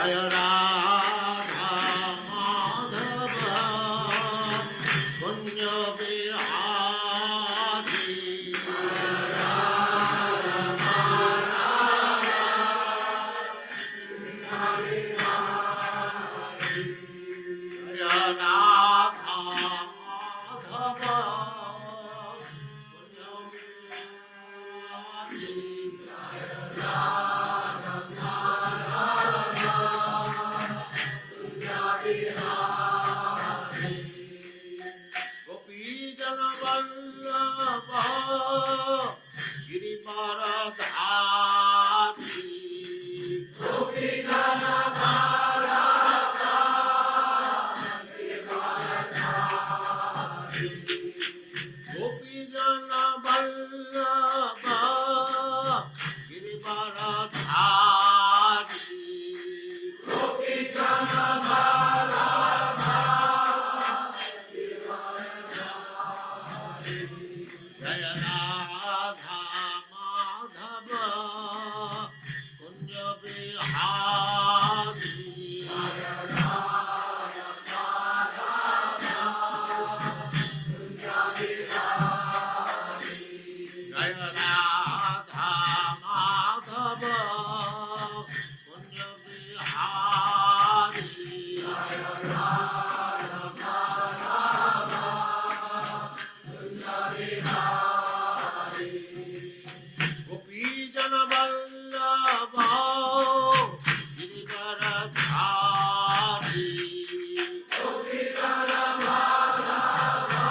Jaya Radha Madhava Kunja Bihari Jaya Radha Madhava Kunja Gopi Jana Vallabha Girivaradhari Gopi Jana Vallabha Gopi Jana Vallabha Girivaradhari Gopi Jana Vallabha Jaya Radha Madhava Kunja Bihari Jaya Radha Madhava Kunja Bihari Jaya Radha Madhava Kunja Bihari Jaya Radha Madhava Kunja Bihari Gopi Jana Vallabha Girivaradhari Gopi Jana Vallabha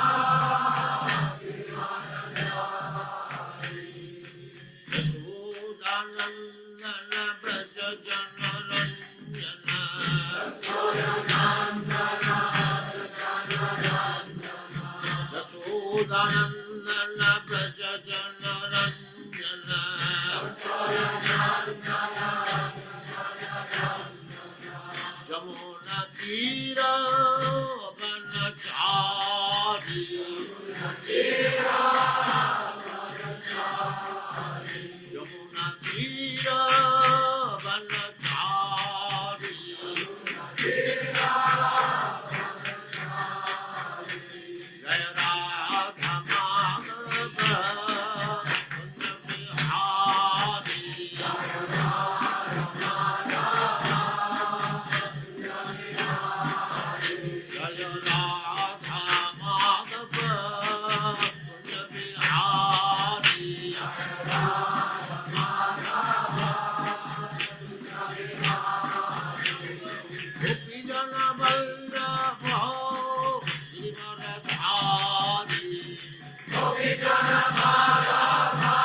Yashodanandana Braja Jana Ranjana Yashodanandana Braja Jana Ranjana Jamuna Tira Vanachari Jamuna Tira Vanachari Jaya Radha Madhava Kunja Bihari Jaya Radha Madhava Jaya Radha Madhava Kunja Bihari Jaya Radha Madhava Gopi Jana Vallabha Girivaradhari Gopi Jana Vallabha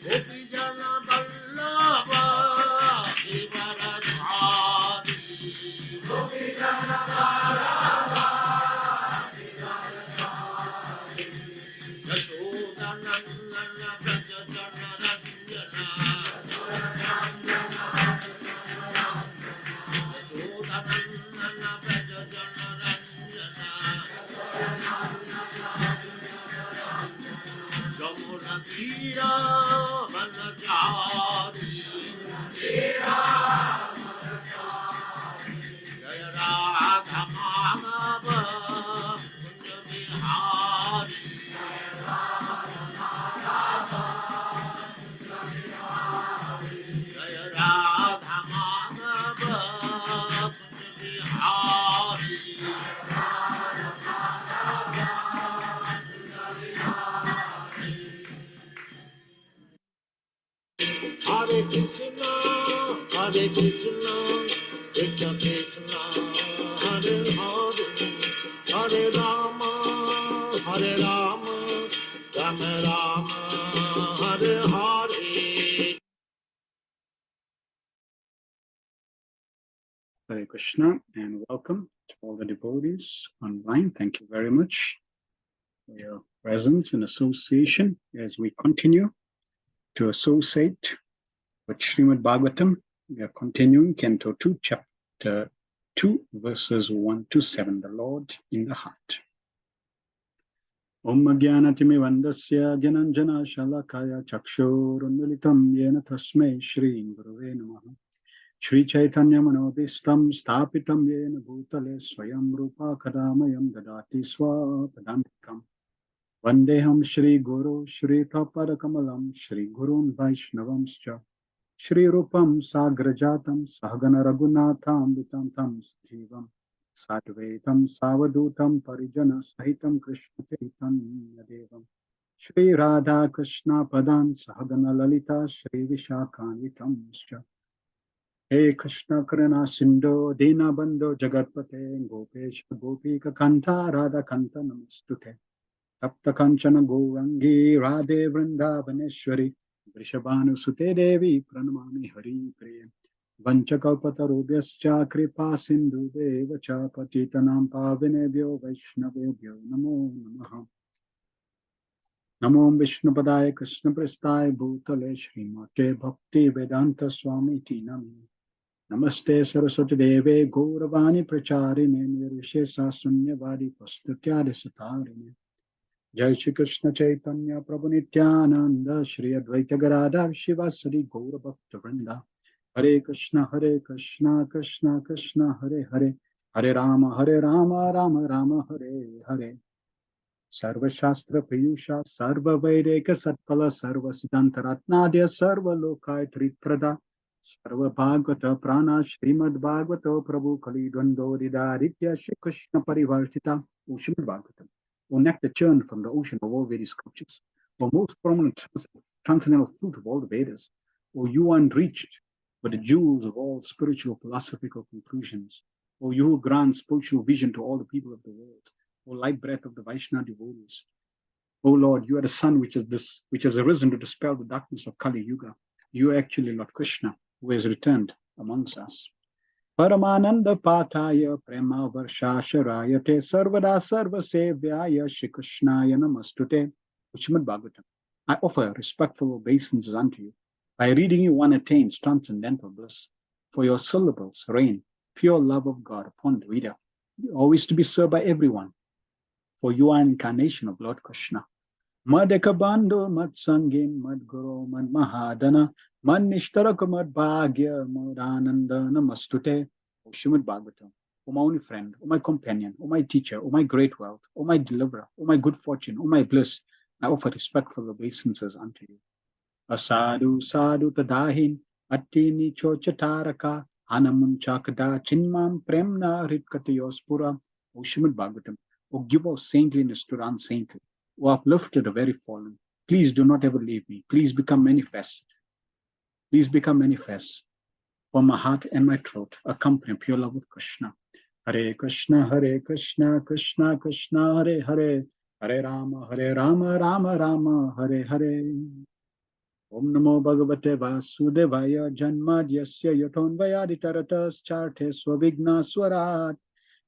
Gopi Jana Vallabha Girivaradhari Gopi Jana Vallabha Yashodanandana Braja Jana Ranjana Yashodanandana Braja Jana Ranjana Jamuna Tira Vanachari Jaya Radha Madhava Kunja Bihari Jaya Radha Madhava Kunja Bihari Hare Krishna Krishna Krishna Hare Hare Hare Rama Rama Rama Hare Hare. Hare Krishna and welcome to all the devotees online. Thank you very much for your presence and association as we continue to associate with Srimad Bhagavatam. We are continuing Canto 2, Chapter 2, Verses 1 to 7, the Lord in the Heart. Om Jnanatimi Gyananjana Shalakaya Chakshurunmilitam Yena Tasmai Shri Gurave Namaha. Shri Chaitanya Manobhistam Stapitam Yena Bhutale Swayam Rupa Kadamayam Dadati Swapadantikam. Vandeham Shri Guru Shri Taparakamalam Shri Gurun Vaishnavamscha Shri Rupam Sagrajatam Sahagana Raghunatham Vitantam Jivam Sadvaitam Savadutam Parijana Sahitam Krishna Chaitanya Devam Shri Radha Krishna Padan Sahagana Lalita Shri Vishakanitam He Krishna Karana Sindhu Dina Bandhu Jagatpate Gopesh Gopika Kanta Radha Kanta Namastute Tapta Kanchana Gourangi Radhe Vrindavaneshwari Vrishabhanu Sute Devi Pranamami Hari Priya Vanchakalpatarubhyascha Kripa Sindhu Deva Cha Patitanam Pavinebhyo Vaishnavebhyo Namo Namaha Namo Vishnupadaya Krishna Prasthaya Bhutale Srimate Bhakti Vedanta Swami Tinam Namaste Saraswati Deve Gauravani Pracharine Nirvishesa Sunyavadi Pastutyade Satarine Jai Shri Krishna Chaitanya Prabhu Nityananda Shri Advaita Gadadhar Shivasari Gaura Bhakta Vrinda Hare Krishna Krishna Krishna Hare Hare Hare Rama Rama Rama Hare Hare Sarva Shastra Piyusha Sarva Vaireka Satpala Sarva Siddhantaratnadya Sarva Lokai Triprada Sarva Bhagavata Prana Srimad Bhagavata Prabhu Kali Dvandodida Aditya Shri Krishna Parivarshita O Srimad Bhagavatam O nectar churned from the ocean of all Vedic scriptures O most prominent transcendental fruit of all the Vedas O you unreached but the jewels of all spiritual philosophical conclusions O you who grant spiritual vision to all the people of the world O light breath of the Vaishnava devotees. O Lord, you are the sun which has arisen to dispel the darkness of Kali Yuga. You are actually Lord Krishna, who has returned amongst us. Paramananda Pataya Prema Varshasharayate Sarvada Sarva Sevyaya Shri Krishnaya Namastute. Srimad Bhagavatam. I offer respectful obeisances unto you. By reading you, one attains transcendental bliss. For your syllables rain pure love of God upon the reader, always to be served by everyone. For you are incarnation of Lord Krishna. Madekabando Matsangin Madguru Mad Mahadana Mad Nishtaraka Mad Bhagya Madananda Namastute. O Srimad Bhagavatam, O my only friend, O my companion, O my teacher, O my great wealth, O my deliverer, O my good fortune, O my bliss, I offer respectful obeisances unto you. Asadu Sadhu Tadahin Attini Chochataraka Hanamun Chakada Chinmam Premna Ritkatayospura. O Srimad Bhagavatam, O give of saintliness to the unsaintly, O uplift to the very fallen. Please do not ever leave me. Please become manifest. Please become manifest. For my heart and my throat accompany pure love of Krishna. Hare Krishna, Krishna Krishna, Hare Hare, Hare Rama, Rama Rama, Hare Hare. Om Namo Bhagavate Vasudevaya Janmadyasya Yathonvayaditaratas Charte Swabhigna Swarat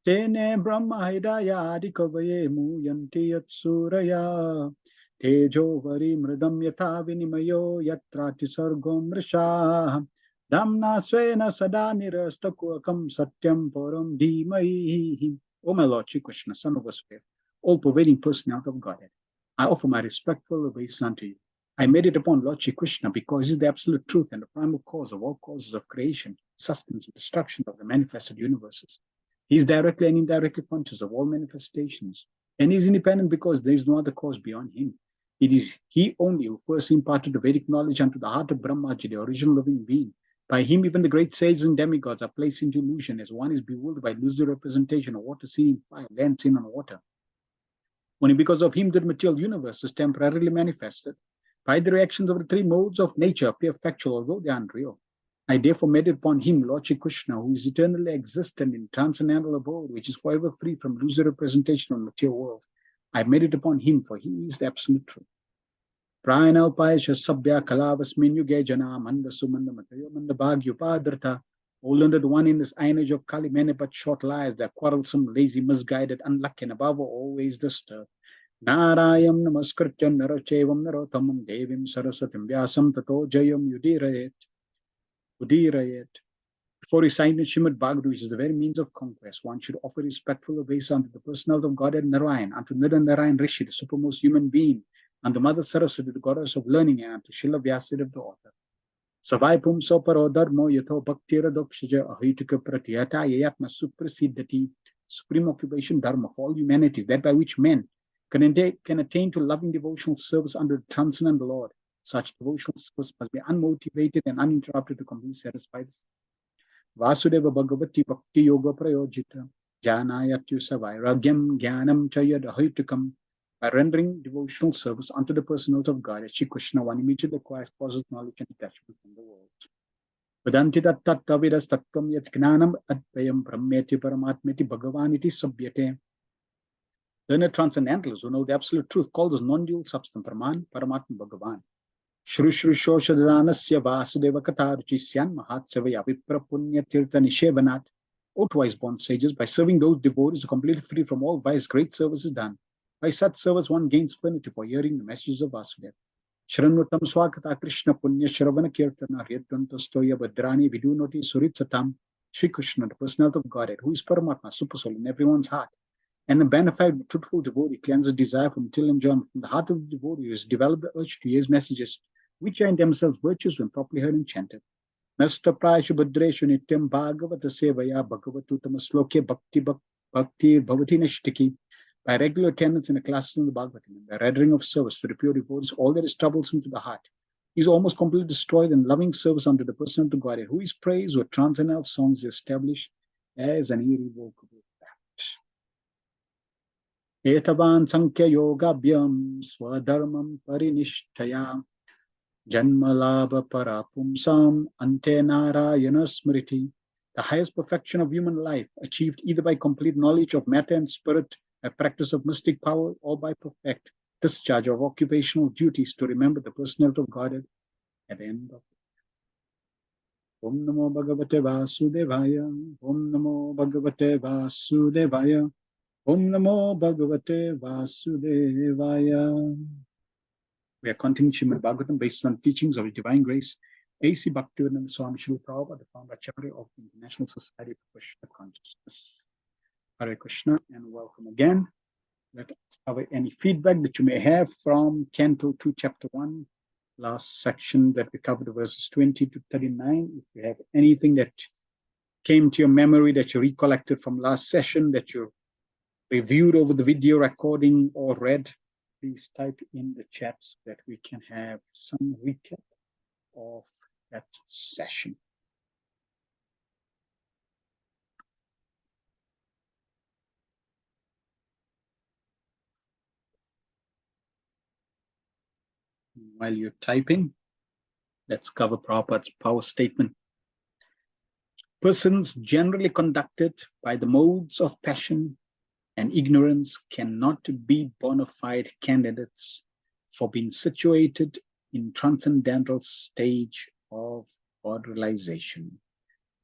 Tene Brahma Hidayadi Kavaye Muyanti Yatsuraya Tejo Vari Mridam Yatha Vinimayo Yatrati Sargom Mrisha Damna Swena Sada Nirastakuakam Satyam Param Dhimai. O my Lord Shri Krishna, Son of Vasudeva, all pervading personality of Godhead, I offer my respectful obeisance unto you. I meditate upon Lord Shri Krishna because he is the absolute truth and the primal cause of all causes of creation, sustenance, and destruction of the manifested universes. He is directly and indirectly conscious of all manifestations, and he is independent because there is no other cause beyond him. It is he only who first imparted the Vedic knowledge unto the heart of Brahmaji, the original living being. By him, even the great sages and demigods are placed into illusion, as one is bewildered by illusory representation of water seen in fire, land seen on water. Only because of him, the material universe is temporarily manifested. By the reactions of the three modes of nature appear factual, although they are unreal. I therefore meditate upon him, Lord Shri Krishna, who is eternally existent in transcendental abode, which is forever free from illusory representation of the material world. I meditate upon him, for he is the absolute truth. Prayanalpayasha Sabya Kalavasmin Yuge Jana Manda Sumanda Matayo Manda Bhagyupadrita. O learned one, in this iron age of Kali, many but short lives, they are quarrelsome, lazy, misguided, unlucky, and above all, always disturbed. Narayam Namaskrityam Narachevam Narottamam Devim Saraswatim Vyasam Tato Jayam Udirayet. Before reciting Srimad Bhagavatam, which is the very means of conquest, one should offer respectful obeisance unto the personality of Godhead Narayan, unto Narayan Rishi, the supermost human being, unto Mother Saraswati, the goddess of learning, and unto Srila Vyasadeva, the author. Savai pumso paro dharmo yatho bhaktira dokshaja ahitika pratyata yayatma suprasiddhati. Supreme occupation dharma for all humanities, that by which men can attain to loving devotional service under the transcendent Lord. Such devotional service must be unmotivated and uninterrupted to completely satisfy this. Vasudeva Bhagavati Bhakti Yoga Prayojita Janayatyu Savairagyam Jnanam Chayad Ahitukam. By rendering devotional service unto the personality of God, as Shri Krishna, one immediately acquires positive knowledge and detachment from the world. Vedanti tattavidas tatkam yat gnanam advayam brahmeti paramatmeti bhagavaniti sabhyate. Learned transcendentalists who know the absolute truth call this non-dual substance Brahman, Paramatma, Bhagavan. Shru Shru Shoshadanasya Vasudeva Kataruchi Syan Mahatsevaya Vipra Punya Tirtha Nishevanat. O twice born sages, by serving those devotees who are completely free from all vice, great service is done. By such service one gains plenty for hearing the messages of Vasudeva. Shranvatam Swakata Krishna Punya Shravana Kirtana Ryetantostoya Badrani Vidunoti Suritsatam. Shri Krishna, the personality of Godhead, who is Paramatma, super soul in everyone's heart. And the benefit of the truthful devotee cleanses desire from material enjoyment. From the heart of the devotee has developed the urge to hear his messages, which are in themselves virtues when properly heard and chanted. Nasta prayashu bhadreshu nityam bhagavata sevaya bhagavatutama sloke bhakti bhavati nashtiki. By regular attendance in the classes of the Bhagavatam, and by rendering of service to the pure devotees, all that is troublesome to the heart is almost completely destroyed, and loving service unto the person of the Godhead, who is praised with transcendental songs, is established as an irrevocable fact. Etavan sankhya yogabhyam swadharmam parinishtaya janmalabha parapumsam ante narayana smriti. The highest perfection of human life, achieved either by complete knowledge of matter and spirit, by practice of mystic power, or by perfect discharge of occupational duties, to remember the personality of Godhead at the end of it. Om Namo Bhagavate Vasudevaya. Om Namo Bhagavate Vasudevaya. Om Namo Bhagavate Vasudevaya. We are continuing Srimad Bhagavatam based on teachings of His Divine Grace, A.C. Bhaktivedanta Swami Srila Prabhupada, the founder Acharya of the International Society for Krishna Consciousness. Hare Krishna and welcome again. Let us cover any feedback that you may have from Canto 2, Chapter 1, last section that we covered, verses 20 to 39. If you have anything that came to your memory that you recollected from last session, that you reviewed over the video recording or read, please type in the chat so that we can have some recap of that session. While you're typing, let's cover Prabhupada's power statement. Persons generally conducted by the modes of passion and ignorance cannot be bona fide candidates for being situated in transcendental stage of God realization.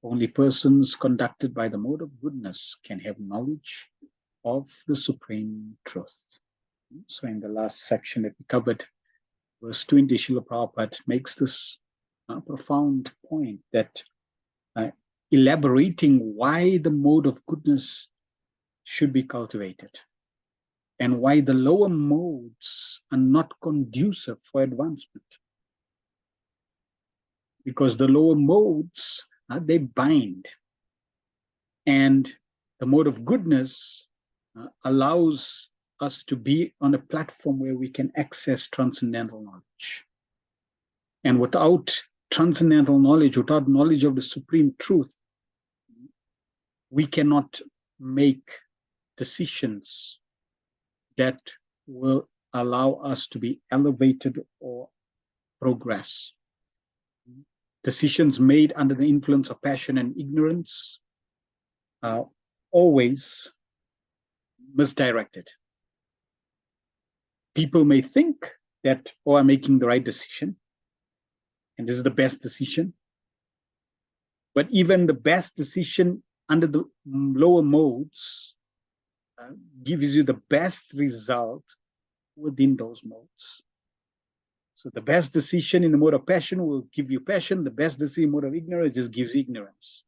Only persons conducted by the mode of goodness can have knowledge of the supreme truth. So in the last section that we covered, verse 20, Srila Prabhupada makes this profound point that elaborating why the mode of goodness should be cultivated and why the lower modes are not conducive for advancement. Because the lower modes, they bind, and the mode of goodness allows us to be on a platform where we can access transcendental knowledge. And without transcendental knowledge, without knowledge of the supreme truth, we cannot make decisions that will allow us to be elevated or progress. Decisions made under the influence of passion and ignorance are always misdirected. People may think that, oh, I'm making the right decision, and this is the best decision. But even the best decision under the lower modes gives you the best result within those modes. So the best decision in the mode of passion will give you passion. The best decision in the mode of ignorance just gives ignorance.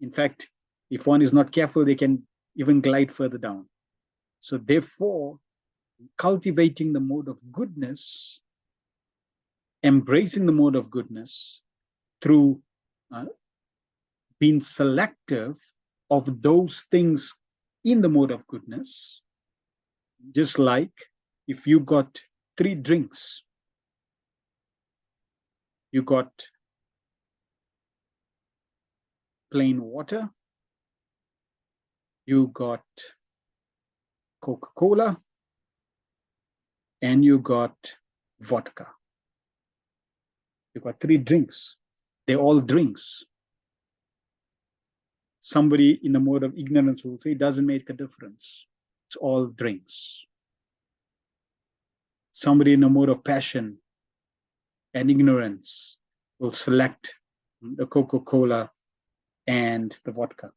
In fact, if one is not careful, they can even glide further down. So therefore, cultivating the mode of goodness, embracing the mode of goodness through being selective of those things in the mode of goodness, just like if you got 3 drinks, you got plain water, you got Coca-Cola, and you got vodka. You got 3 drinks. They're all drinks. Somebody in the mode of ignorance will say it doesn't make a difference. It's all drinks. Somebody in the mode of passion and ignorance will select the Coca-Cola and the vodka.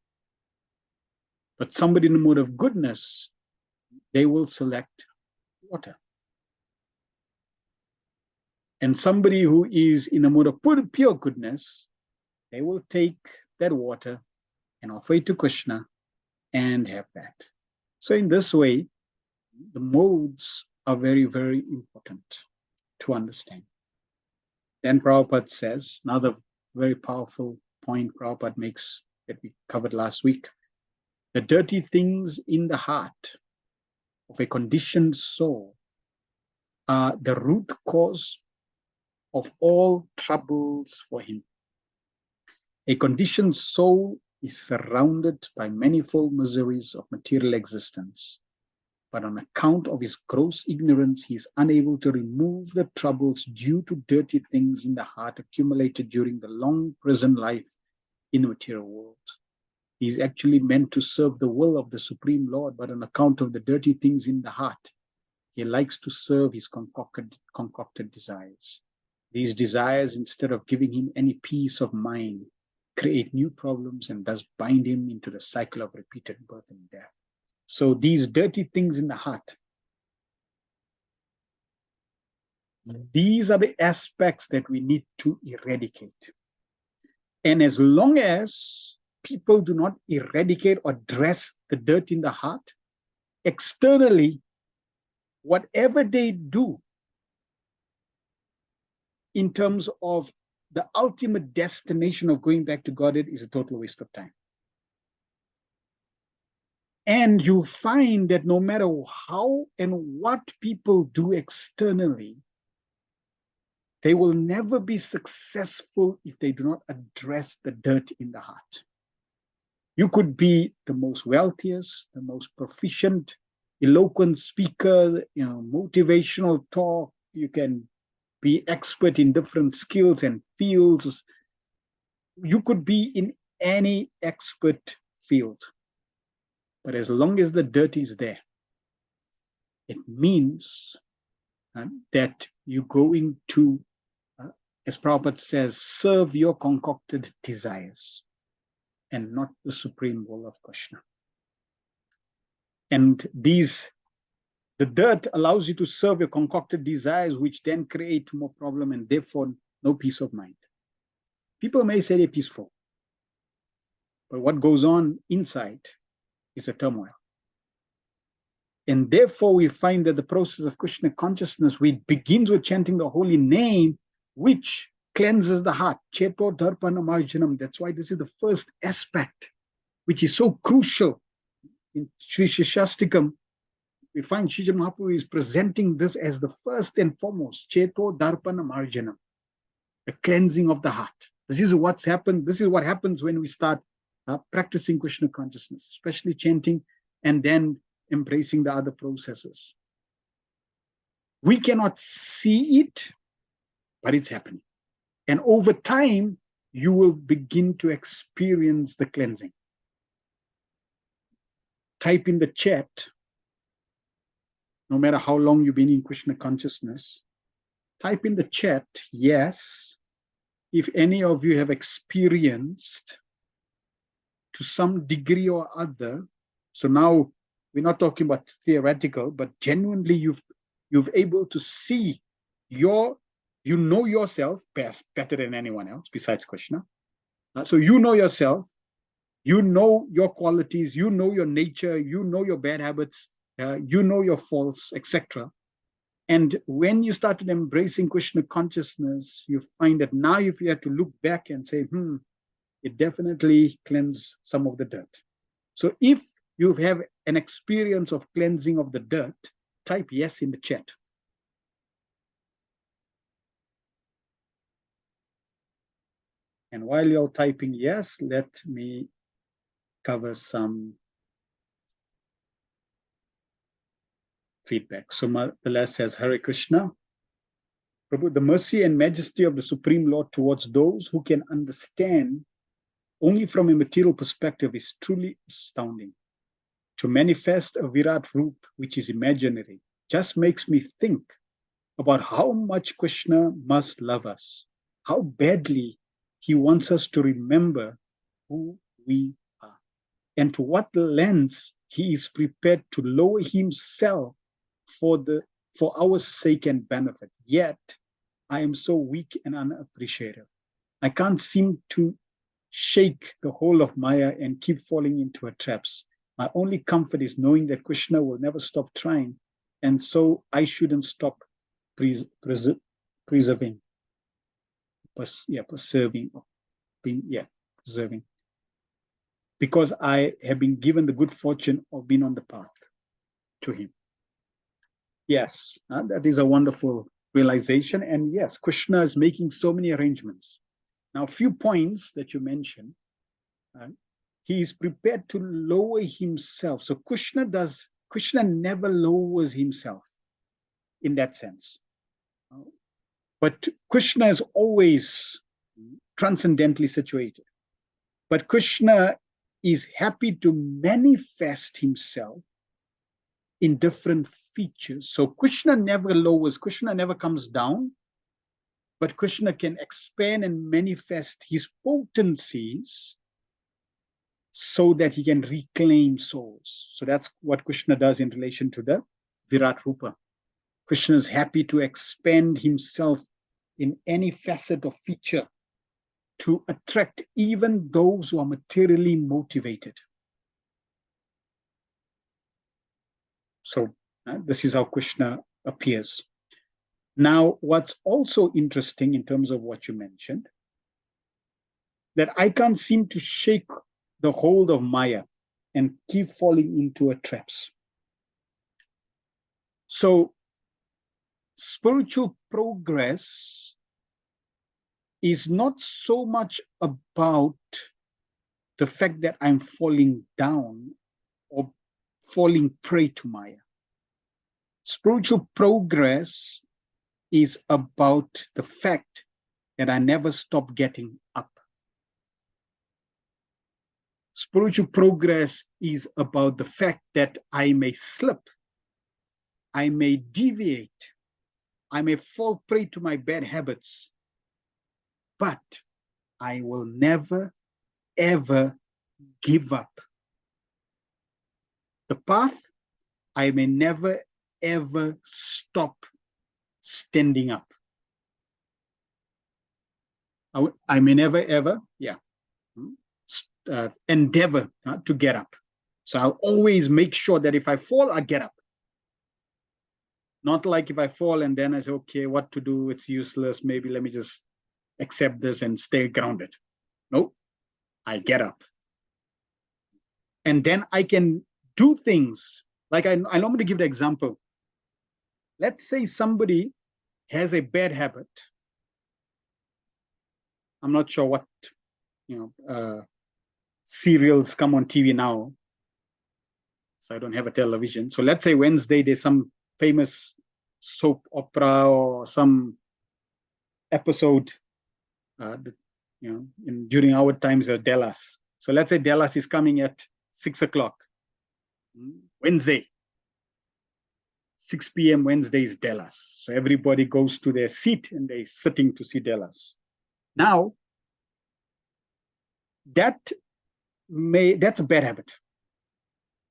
But somebody in the mode of goodness, they will select water. And somebody who is in a mode of pure goodness, they will take that water and offer it to Krishna and have that. So in this way, the modes are very, very important to understand. Then Prabhupada says, another very powerful point Prabhupada makes that we covered last week, the dirty things in the heart of a conditioned soul are the root cause of all troubles for him. A conditioned soul is surrounded by manifold miseries of material existence, but on account of his gross ignorance, he is unable to remove the troubles due to dirty things in the heart accumulated during the long prison life in the material world. He is actually meant to serve the will of the Supreme Lord, but on account of the dirty things in the heart, he likes to serve his concocted desires. These desires, instead of giving him any peace of mind, create new problems and thus bind him into the cycle of repeated birth and death. So these dirty things in the heart, these are the aspects that we need to eradicate. And as long as people do not eradicate or address the dirt in the heart, externally, whatever they do in terms of the ultimate destination of going back to Godhead is a total waste of time. And you find that no matter how and what people do externally, they will never be successful if they do not address the dirt in the heart. You could be the most wealthiest, the most proficient, eloquent speaker, motivational talk. You can be expert in different skills and fields. You could be in any expert field. But as long as the dirt is there, it means that you're going to, as Prabhupada says, serve your concocted desires and not the supreme will of Krishna. And the dirt allows you to serve your concocted desires, which then create more problem and therefore no peace of mind. People may say they're peaceful, but what goes on inside is a turmoil. And therefore we find that the process of Krishna consciousness, which begins with chanting the holy name, which cleanses the heart. Cheto Darpana Marjanam. That's why this is the first aspect, which is so crucial. In Sri Shishastikam, we find Srila Mahaprabhu is presenting this as the first and foremost, Cheto Darpana Marjanam, the cleansing of the heart. This is what's happened. This is what happens when we start practicing Krishna consciousness, especially chanting and then embracing the other processes. We cannot see it, but it's happening. And over time, you will begin to experience the cleansing. Type in the chat, no matter how long you've been in Krishna consciousness, type in the chat, yes, if any of you have experienced to some degree or other. So now we're not talking about theoretical, but genuinely you've able to see you know yourself best, better than anyone else besides Krishna. So you know yourself You know your qualities, you know your nature, you know your bad habits, you know your faults, etc. And when you started embracing Krishna consciousness, you find that now if you have to look back and say, it definitely cleansed some of the dirt. So if you have an experience of cleansing of the dirt, type yes in the chat. And while you're typing yes, let me cover some feedback. So Malala says, Hare Krishna. Prabhu, the mercy and majesty of the Supreme Lord towards those who can understand only from a material perspective is truly astounding. To manifest a Virat Roop, which is imaginary, just makes me think about how much Krishna must love us, how badly he wants us to remember who we are, and to what lengths he is prepared to lower himself for our sake and benefit. Yet, I am so weak and unappreciative. I can't seem to shake the whole of Maya and keep falling into her traps. My only comfort is knowing that Krishna will never stop trying, and so I shouldn't stop preserving, preserving, because I have been given the good fortune of being on the path to him. Yes, that is a wonderful realization. And yes, Krishna is making so many arrangements. Now, a few points that you mentioned. He is prepared to lower himself. So Krishna never lowers himself in that sense. But Krishna is always transcendently situated. But Krishna is happy to manifest himself in different features. So Krishna never lowers, Krishna never comes down, but Krishna can expand and manifest his potencies so that he can reclaim souls. So that's what Krishna does in relation to the Virat Rupa. Krishna is happy to expand himself in any facet or feature to attract even those who are materially motivated. So this is how Krishna appears. Now, what's also interesting in terms of what you mentioned, that I can't seem to shake the hold of Maya and keep falling into her traps. So spiritual progress is not so much about the fact that I'm falling down or falling prey to Maya. Spiritual progress is about the fact that I never stop getting up. Spiritual progress is about the fact that I may slip, I may deviate, I may fall prey to my bad habits, but I will never, ever give up. The path, I may never, ever stop standing up. I may never, ever, endeavor to get up. So I'll always make sure that if I fall, I get up. Not like if I fall and then I say, okay, what to do? It's useless. Maybe let me just accept this and stay grounded. Nope, I get up. And then I can do things. Like I normally give the example. Let's say somebody has a bad habit. I'm not sure what, serials come on TV now. So I don't have a television. So let's say Wednesday, there's some famous soap opera or some episode, during our times, Dallas. So let's say Dallas is coming at 6 o'clock. Wednesday, 6 p.m. Wednesday is Dallas. So everybody goes to their seat and they're sitting to see Dallas. Now, that's a bad habit.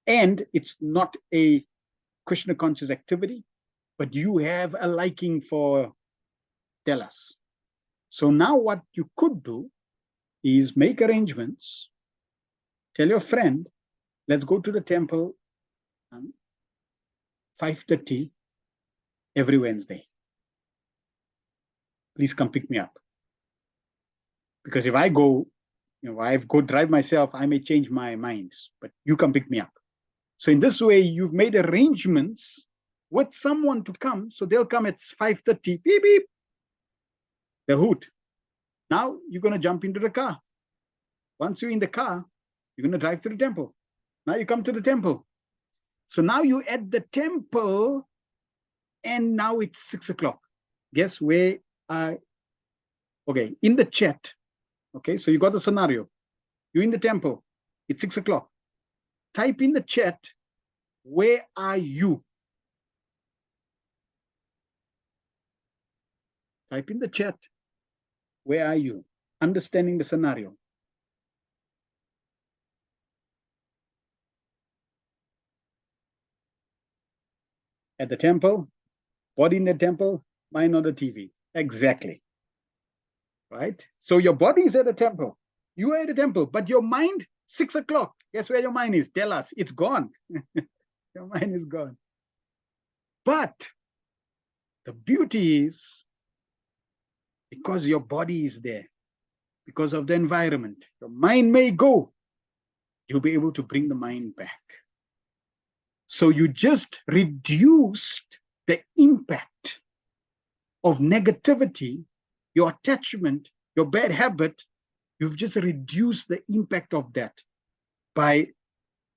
And it's not a Krishna conscious activity, but you have a liking for Dallas. So now what you could do is make arrangements Tell your friend, let's go to the temple 5:30 every Wednesday. Please come pick me up. Because if I go, I go drive myself, I may change my mind, but you come pick me up. So in this way, you've made arrangements with someone to come. So they'll come at 5:30, beep, beep. The hoot. Now you're going to jump into the car. Once you're in the car, you're going to drive to the temple. Now you come to the temple. So now you're at the temple, and now it's 6 o'clock. Guess where okay, in the chat. Okay, so you got the scenario. You're in the temple. It's 6 o'clock. Type in the chat, where are you? Type in the chat, where are you? Understanding the scenario. At the temple, body in the temple, mind on the TV. Exactly. Right? So your body is at the temple. You are at the temple, but your mind, 6 o'clock. Guess where your mind is? Tell us. It's gone. Your mind is gone. But the beauty is, because your body is there, because of the environment, your mind may go. You'll be able to bring the mind back. So you just reduced the impact of negativity, your attachment, your bad habit. You've just reduced the impact of that by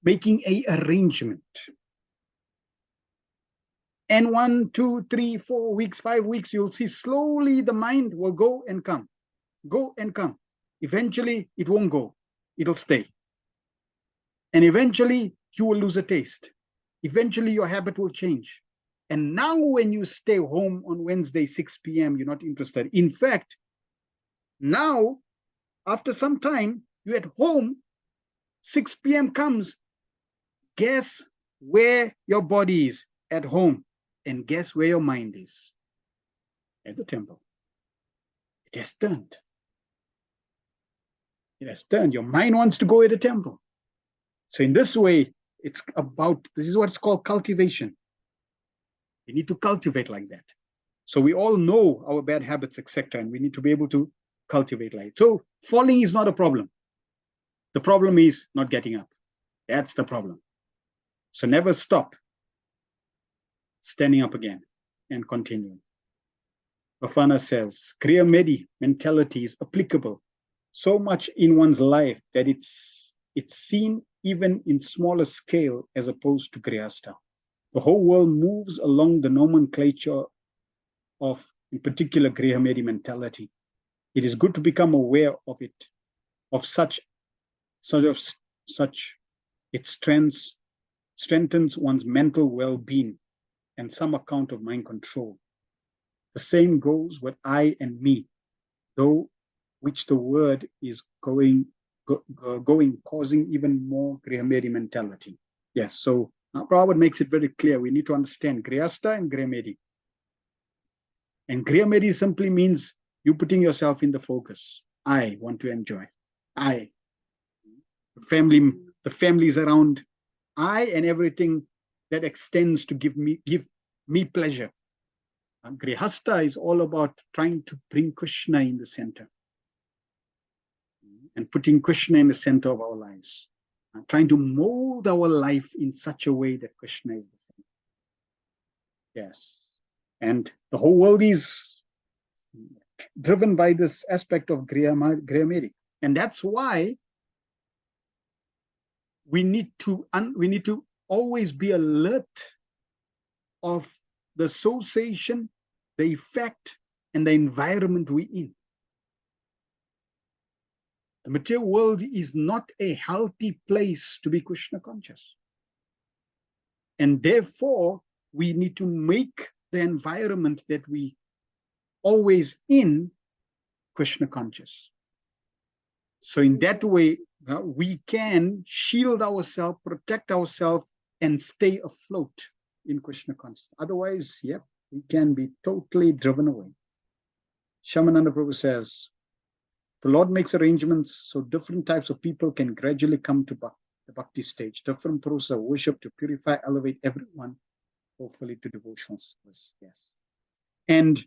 making an arrangement. And 1, 2, 3, 4 weeks, 5 weeks, you'll see slowly the mind will go and come, go and come. Eventually, it won't go. It'll stay. And eventually, you will lose a taste. Eventually, your habit will change. And now when you stay home on Wednesday, 6 p.m., you're not interested. In fact, now, after some time, you're at home, 6 p.m. comes, guess where your body is? At home. And guess where your mind is? At the temple. It has turned. It has turned. Your mind wants to go at the temple. So in this way, it's about, this is what's called cultivation. We need to cultivate like that. So we all know our bad habits, etc., and we need to be able to cultivate like it. So falling is not a problem. The problem is not getting up. That's the problem. So never stop. Standing up again and continuing. Bafana says, Kriya Medi mentality is applicable so much in one's life that it's seen even in smaller scale as opposed to Grihastha. The whole world moves along the nomenclature of, in particular, Kriya Medi mentality. It is good to become aware of it, of such it strengthens one's mental well-being and some account of mind control. The same goes with I and me, though which the word is going, causing even more Grihastha mentality. Yes, so Prabhupada makes it very clear. We need to understand Grihastha and Grihastha. And Grihastha simply means you putting yourself in the focus. I want to enjoy. I. The families around. I and everything that extends to give me pleasure. Grihastha is all about trying to bring Krishna in the center and putting Krishna in the center of our lives, trying to mold our life in such a way that Krishna is the center. Yes. And the whole world is driven by this aspect of Grihastha. And that's why we need to always be alert of the association, the effect, and the environment we're in. The material world is not a healthy place to be Krishna conscious. And therefore, we need to make the environment that we always in Krishna conscious. So in that way, we can shield ourselves, protect ourselves, and stay afloat in Krishna consciousness. Otherwise, yep, we can be totally driven away. Shamananda Prabhu says, The Lord makes arrangements so different types of people can gradually come to the bhakti stage. Different process of worship to purify, elevate everyone, hopefully to devotional service. Yes. And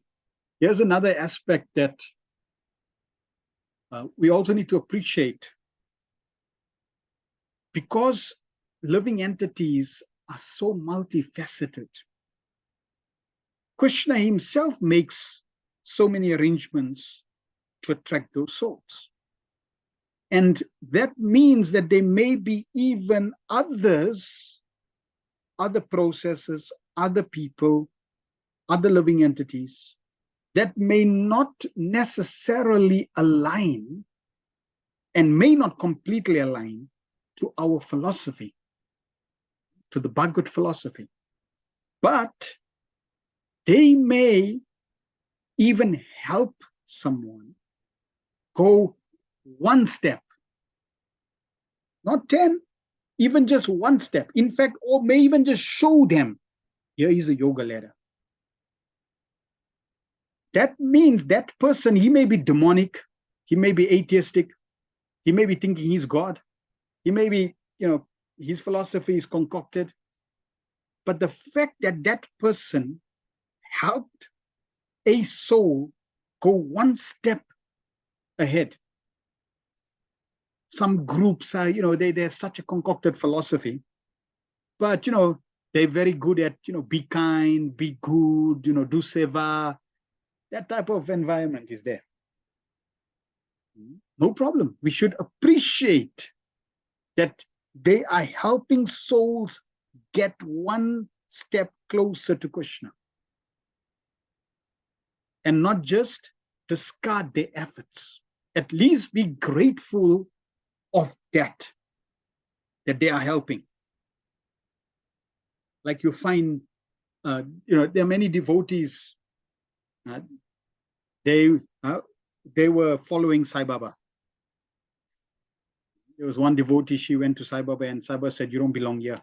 here's another aspect that we also need to appreciate. Because living entities are so multifaceted, Krishna himself makes so many arrangements to attract those souls. And that means that there may be even others, other processes, other people, other living entities that may not necessarily align and may not completely align to our philosophy, to the Bhagavad philosophy. But they may even help someone go one step, not 10, even just one step. In fact, or may even just show them, here is a yoga ladder. That means that person, he may be demonic, he may be atheistic, he may be thinking he's God, he may be, his philosophy is concocted. But the fact that that person helped a soul go one step ahead. Some groups are, they have such a concocted philosophy, but, they're very good at, be kind, be good, do seva. That type of environment is there. No problem. We should appreciate that they are helping souls get one step closer to Krishna. And not just discard their efforts. At least be grateful of that they are helping. Like you find, there are many devotees, they were following Sai Baba. There was one devotee, she went to Sai Baba and Sai Baba said, you don't belong here.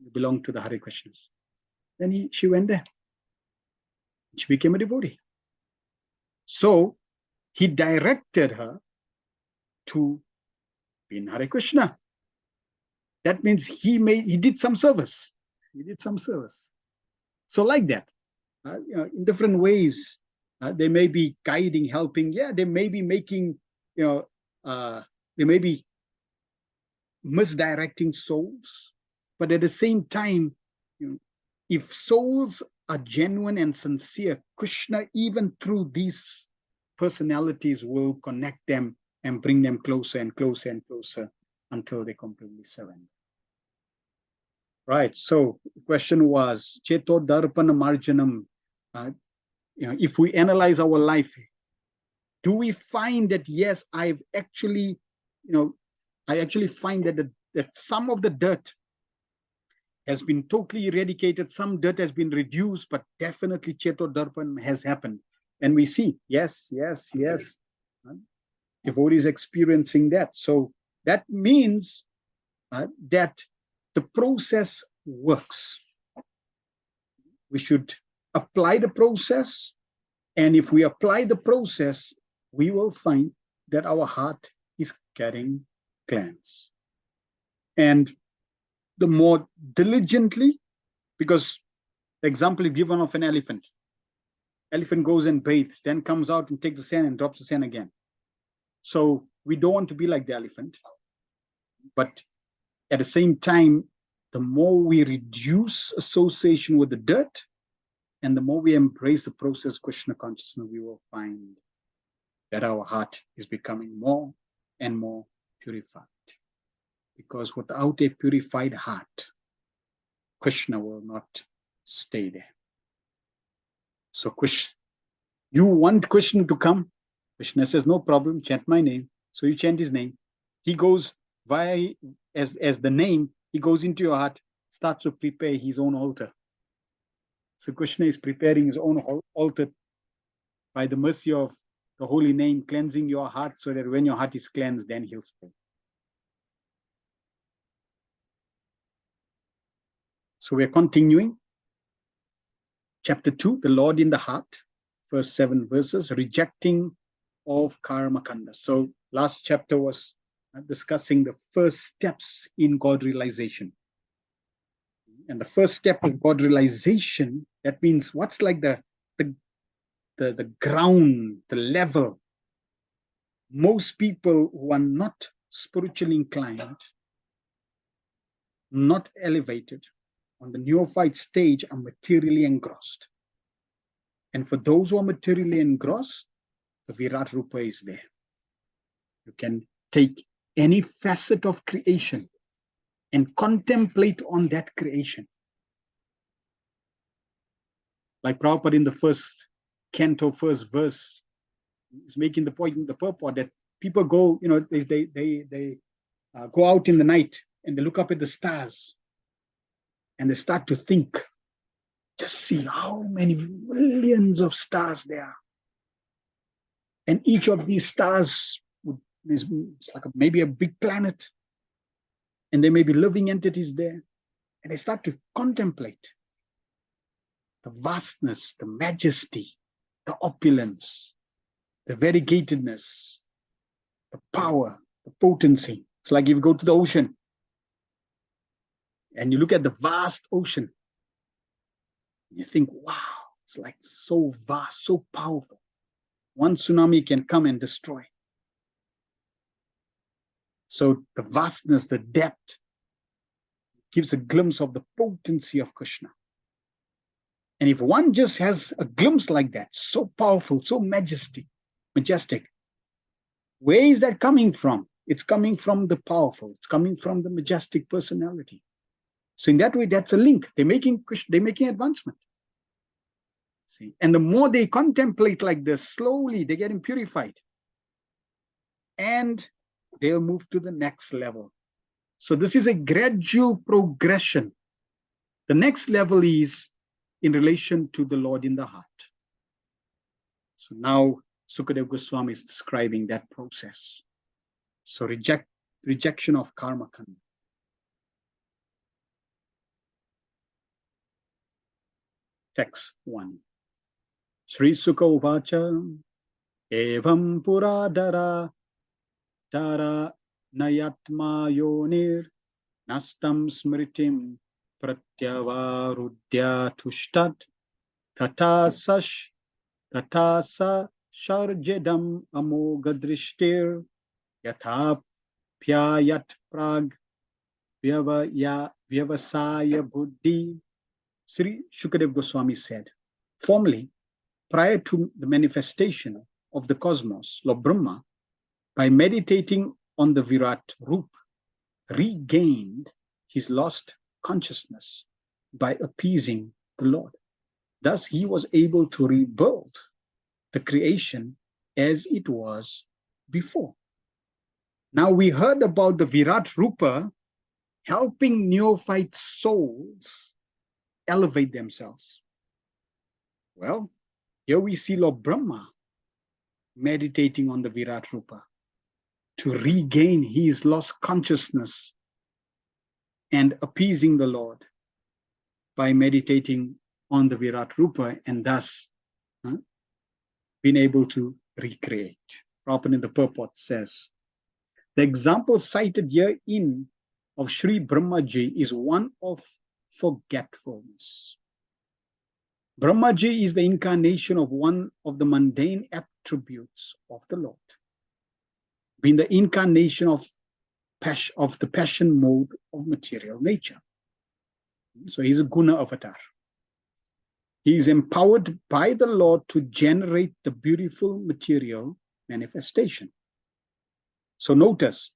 You belong to the Hare Krishnas. Then she went there. She became a devotee. So he directed her to be in Hare Krishna. That means he did some service. He did some service. So like that, in different ways, they may be guiding, helping. Yeah, they may be making, they may be misdirecting souls. But at the same time, if souls are genuine and sincere, Krishna, even through these personalities, will connect them and bring them closer and closer and closer until they completely surrender. Right. So the question was, Cheto Darpana Marjanam. If we analyze our life, do we find that, yes, I actually find that some of the dirt has been totally eradicated, some dirt has been reduced, but definitely Cheto Darpan has happened. And we see, yes, devotees experiencing that. So that means that the process works. We should apply the process. And if we apply the process, we will find that our heart is getting cleansed. And the more diligently, because the example is given of an elephant. Elephant goes and bathes, then comes out and takes the sand and drops the sand again. So we don't want to be like the elephant. But at the same time, the more we reduce association with the dirt, and the more we embrace the process of Krishna consciousness, we will find that our heart is becoming more and more purified. Because without a purified heart, Krishna will not stay there. So Krishna, you want Krishna to come? Krishna says, no problem, chant my name. So you chant his name. He goes via, as the name, he goes into your heart, starts to prepare his own altar. So Krishna is preparing his own altar by the mercy of the holy name, cleansing your heart so that when your heart is cleansed, then he'll stay. So we're continuing. Chapter 2, the Lord in the heart, first 7 verses, rejecting of Karma Kanda. So last chapter was discussing the first steps in God realization. And the first step of God realization, that means what's like the ground, the level. Most people who are not spiritually inclined, not elevated, on the neophyte stage are materially engrossed. And for those who are materially engrossed, the Virat Rupa is there. You can take any facet of creation and contemplate on that creation. Like Prabhupada in the first canto, first verse, is making the point in the purport that people go, they go out in the night and they look up at the stars and they start to think, just see how many millions of stars there are. And each of these stars is like maybe a big planet, and there may be living entities there. And they start to contemplate the vastness, the majesty, the opulence, the variegatedness, the power, the potency. It's like if you go to the ocean and you look at the vast ocean, you think, wow, it's like so vast, so powerful. One tsunami can come and destroy. So the vastness, the depth gives a glimpse of the potency of Krishna. And if one just has a glimpse like that, so powerful, so majestic, where is that coming from? It's coming from the powerful. It's coming from the majestic personality. So in that way, that's a link. They're making advancement. See, and the more they contemplate like this, slowly they're getting purified, and they'll move to the next level. So this is a gradual progression. The next level is in relation to the Lord in the heart. So now Sukadeva Goswami is describing that process. So rejection of karma kanda. Text 1. Sri Sukha Uvacha Evam Puradara Dara Nayatma Yonir Nastam Smritim Pratyavarudya Tushtat Tatasa Sharjedam Amogadrishtir Yathapyayat Prag Vyavasaya Buddhi. Sri Shukadev Goswami said, formerly, prior to the manifestation of the cosmos, Lord Brahma, by meditating on the Virat Rup, regained his lost consciousness by appeasing the Lord. Thus, he was able to rebuild the creation as it was before. Now, we heard about the Virat Rupa helping neophyte souls elevate themselves. Well, here we see Lord Brahma meditating on the Virat Rupa to regain his lost consciousness and appeasing the Lord by meditating on the Virat Rupa, and thus being able to recreate. Prabhupada in the purport says, the example cited herein of Sri Brahmaji is one of forgetfulness. Brahmaji is the incarnation of one of the mundane attributes of the Lord, being the incarnation of the passion mode of material nature. So he's a guna avatar. He is empowered by the Lord to generate the beautiful material manifestation. So notice,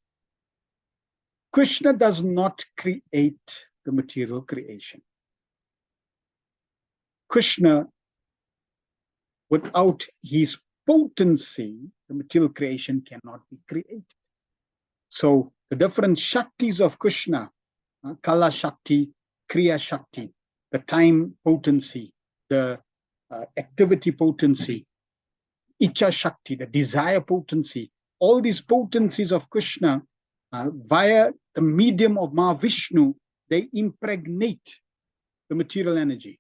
Krishna does not create the material creation. Krishna, without his potency, the material creation cannot be created. So the different Shaktis of Krishna, Kala Shakti, Kriya Shakti, the time potency, the activity potency, Icha Shakti, the desire potency, all these potencies of Krishna, via the medium of Mahavishnu, they impregnate the material energy.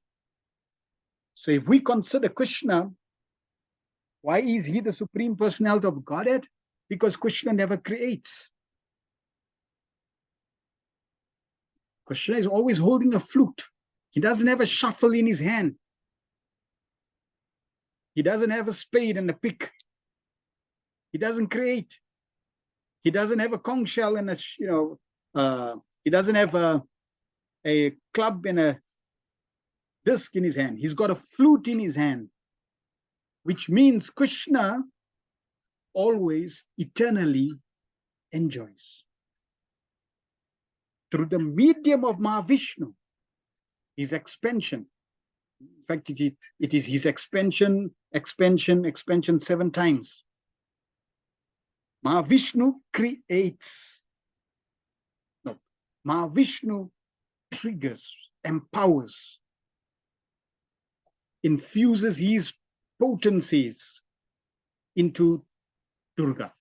So if we consider Krishna, Why is he the Supreme Personality of Godhead? Because Krishna never creates. Krishna is always holding a flute. He doesn't have a shuffle in his hand. He doesn't have a spade and a pick. He doesn't create. He doesn't have a conch shell and he doesn't have a club and a disc in his hand. He's got a flute in his hand, which means Krishna always eternally enjoys. Through the medium of Mahavishnu, his expansion. In fact, it is his expansion 7 times. Mahavishnu creates. No, Mahavishnu triggers, empowers, infuses his potencies into Durga,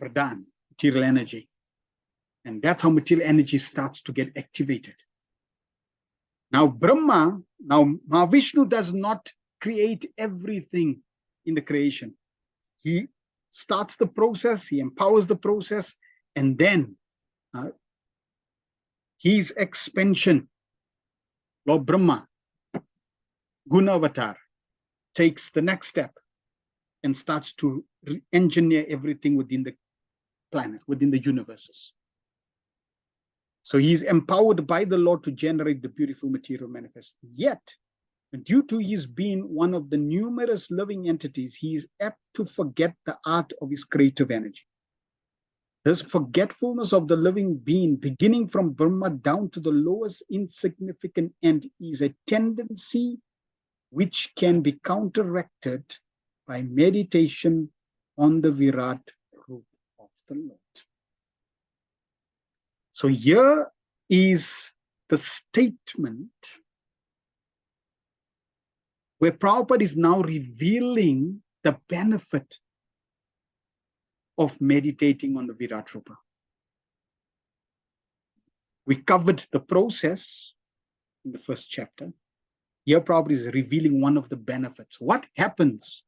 Pradhan, material energy. And that's how material energy starts to get activated. Now Mahavishnu does not create everything in the creation. He starts the process, he empowers the process, and then his expansion, Lord Brahma, Gunavatar, takes the next step and starts to engineer everything within the planet, within the universes. So he's empowered by the Lord to generate the beautiful material manifest. Yet, due to his being one of the numerous living entities, he is apt to forget the art of his creative energy. This forgetfulness of the living being, beginning from Brahma down to the lowest insignificant end, is a tendency which can be counteracted by meditation on the Virat root of the Lord. So here is the statement where Prabhupada is now revealing the benefit of meditating on the Virat Rupa. We covered the process in the first chapter. Here Prabhupada is revealing one of the benefits. What happens?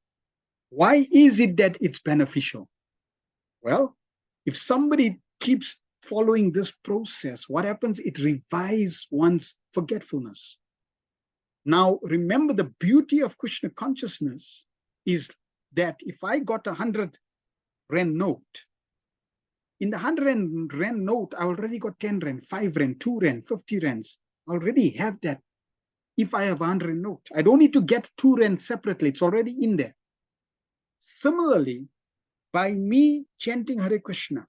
Why is it that it's beneficial? Well, if somebody keeps following this process, what happens? It revives one's forgetfulness. Now, remember, the beauty of Krishna consciousness is that if I got 100 Rand note, in the 100 Rand note, I already got 10 Rand, 5 Rand, 2 Rand, 50 Rands. I already have that if I have 100 note. I don't need to get 2 Rand separately. It's already in there. Similarly, by me chanting Hare Krishna,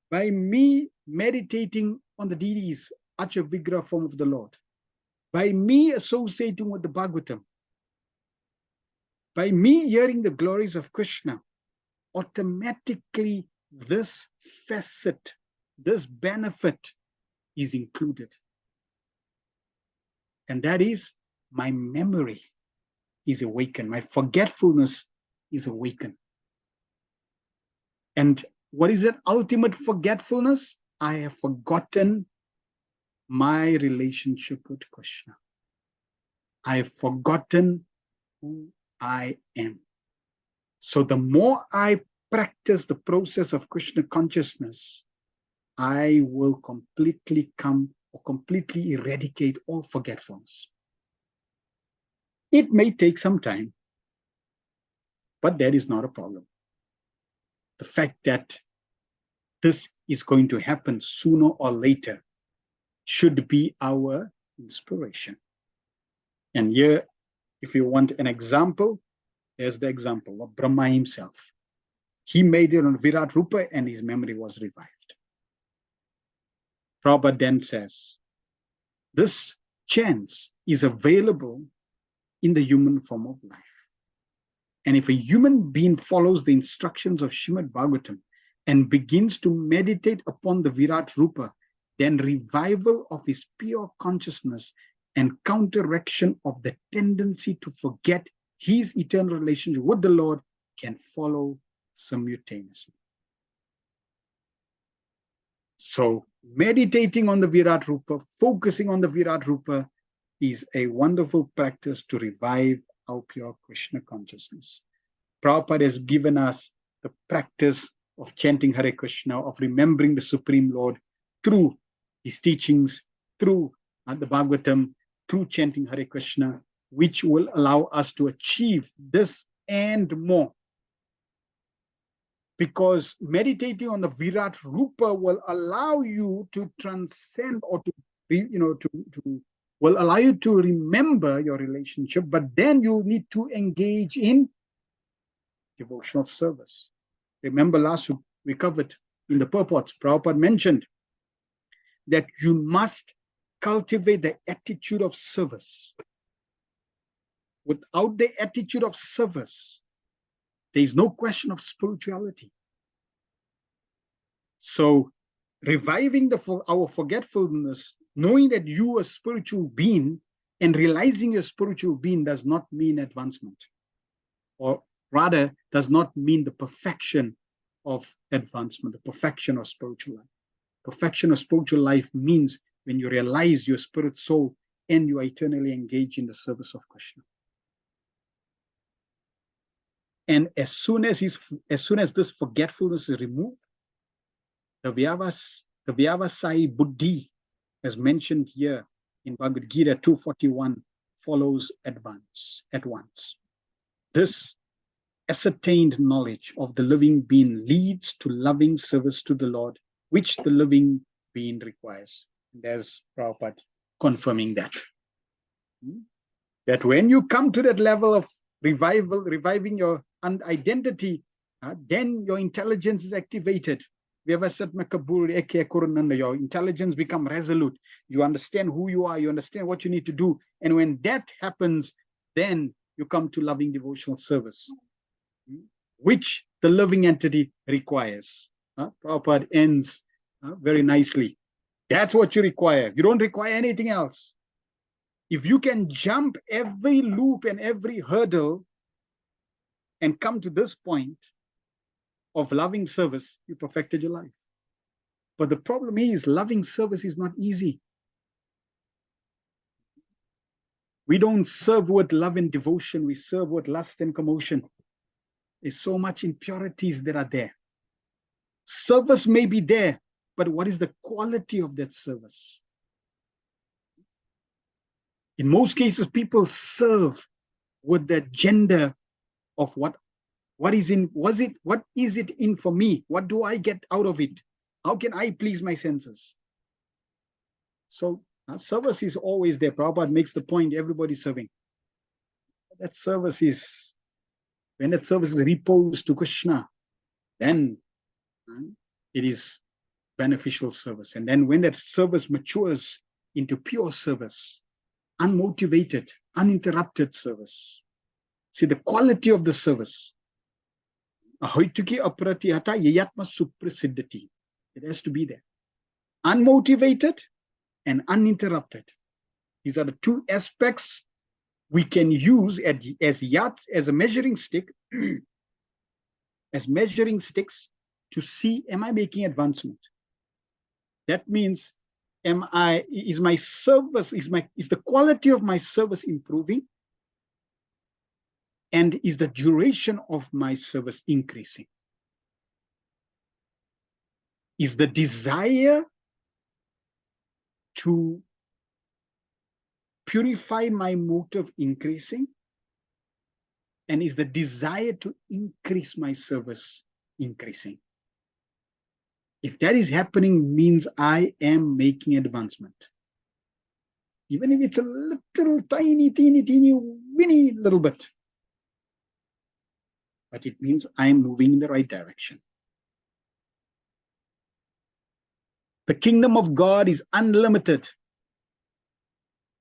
by me meditating on the deities, Acha Vigraha form of the Lord, by me associating with the Bhagavatam, by me hearing the glories of Krishna, automatically this facet, this benefit is included. And that is my memory is awakened, my forgetfulness is awakened. And what is that ultimate forgetfulness? I have forgotten my relationship with Krishna. I have forgotten who I am. So the more I practice the process of Krishna consciousness, I will completely eradicate all forgetfulness. It may take some time, but that is not a problem. The fact that this is going to happen sooner or later should be our inspiration. And here, if you want an example, there's the example of Brahma himself. He made it on Virat Rupa and his memory was revived. Prabhupada then says, this chance is available in the human form of life. And if a human being follows the instructions of Srimad Bhagavatam and begins to meditate upon the Virat Rupa, then revival of his pure consciousness and counteraction of the tendency to forget his eternal relationship with the Lord can follow simultaneously. So meditating on the Virat Rupa, focusing on the Virat Rupa is a wonderful practice to revive our pure Krishna consciousness. Prabhupada has given us the practice of chanting Hare Krishna, of remembering the Supreme Lord through his teachings, through the Bhagavatam, through chanting Hare Krishna, which will allow us to achieve this and more. Because meditating on the Virat Rupa will allow you to transcend, or to will allow you to remember your relationship, but then you need to engage in devotional service. Remember last week we covered in the purports, Prabhupada mentioned that you must cultivate the attitude of service. Without the attitude of service, there is no question of spirituality. So reviving our forgetfulness, knowing that you are a spiritual being and realizing you're a spiritual being does not mean advancement, or rather does not mean the perfection of advancement, the perfection of spiritual life. Perfection of spiritual life means when you realize your spirit soul and you are eternally engaged in the service of Krishna. And as soon as this forgetfulness is removed, the Vyavasai Buddhi, as mentioned here in Bhagavad Gita 241, follows at once. This ascertained knowledge of the living being leads to loving service to the Lord, which the living being requires. And there's Prabhupada confirming that. That when you come to that level of reviving your identity, then your intelligence is activated. Your intelligence becomes resolute. You understand who you are, you understand what you need to do. And when that happens, then you come to loving devotional service, which the living entity requires. Prabhupada ends very nicely. That's what you require. You don't require anything else. If you can jump every loop and every hurdle and come to this point of loving service, you perfected your life. But the problem is, loving service is not easy. We don't serve with love and devotion. We serve with lust and commotion. There's so much impurities that are there. Service may be there, but what is the quality of that service? In most cases, people serve with the agenda of what is it in for me? What do I get out of it? How can I please my senses? So service is always there. Prabhupada makes the point, everybody's serving. That service is, when that service is reposed to Krishna, then it is beneficial service. And then when that service matures into pure service, unmotivated, uninterrupted service. See the quality of the service. It has to be there. Unmotivated and uninterrupted. These are the two aspects we can use as a measuring stick, as measuring sticks to see, am I making advancement? That means, is the quality of my service improving? And is the duration of my service increasing? Is the desire to purify my motive increasing? And is the desire to increase my service increasing? If that is happening, means I am making advancement. Even if it's a little tiny, weeny little bit. But it means I'm moving in the right direction. The kingdom of God is unlimited.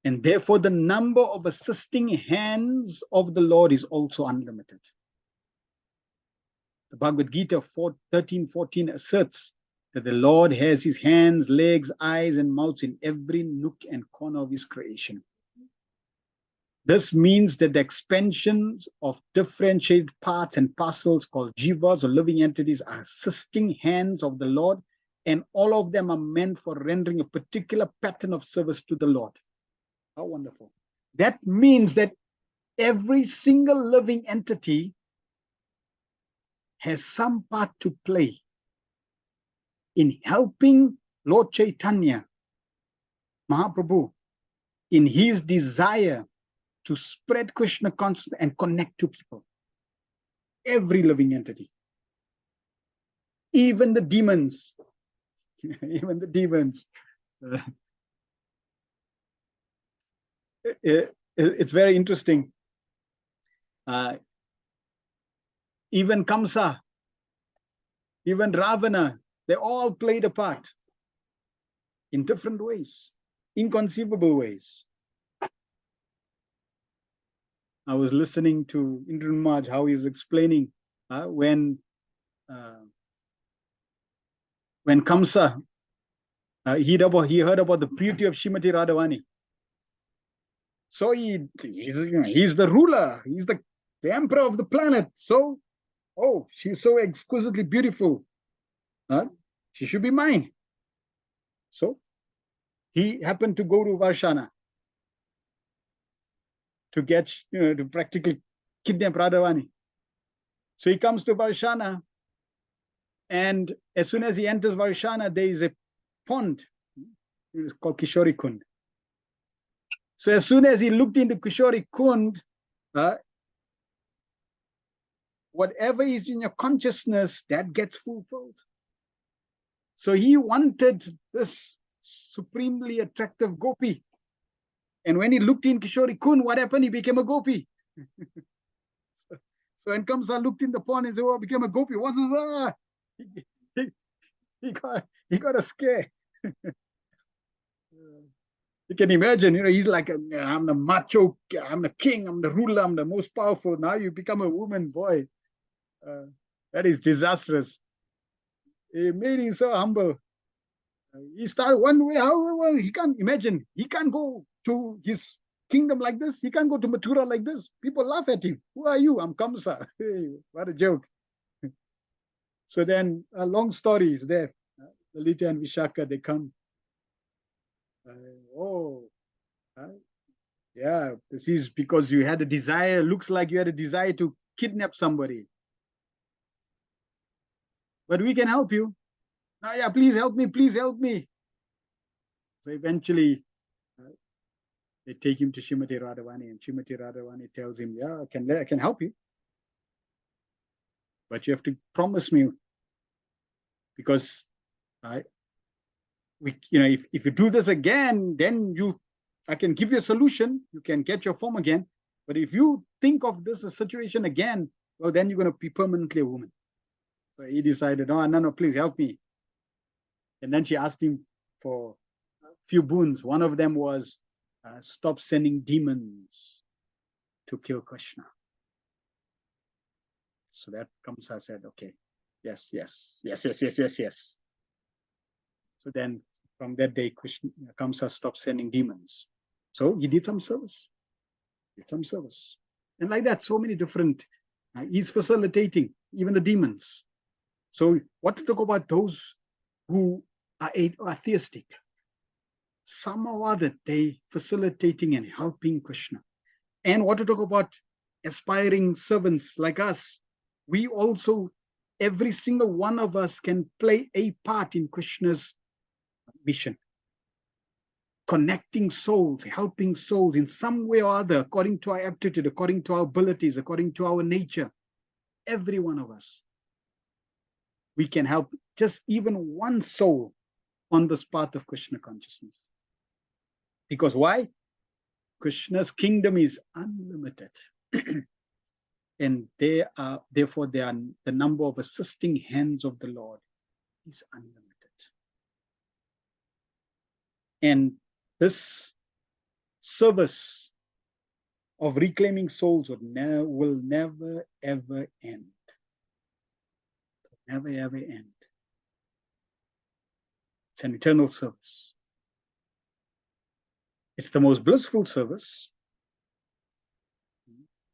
And therefore, the number of assisting hands of the Lord is also unlimited. The Bhagavad Gita 13:14 asserts that the Lord has his hands, legs, eyes, and mouths in every nook and corner of his creation. This means that the expansions of differentiated parts and parcels called jivas or living entities are assisting hands of the Lord, and all of them are meant for rendering a particular pattern of service to the Lord. How wonderful. That means that Every single living entity has some part to play in helping Lord Chaitanya Mahaprabhu in his desire to spread Krishna consciousness and connect to people. Every living entity, even the demons, even the demons. It's very interesting. Even Kamsa, even Ravana, they all played a part in different ways, inconceivable ways. I was listening to Indran Maj, how he's explaining when Kamsa, he heard about the beauty of Shrimati Radhavani. So he's the ruler, he's the emperor of the planet. So, oh, she's so exquisitely beautiful. She should be mine. So he happened to go to Varshana to get, to practically kidnap Radhavani. So he comes to Varshana, and as soon as he enters Varshana, there is a pond. It's called Kishori Kund. So as soon as he looked into Kishori Kund, whatever is in your consciousness, that gets fulfilled. So he wanted this supremely attractive gopi. And when he looked in Kishori Kund, what happened? He became a gopi. So when Kamsa looked in the pond and said, oh, became a gopi. What is that? He got a scare. You can imagine, he's like, I'm the macho, I'm the king, I'm the ruler, I'm the most powerful. Now you become a woman, boy. That is disastrous. It made him so humble. He started one way, however, he can't imagine. He can't go to his kingdom like this. He can't go to Mathura like this. People laugh at him. Who are you? I'm Kamsa. Hey, what a joke. So then, a long story is there. Lalita and Vishaka, they come. Yeah, this is because you had a desire. Looks like you had a desire to kidnap somebody. But we can help you. Yeah, please help me. Please help me. So eventually, they take him to Shrimati Radhavani, and Shrimati Radhavani tells him, yeah, I can help you. But you have to promise me, because if you do this again, then I can give you a solution. You can get your form again. But if you think of this situation again, well, then you're going to be permanently a woman. So he decided, no, please help me. And then she asked him for a few boons. One of them was stop sending demons to kill Krishna. So that Kamsa said, okay, yes. So then from that day, Kamsa stopped sending demons. So he did some service. And like that, so many different, he's facilitating even the demons. So what to talk about those who are atheistic? Somehow or other, they facilitating and helping Krishna. And what to talk about aspiring servants like us? We also, every single one of us can play a part in Krishna's mission. Connecting souls, helping souls in some way or other, according to our aptitude, according to our abilities, according to our nature. Every one of us. We can help just even one soul on this path of Krishna consciousness. Because why? Krishna's kingdom is unlimited. And therefore, the number of assisting hands of the Lord is unlimited. And this service of reclaiming souls will never, ever end. Never, ever end. It's an eternal service. It's the most blissful service.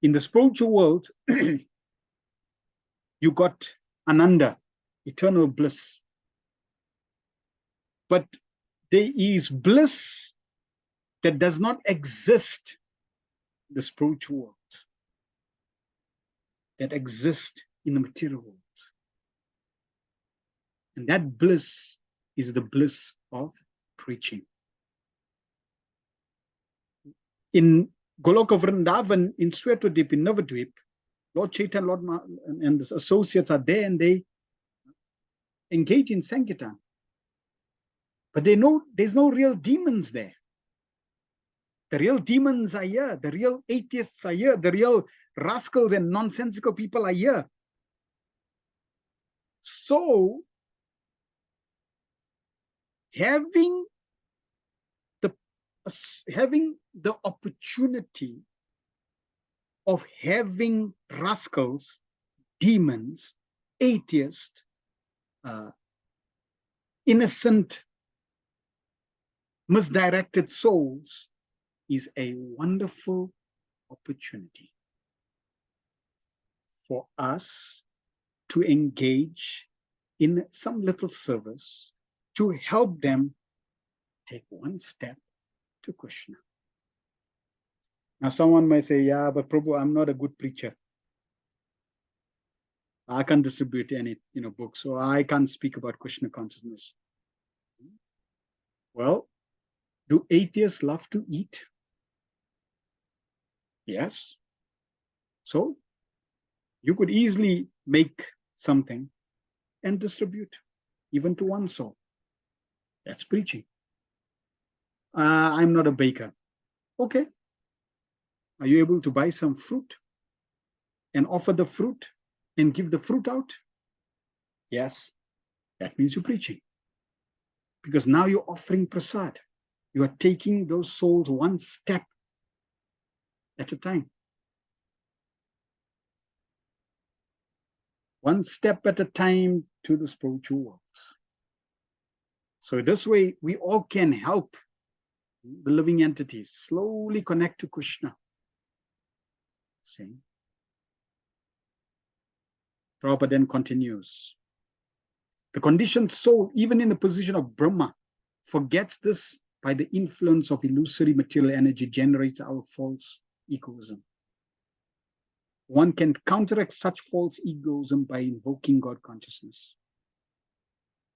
In the spiritual world, you got Ananda, eternal bliss. But there is bliss that does not exist in the spiritual world. that exist in the material world. And that bliss is the bliss of preaching. In Goloka Vrindavan, in Swetodip, in Navadvip, Lord Chaitanya, and the associates are there, and they engage in Sankirtan. But they know there's no real demons there. The real demons are here. The real atheists are here. The real rascals and nonsensical people are here. So, having the opportunity of having rascals, demons, atheists, innocent, misdirected souls is a wonderful opportunity for us to engage in some little service to help them take one step to Krishna. Now, someone might say, yeah, but Prabhu, I'm not a good preacher. I can't distribute any books, so I can't speak about Krishna consciousness. Well, do atheists love to eat? Yes. So you could easily make something and distribute, even to one soul. That's preaching. I'm not a baker. Okay. Are you able to buy some fruit and offer the fruit and give the fruit out? Yes. That means you're preaching. Because now you're offering prasad. You are taking those souls one step at a time. One step at a time to the spiritual world. So this way, we all can help the living entities slowly connect to Krishna. See? Prabhupada then continues. The conditioned soul, even in the position of Brahma, forgets this by the influence of illusory material energy generates our false egoism. One can counteract such false egoism by invoking God consciousness.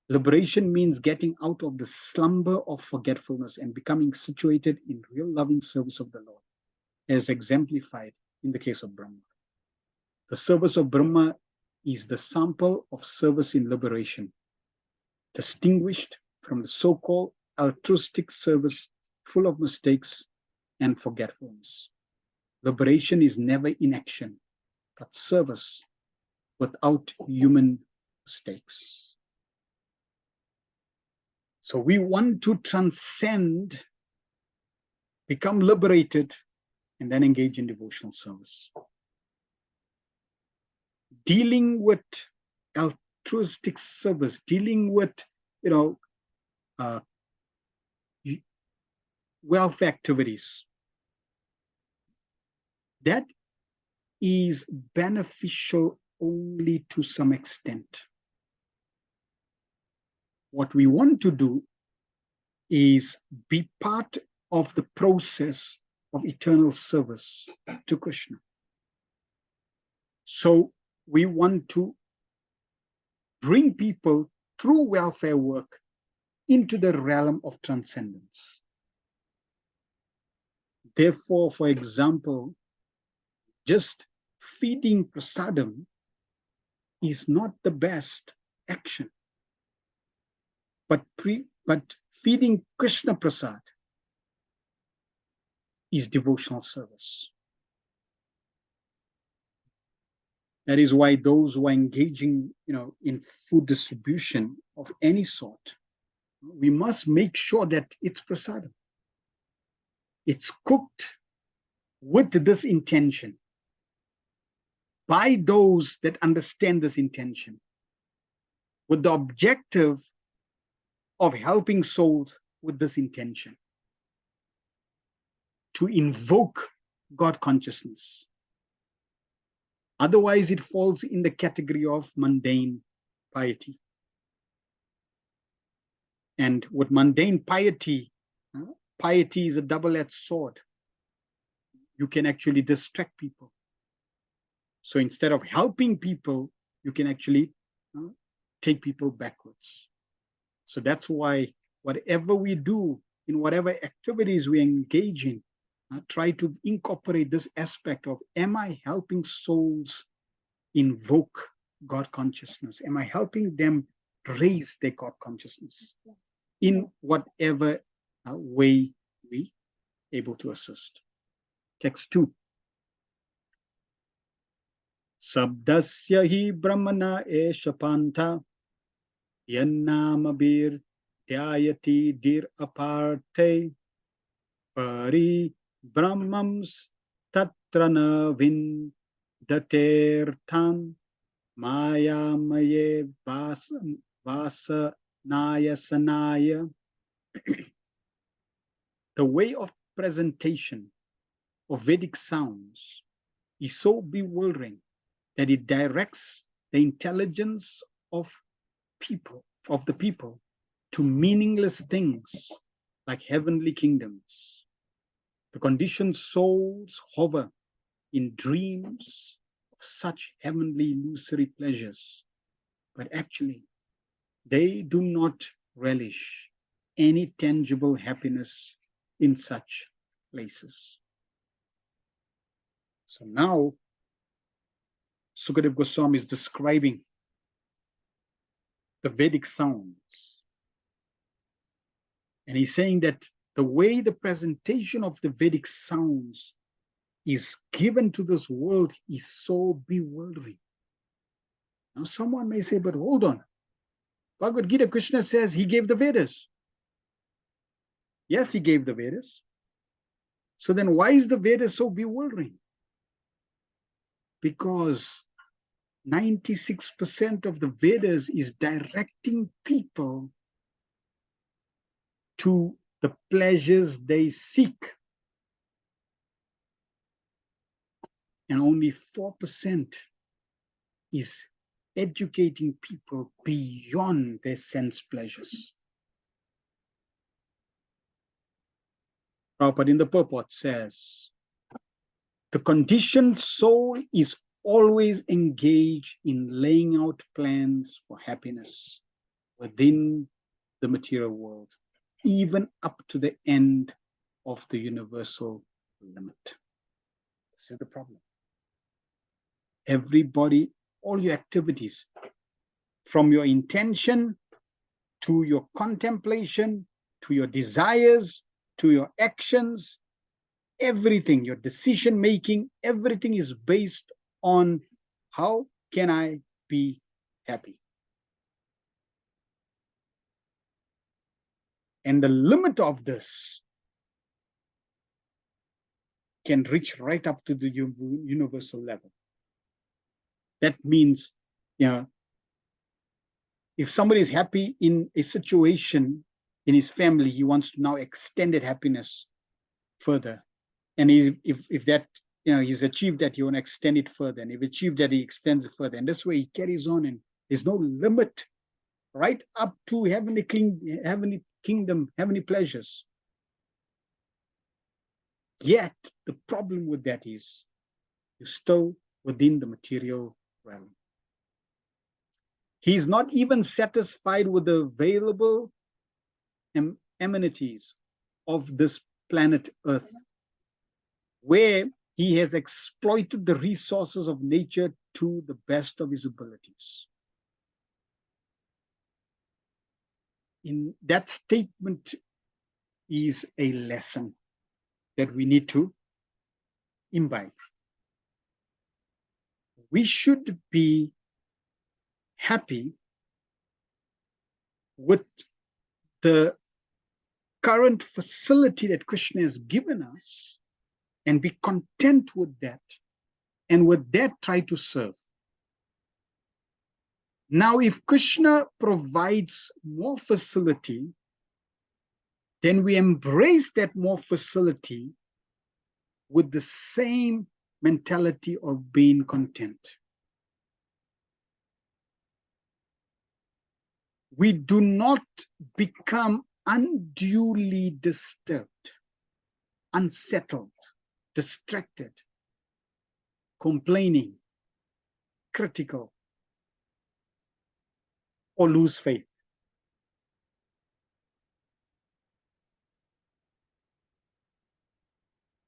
Liberation means getting out of the slumber of forgetfulness and becoming situated in real loving service of the Lord, as exemplified in the case of Brahma. The service of Brahma is the sample of service in liberation, distinguished from the so-called altruistic service full of mistakes and forgetfulness. Liberation is never inaction, but service without human mistakes. So we want to transcend, become liberated, and then engage in devotional service. Dealing with altruistic service, dealing with, welfare activities, that is beneficial only to some extent. What we want to do is be part of the process of eternal service to Krishna. So we want to bring people through welfare work into the realm of transcendence. Therefore, for example, just feeding prasadam is not the best action. But feeding Krishna prasad is devotional service. That is why those who are engaging, in food distribution of any sort, we must make sure that it's prasadam. It's cooked with this intention, by those that understand this intention, with the objective of helping souls with this intention, to invoke God consciousness. Otherwise, it falls in the category of mundane piety. And with mundane piety, piety is a double-edged sword. You can actually distract people. So instead of helping people, you can actually take people backwards. So that's why whatever we do, in whatever activities we engage in, try to incorporate this aspect of, am I helping souls invoke God consciousness? Am I helping them raise their God consciousness in whatever way we able to assist? Text 2. Sabdasya hi brahmana esha panta yannamabir dhyayati dir aparte pari brahmams tatrana vindaterthan mayamaye vasanaya sanaya. The way of presentation of Vedic sounds is so bewildering that it directs the intelligence of the people to meaningless things like heavenly kingdoms. The conditioned souls hover in dreams of such heavenly illusory pleasures, but actually they do not relish any tangible happiness in such places. So now Sukadeva Goswami is describing the Vedic sounds. And he's saying that the way the presentation of the Vedic sounds is given to this world is so bewildering. Now someone may say, but hold on. Bhagavad Gita, Krishna says he gave the Vedas. Yes, he gave the Vedas. So then why is the Vedas so bewildering? Because 96% of the Vedas is directing people to the pleasures they seek. And only 4% is educating people beyond their sense pleasures. Prabhupada in the purport says, the conditioned soul is always engaged in laying out plans for happiness within the material world, even up to the end of the universal limit. This is the problem. Everybody, all your activities, from your intention to your contemplation, to your desires, to your actions, everything, your decision making, everything is based on how can I be happy? And the limit of this can reach right up to the universal level. That means, if somebody is happy in a situation in his family, he wants to now extend that happiness further. And if that, he's achieved that, he want to extend it further. And if achieved that, he extends it further. And this way he carries on, and there's no limit right up to heavenly kingdom, heavenly pleasures. Yet the problem with that is you're still within the material realm. He's not even satisfied with the available amenities of this planet Earth, where he has exploited the resources of nature to the best of his abilities. In that statement is a lesson that we need to imbibe. We should be happy with the current facility that Krishna has given us and be content with that, and with that try to serve. Now, if Krishna provides more facility, then we embrace that more facility with the same mentality of being content. We do not become unduly disturbed, unsettled, distracted, complaining, critical or lose faith.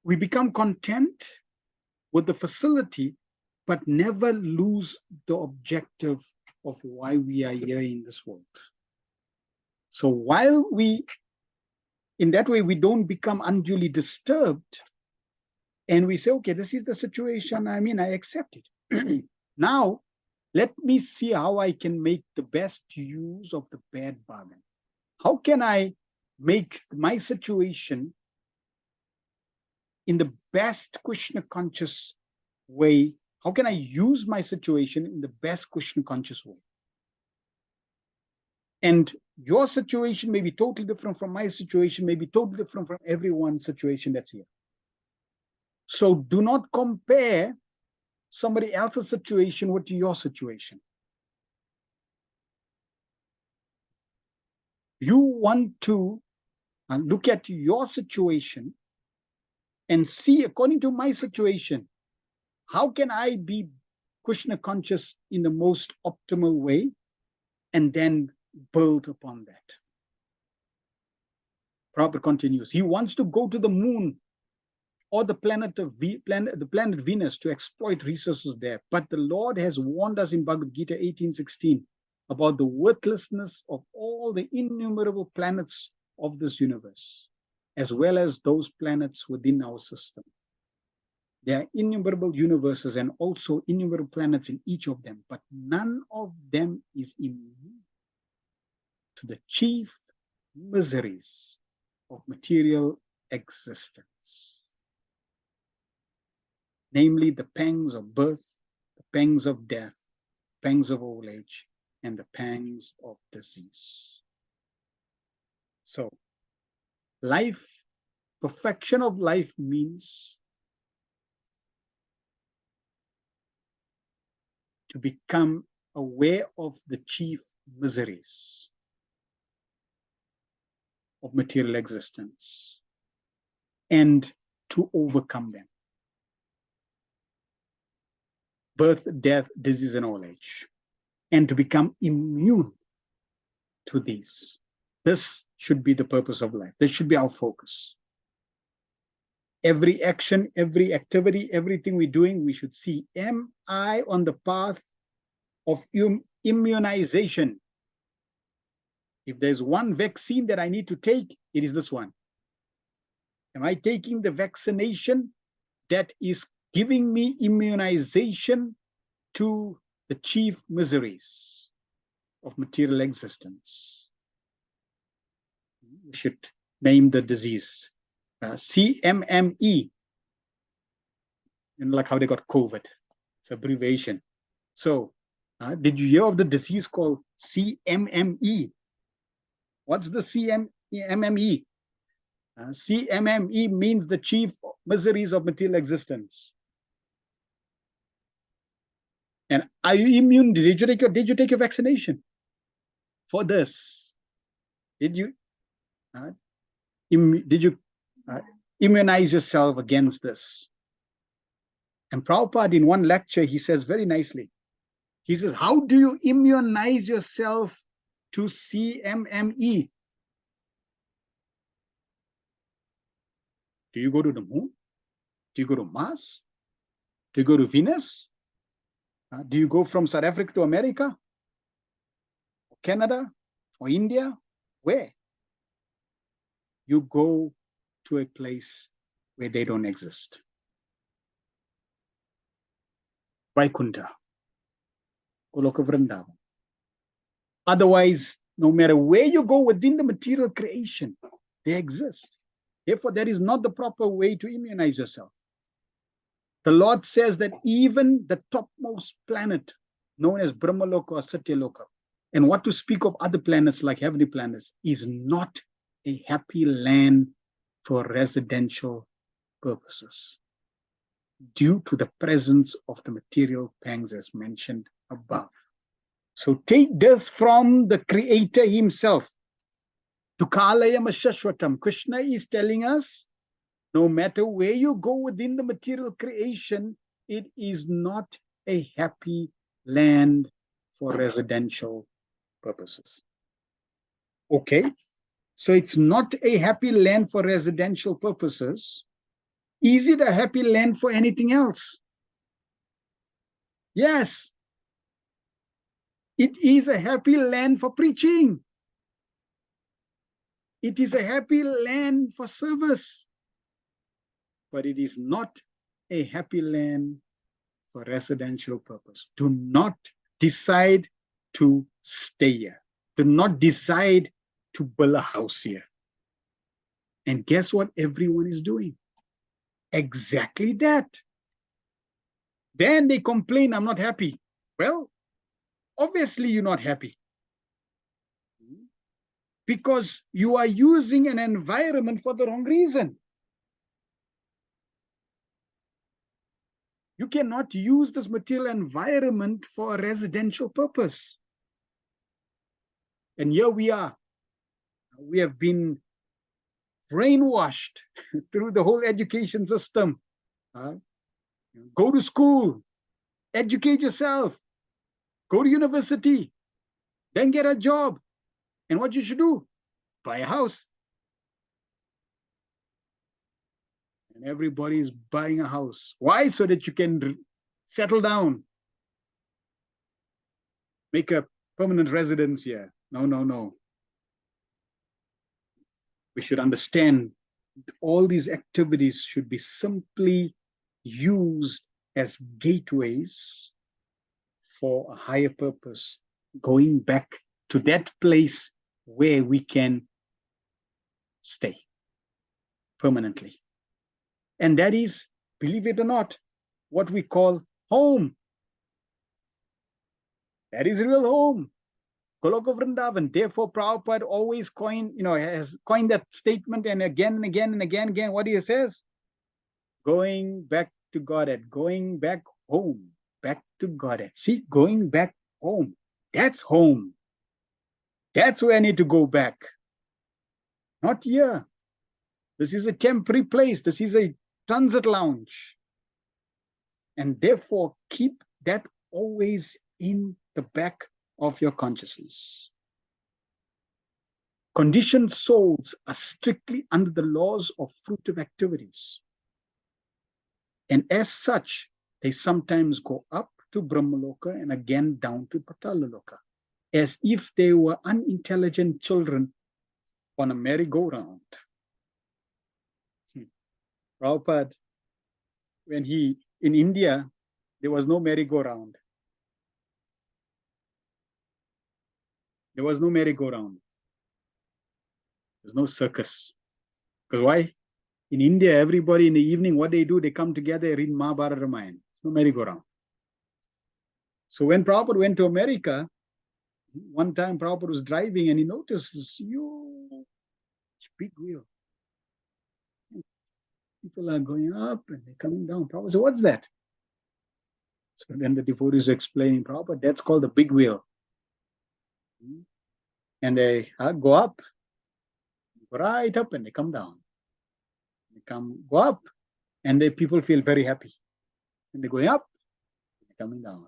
We become content with the facility, but never lose the objective of why we are here in this world. So while in that way, we don't become unduly disturbed, and we say, okay, this is the situation, I accept it. Now, let me see how I can make the best use of the bad bargain. How can I make my situation in the best Krishna conscious way? How can I use my situation in the best Krishna conscious way? And your situation may be totally different from my situation, may be totally different from everyone's situation that's here. So do not compare somebody else's situation with your situation. You want to look at your situation and see, according to my situation, how can I be Krishna conscious in the most optimal way, and then build upon that. Prabhupada continues. He wants to go to the moon or the planet Venus to exploit resources there. But the Lord has warned us in Bhagavad Gita 18:16 about the worthlessness of all the innumerable planets of this universe, as well as those planets within our system. There are innumerable universes and also innumerable planets in each of them, but none of them is immune to the chief miseries of material existence, namely the pangs of birth, the pangs of death, pangs of old age, and the pangs of disease. So, life, perfection of life means to become aware of the chief miseries of material existence and to overcome them. Birth, death, disease, and old age, and to become immune to these. This should be the purpose of life. This should be our focus. Every action, every activity, everything we're doing, we should see, am I on the path of immunization? If there's one vaccine that I need to take, it is this one. Am I taking the vaccination that is giving me immunization to the chief miseries of material existence? We should name the disease CMME, like how they got COVID. It's abbreviation. So, did you hear of the disease called CMME? What's the CMME? CMME means the chief miseries of material existence. And are you immune? Did you take your vaccination for this? Did you immunize yourself against this? And Prabhupada, in one lecture, he says very nicely, he says, how do you immunize yourself to CMME? Do you go to the moon? Do you go to Mars? Do you go to Venus? Do you go from South Africa to America? Or Canada? Or India? Where? You go to a place where they don't exist. Vaikuntha, Goloka Vrindavan. Otherwise, no matter where you go within the material creation, they exist. Therefore, that is not the proper way to immunize yourself. The Lord says that even the topmost planet, known as Brahmaloka or Satyaloka, and what to speak of other planets like heavenly planets, is not a happy land for residential purposes, due to the presence of the material pangs as mentioned above. So take this from the Creator himself. Tukalayam Shashwatam. Krishna is telling us, no matter where you go within the material creation, it is not a happy land for residential purposes. Okay, so it's not a happy land for residential purposes. Is it a happy land for anything else? Yes, it is a happy land for preaching. It is a happy land for service, but it is not a happy land for residential purpose. Do not decide to stay here. Do not decide to build a house here. And guess what everyone is doing? Exactly that. Then they complain, I'm not happy. Well, obviously you're not happy, because you are using an environment for the wrong reason. You cannot use this material environment for a residential purpose. And here we are. We have been brainwashed through the whole education system. Go to school, educate yourself, go to university, then get a job. And what you should do? Buy a house. And everybody is buying a house. Why? So that you can settle down, make a permanent residence here. No, no, no. We should understand all these activities should be simply used as gateways for a higher purpose, going back to that place where we can stay permanently. And that is, believe it or not, what we call home. That is real home. Goloka Vrindavan. Therefore, Prabhupada always has coined that statement, and again and again and again, what he says? Going back to Godhead, going back home, back to Godhead. See, going back home. That's home. That's where I need to go back. Not here. This is a temporary place. This is a transit lounge. And therefore, keep that always in the back of your consciousness. Conditioned souls are strictly under the laws of fruitive activities. And as such, they sometimes go up to Brahmaloka and again down to Patalaloka, as if they were unintelligent children on a merry-go-round. Prabhupada, when in India, there was no merry-go-round. There was no merry-go-round. There's no circus. Because why? In India, everybody in the evening, what they do, they come together, read Mahabharata Ramayana. There's no merry-go-round. So when Prabhupada went to America, one time Prabhupada was driving and he noticed this huge big wheel. People are going up and they're coming down. Prabhupada said, what's that? So then the devotees are explaining, Prabhupada, that's called the big wheel. And they go up, go right up, and they come down. They go up, and the people feel very happy. And they're going up, and they're coming down.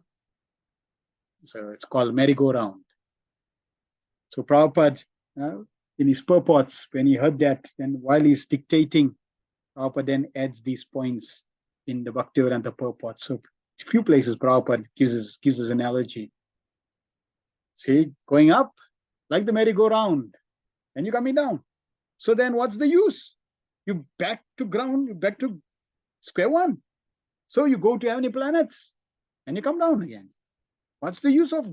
So it's called merry-go-round. So Prabhupada, in his purports, when he heard that, and while he's dictating, Prabhupada then adds these points in the Bhaktivedanta purport. So a few places Prabhupada gives us analogy. See, going up like the merry-go-round, and you're coming down. So then what's the use? You back to ground, you back to square one. So you go to heavenly planets and you come down again. What's the use of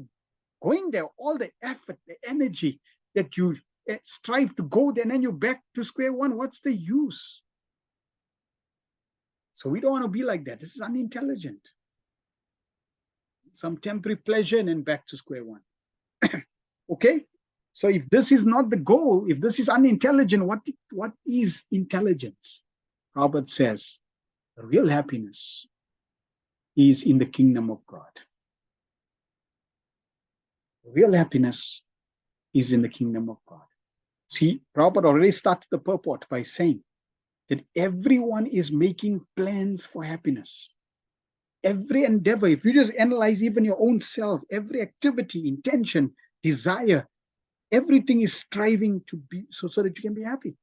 going there? All the effort, the energy that you strive to go there, and then you're back to square one. What's the use? So we don't want to be like that. This is unintelligent. Some temporary pleasure and then back to square one. Okay? So if this is not the goal, if this is unintelligent, what is intelligence? Prabhupada says, real happiness is in the kingdom of God. Real happiness is in the kingdom of God. See, Prabhupada already started the purport by saying that everyone is making plans for happiness. Every endeavor, if you just analyze even your own self, every activity, intention, desire, everything is striving to be so that you can be happy.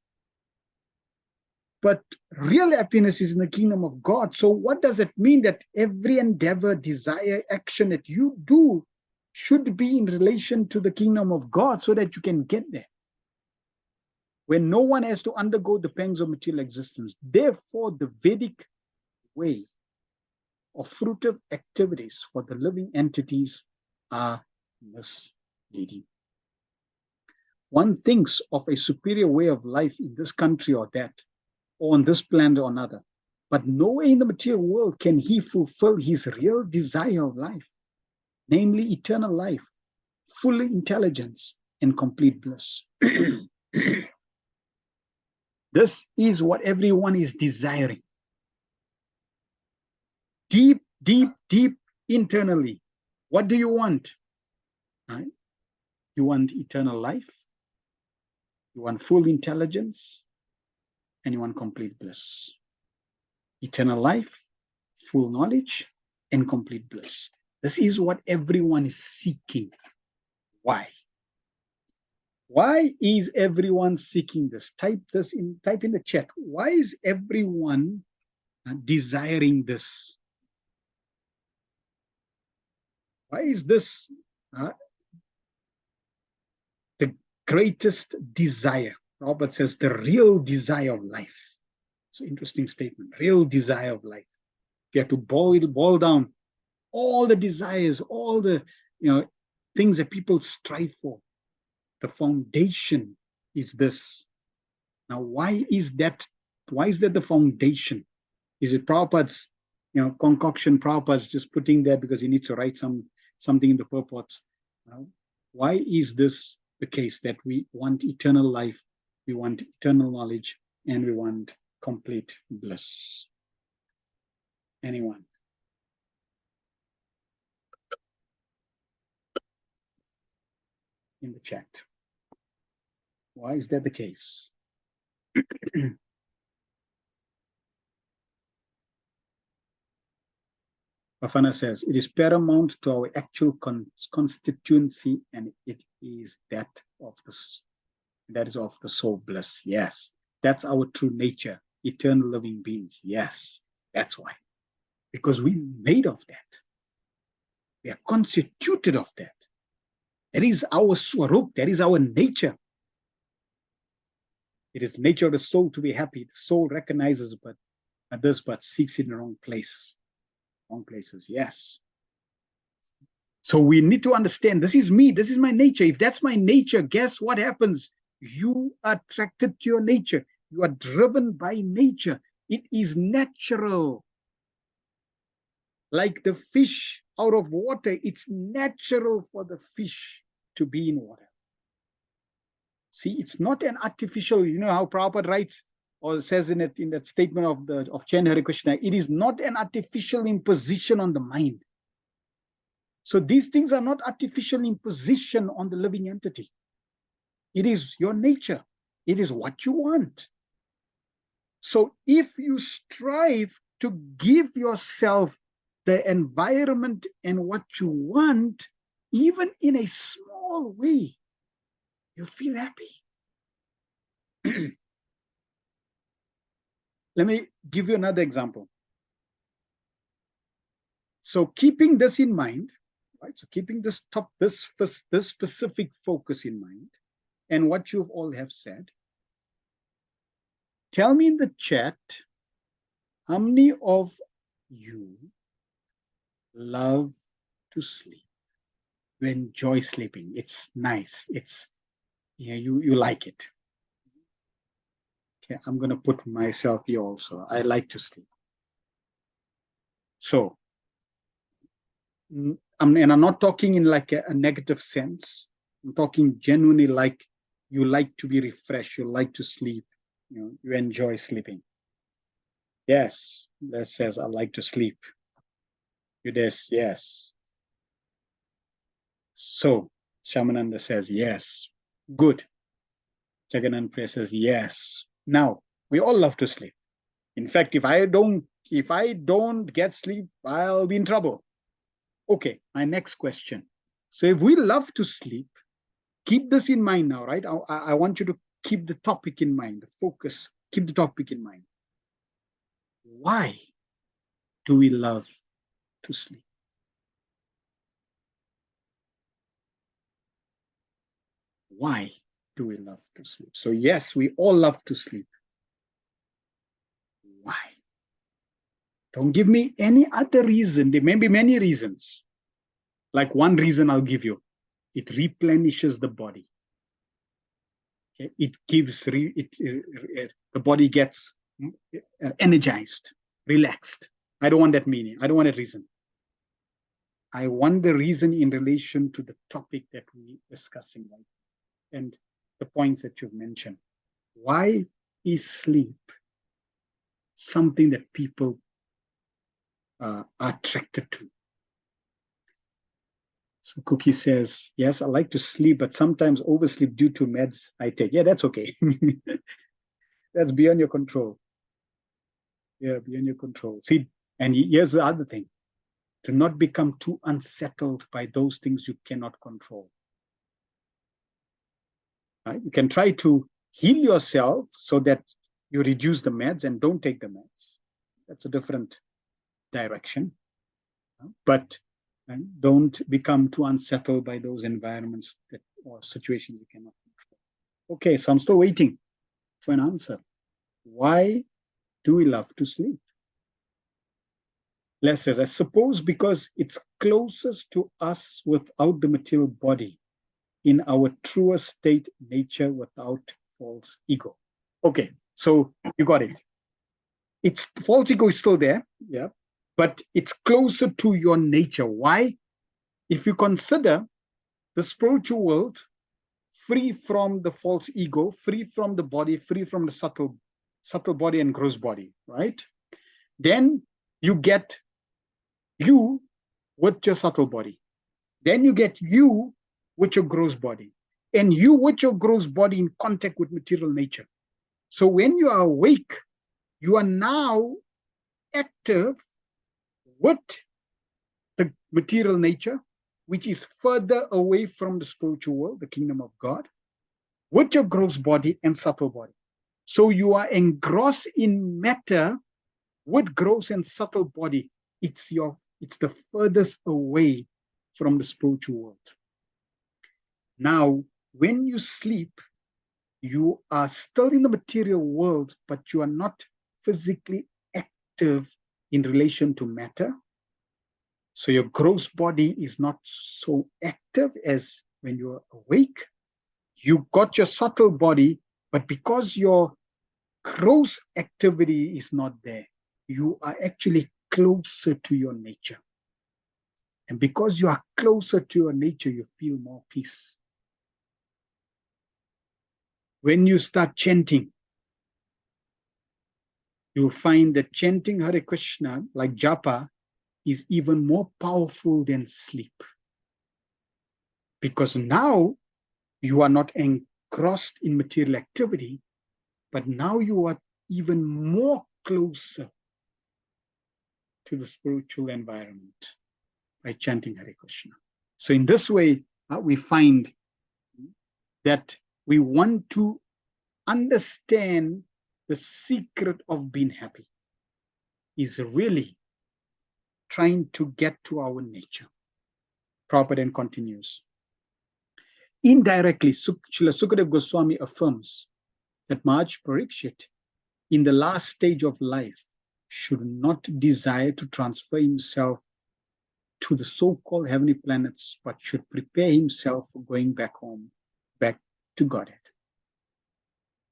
But real happiness is in the kingdom of God. So what does it mean? That every endeavor, desire, action that you do should be in relation to the kingdom of God so that you can get there, when no one has to undergo the pangs of material existence. Therefore, the Vedic way of fruitive activities for the living entities are misleading. One thinks of a superior way of life in this country or that, or on this planet or another, but nowhere in the material world can he fulfill his real desire of life, namely eternal life, full intelligence, and complete bliss. This is what everyone is desiring. Deep, deep, deep internally. What do you want? Right? You want eternal life, you want full intelligence, and you want complete bliss. Eternal life, full knowledge, and complete bliss. This is what everyone is seeking. Why? Why is everyone seeking this? Type in the chat. Why is everyone desiring this? Why is this the greatest desire? Robert says the real desire of life. It's an interesting statement. Real desire of life. If you have to boil down all the desires, all the things that people strive for, the foundation is this. Now, why is that? Why is that the foundation? Is it Prabhupada's concoction? Prabhupada's just putting there because he needs to write something in the purports. Why is this the case, that we want eternal life, we want eternal knowledge, and we want complete bliss? Anyone? In the chat. Why is that the case? Bafana says, it is paramount to our actual constituency, and it is that of the soul bliss. Yes, that's our true nature, eternal living beings. Yes, that's why. Because we're made of that. We are constituted of that. That is our swarup, that is our nature. It is the nature of the soul to be happy. The soul recognizes others, but seeks in the wrong places. Wrong places, yes. So we need to understand, this is me, this is my nature. If that's my nature, guess what happens? You are attracted to your nature. You are driven by nature. It is natural. Like the fish out of water, it's natural for the fish to be in water. See, it's not an artificial, you know how Prabhupada writes or says in that statement of Chaitanya Hare Krishna, it is not an artificial imposition on the mind. So these things are not artificial imposition on the living entity. It is your nature. It is what you want. So if you strive to give yourself the environment and what you want, even in a small way, you feel happy. Let me give you another example. So keeping this in mind, right? So keeping this specific focus in mind, and what you all have said, tell me in the chat, how many of you love to sleep? You enjoy sleeping. It's nice. It's you like it. Okay, I'm gonna put myself here also. I like to sleep. So, and I'm not talking in like a negative sense. I'm talking genuinely like you like to be refreshed. You like to sleep. You enjoy sleeping. Yes, that says I like to sleep. Yes. So Shamananda says yes. Good. Jagannath Priya says yes. Now we all love to sleep. In fact, if I don't if I don't get sleep, I'll be in trouble. Okay, my next question. So if we love to sleep, keep this in mind now, right? I want you to keep the topic in mind, the focus, keep the topic in mind. Why do we love to sleep? Why do we love to sleep? So yes, we all love to sleep. Why? Don't give me any other reason. There may be many reasons. Like one reason I'll give you. It replenishes the body. Okay? It gives, the body gets energized, relaxed. I don't want that meaning. I don't want that reason. I want the reason in relation to the topic that we're discussing right now and the points that you've mentioned. Why is sleep something that people are attracted to? So Cookie says, yes, I like to sleep, but sometimes oversleep due to meds I take. Yeah, that's okay. That's beyond your control. Yeah, beyond your control. See, and here's the other thing. Do not become too unsettled by those things you cannot control. Right? You can try to heal yourself so that you reduce the meds and don't take the meds. That's a different direction. But don't become too unsettled by those environments or situations you cannot control. Okay, so I'm still waiting for an answer. Why do we love to sleep? Les says, I suppose because it's closest to us without the material body, in our truest state nature without false ego. Okay, so you got it. It's false ego is still there, yeah, but it's closer to your nature. Why? If you consider the spiritual world free from the false ego, free from the body, free from the subtle body and gross body, right? Then you get you with your subtle body. Then you get you with your gross body. And you with your gross body in contact with material nature. So when you are awake, you are now active with the material nature, which is further away from the spiritual world, the kingdom of God, with your gross body and subtle body. So you are engrossed in matter with gross and subtle body. It's the furthest away from the spiritual world. Now, when you sleep, you are still in the material world, but you are not physically active in relation to matter. So your gross body is not so active as when you're awake. You got your subtle body, but because your gross activity is not there, you are actually closer to your nature. And because you are closer to your nature, you feel more peace. When you start chanting, you'll find that chanting Hare Krishna, like japa, is even more powerful than sleep. Because now you are not engrossed in material activity, but now you are even more closer to the spiritual environment by chanting Hare Krishna. So in this way, we find that we want to understand the secret of being happy is really trying to get to our nature. Prabhupada then continues. Indirectly, Srila Sukadeva Goswami affirms that Maharaj Parikshit, in the last stage of life, should not desire to transfer himself to the so-called heavenly planets, but should prepare himself for going back home, back to Godhead.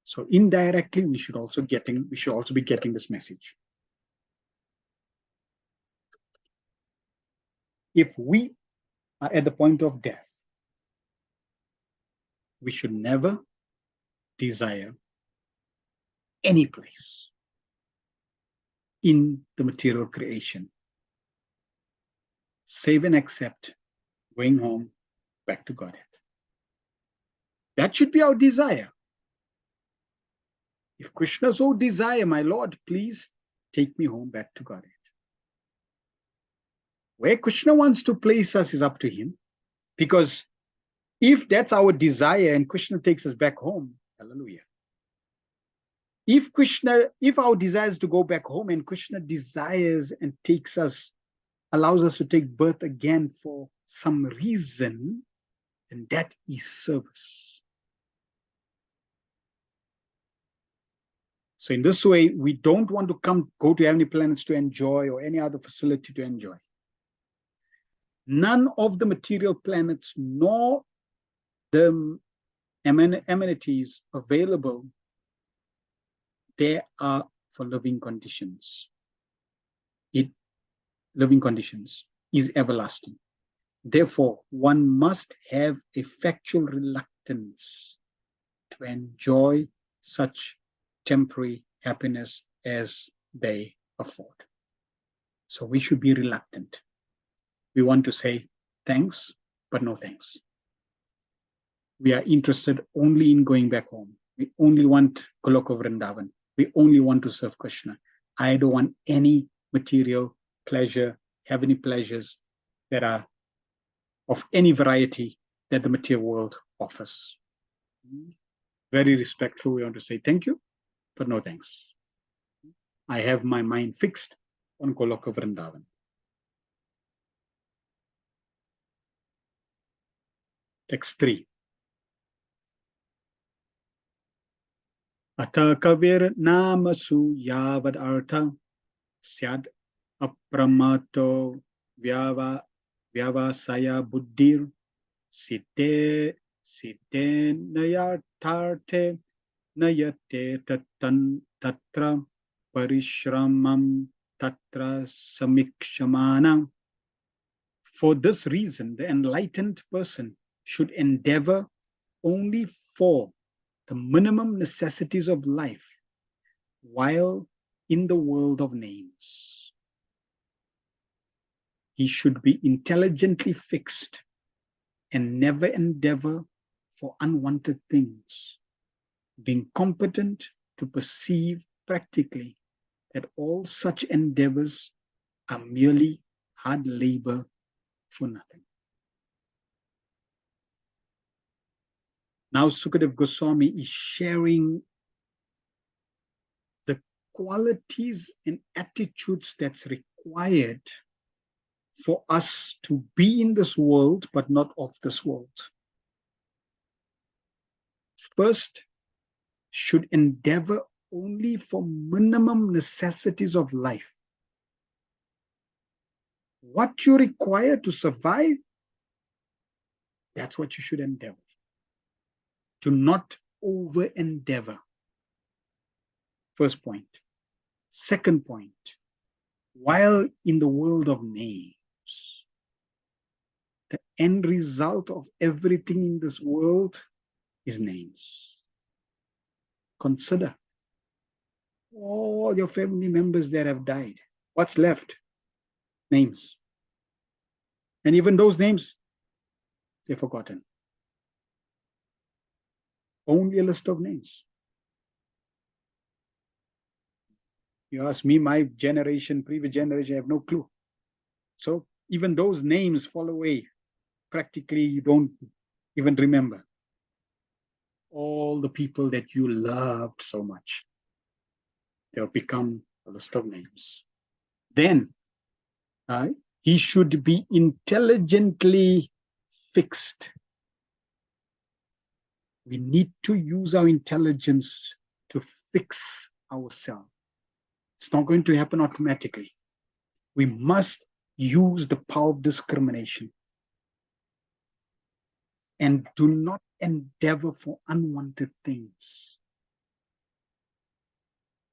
So indirectly, we should also be getting this message. If we are at the point of death, we should never desire any place in the material creation, save and except going home back to Godhead. That should be our desire. If Krishna so desire, my Lord, please take me home back to Godhead. Where Krishna wants to place us is up to him, because if that's our desire and Krishna takes us back home, hallelujah. If our desire is to go back home and Krishna desires and allows us to take birth again for some reason, then that is service. So in this way, we don't want to go to heavenly planets to enjoy or any other facility to enjoy. None of the material planets nor the amenities available there are for living conditions. Living conditions is everlasting. Therefore, one must have a factual reluctance to enjoy such temporary happiness as they afford. So we should be reluctant. We want to say thanks, but no thanks. We are interested only in going back home. We only want Goloka Vrindavan. We only want to serve Krishna. I don't want any material pleasure, heavenly pleasures that are of any variety that the material world offers. Very respectful, we want to say thank you, but no thanks. I have my mind fixed on Goloka Vrindavan. Text 3. Ata kavir namasu yavad artha syad apramato vyavasaya buddhir siddhe nayatarte nayate tatra parishramam tatra samikshamana. For this reason, the enlightened person should endeavor only for the minimum necessities of life while in the world of names. He should be intelligently fixed and never endeavor for unwanted things, being competent to perceive practically that all such endeavors are merely hard labor for nothing. Now Sukadeva Goswami is sharing the qualities and attitudes that's required for us to be in this world, but not of this world. First, should endeavor only for minimum necessities of life. What you require to survive, that's what you should endeavor. To not over endeavor. First point. Second point, while in the world of names, the end result of everything in this world is names. Consider all your family members that have died. What's left? Names. And even those names, they're forgotten. Only a list of names. You ask me, my generation, previous generation, I have no clue. So even those names fall away. Practically, you don't even remember all the people that you loved so much. They'll become a list of names. Then he should be intelligently fixed. We need to use our intelligence to fix ourselves. It's not going to happen automatically. We must use the power of discrimination and do not endeavor for unwanted things.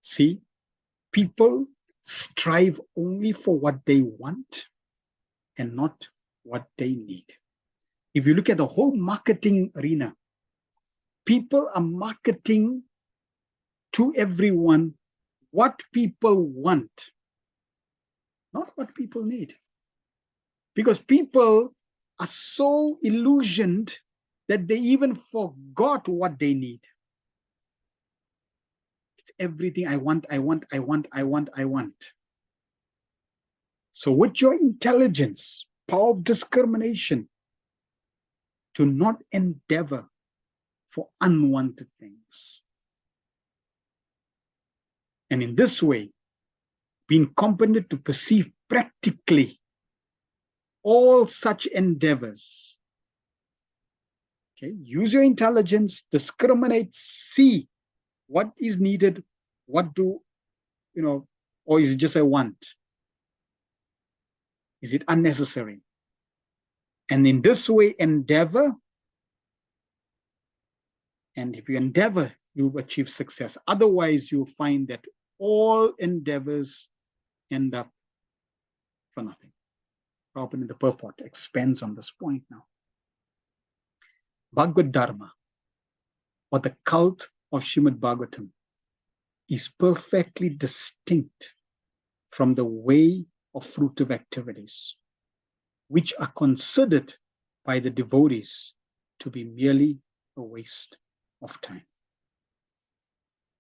See, people strive only for what they want and not what they need. If you look at the whole marketing arena, people are marketing to everyone what people want, not what people need. Because people are so illusioned that they even forgot what they need. It's everything I want. So with your intelligence, power of discrimination, to not endeavor for unwanted things. And in this way, being competent to perceive practically all such endeavors. Okay, use your intelligence, discriminate, see what is needed, what do, or is it just a want? Is it unnecessary? And in this way, endeavor. And if you endeavor, you'll achieve success. Otherwise, you'll find that all endeavors end up for nothing. Prabhupada in the purport expands on this point now. Bhagavad Dharma, or the cult of Srimad Bhagavatam, is perfectly distinct from the way of fruitive activities, which are considered by the devotees to be merely a waste of time.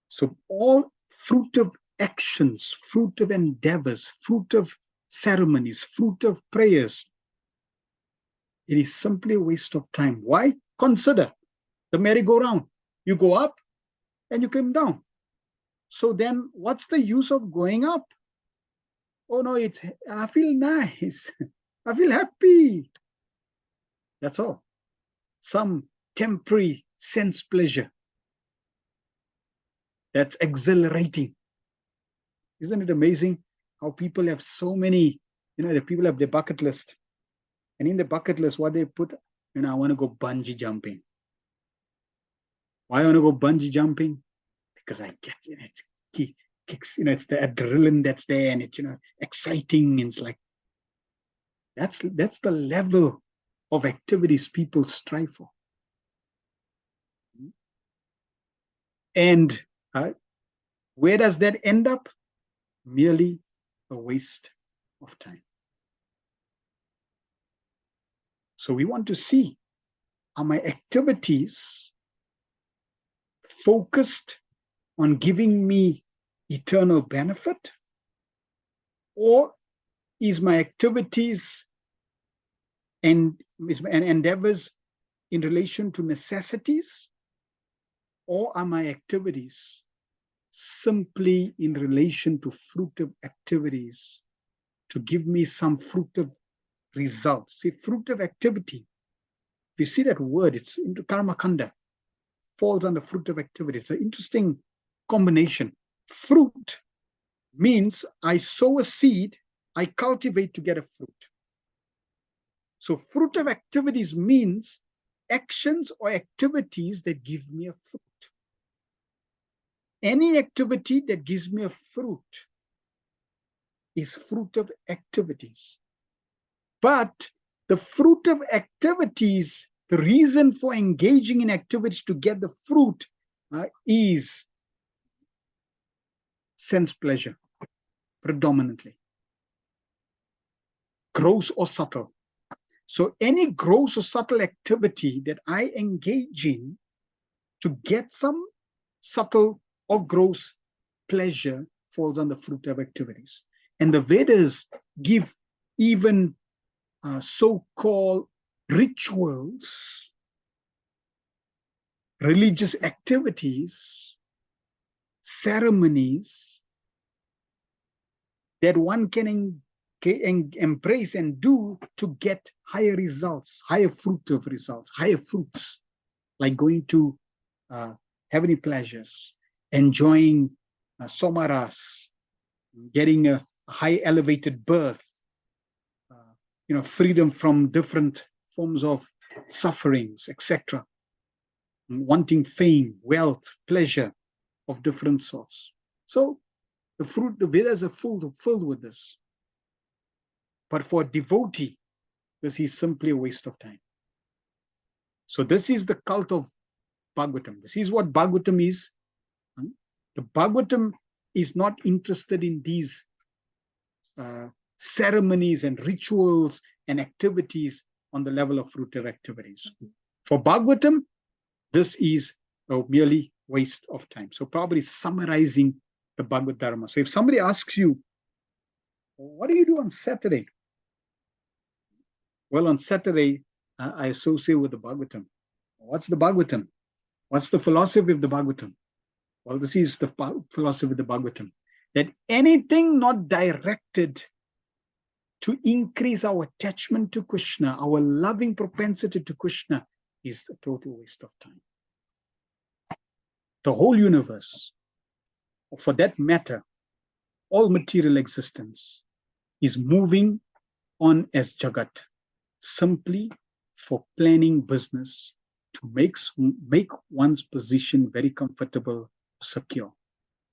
So all fruitive actions, fruitive endeavors, fruitive ceremonies, fruitive prayers, it is simply a waste of time. Why? Consider the merry-go-round. You go up and you come down. So then what's the use of going up? Oh no, I feel nice. I feel happy. That's all. Some temporary sense pleasure. That's exhilarating. Isn't it amazing how people have so many, the people have their bucket list. And in the bucket list, what they put, I want to go bungee jumping. Why I want to go bungee jumping? Because I get, it kicks, it's the adrenaline that's there, and it's, exciting. And it's like, that's the level of activities people strive for. And where does that end up? Merely a waste of time. So we want to see, are my activities focused on giving me eternal benefit? Or is my activities and endeavors in relation to necessities? Or are my activities simply in relation to fruitive activities to give me some fruitive results? See, fruitive activity, if you see that word, it's into karma kanda, falls under fruitive activity. It's an interesting combination. Fruit means I sow a seed, I cultivate to get a fruit. So fruitive activities means actions or activities that give me a fruit. Any activity that gives me a fruit is fruitive activities. But the fruitive activities, the reason for engaging in activities to get the fruit is sense pleasure, predominantly. Gross or subtle. So any gross or subtle activity that I engage in to get some subtle or gross pleasure falls under fruitive activities. And the Vedas give even so-called rituals, religious activities, ceremonies that one can embrace and do to get higher results, higher fruitive results, higher fruits, like going to heavenly pleasures, enjoying somaras, getting a high elevated birth, freedom from different forms of sufferings, etc. Wanting fame, wealth, pleasure of different sorts. So the Vedas are filled with this. But for a devotee, this is simply a waste of time. So this is the cult of Bhagavatam. This is what Bhagavatam is. The Bhagavatam is not interested in these ceremonies and rituals and activities on the level of fruitive activities. For Bhagavatam, this is merely waste of time. So Prabhupada is summarizing the Bhagavad Dharma. So if somebody asks you, what do you do on Saturday? Well, on Saturday, I associate with the Bhagavatam. What's the Bhagavatam? What's the philosophy of the Bhagavatam? Well, this is the philosophy of the Bhagavatam, that anything not directed to increase our attachment to Krishna, our loving propensity to Krishna, is a total waste of time. The whole universe, or for that matter, all material existence, is moving on as Jagat, simply for planning business to make one's position very comfortable, secure.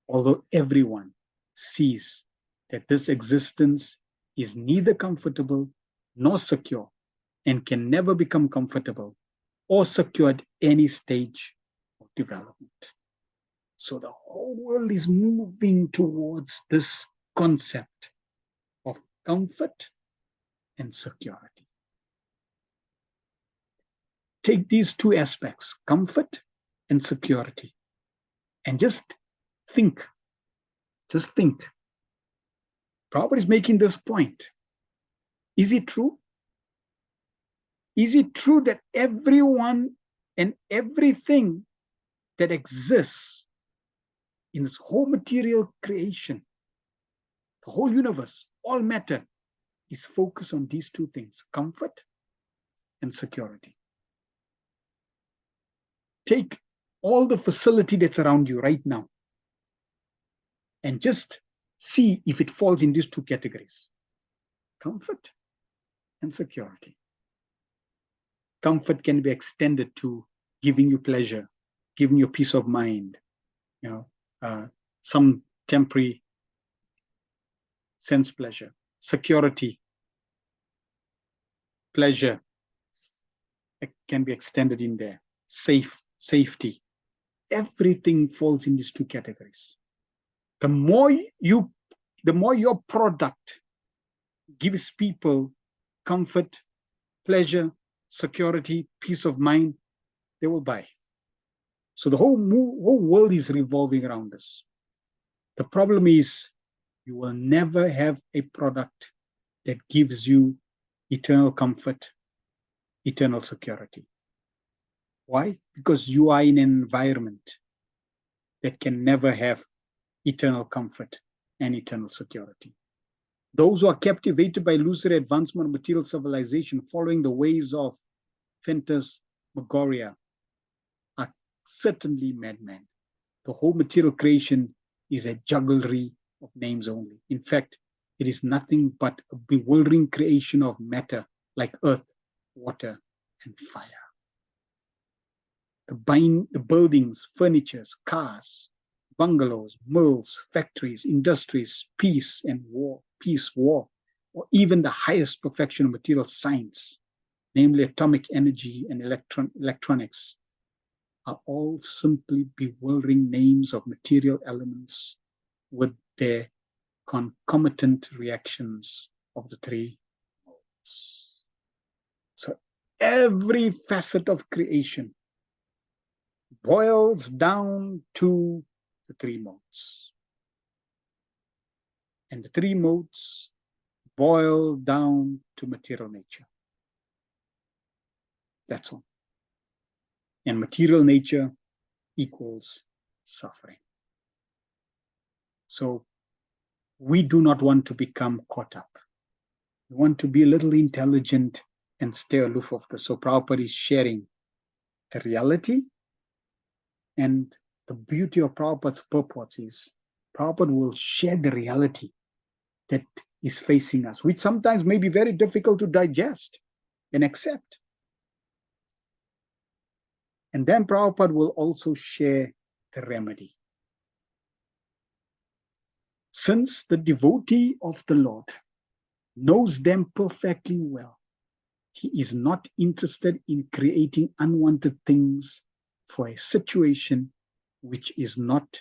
Although everyone sees that this existence is neither comfortable nor secure and can never become comfortable or secure at any stage of development. So the whole world is moving towards this concept of comfort and security. Take these two aspects, comfort and security, and just think. Prabhupada is making this point. Is it true? Is it true that everyone and everything that exists in this whole material creation, the whole universe, all matter, is focused on these two things, comfort and security? Take all the facility that's around you right now and just see if it falls in these two categories, comfort and security. Comfort can be extended to giving you pleasure, giving you peace of mind, some temporary sense pleasure. Security, pleasure, it can be extended in there. Safety, everything falls in these two categories. The more your product gives people comfort, pleasure, security, peace of mind, they will buy. So the whole world is revolving around us. The problem is you will never have a product that gives you eternal comfort, eternal security. Why? Because you are in an environment that can never have eternal comfort and eternal security. Those who are captivated by illusory advancement of material civilization, following the ways of phantasmagoria, are certainly madmen. The whole material creation is a jugglery of names only. In fact, it is nothing but a bewildering creation of matter like earth, water, and fire. The buildings, furnitures, cars, bungalows, mills, factories, industries, peace, war, or even the highest perfection of material science, namely atomic energy and electronics, are all simply bewildering names of material elements with their concomitant reactions of the three modes. So every facet of creation boils down to the three modes. And the three modes boil down to material nature. That's all. And material nature equals suffering. So we do not want to become caught up. We want to be a little intelligent and stay aloof of this. So Prabhupada is sharing the reality, and the beauty of Prabhupada's purpose is Prabhupada will share the reality that is facing us, which sometimes may be very difficult to digest and accept. And then Prabhupada will also share the remedy. Since the devotee of the Lord knows them perfectly well, he is not interested in creating unwanted things for a situation which is not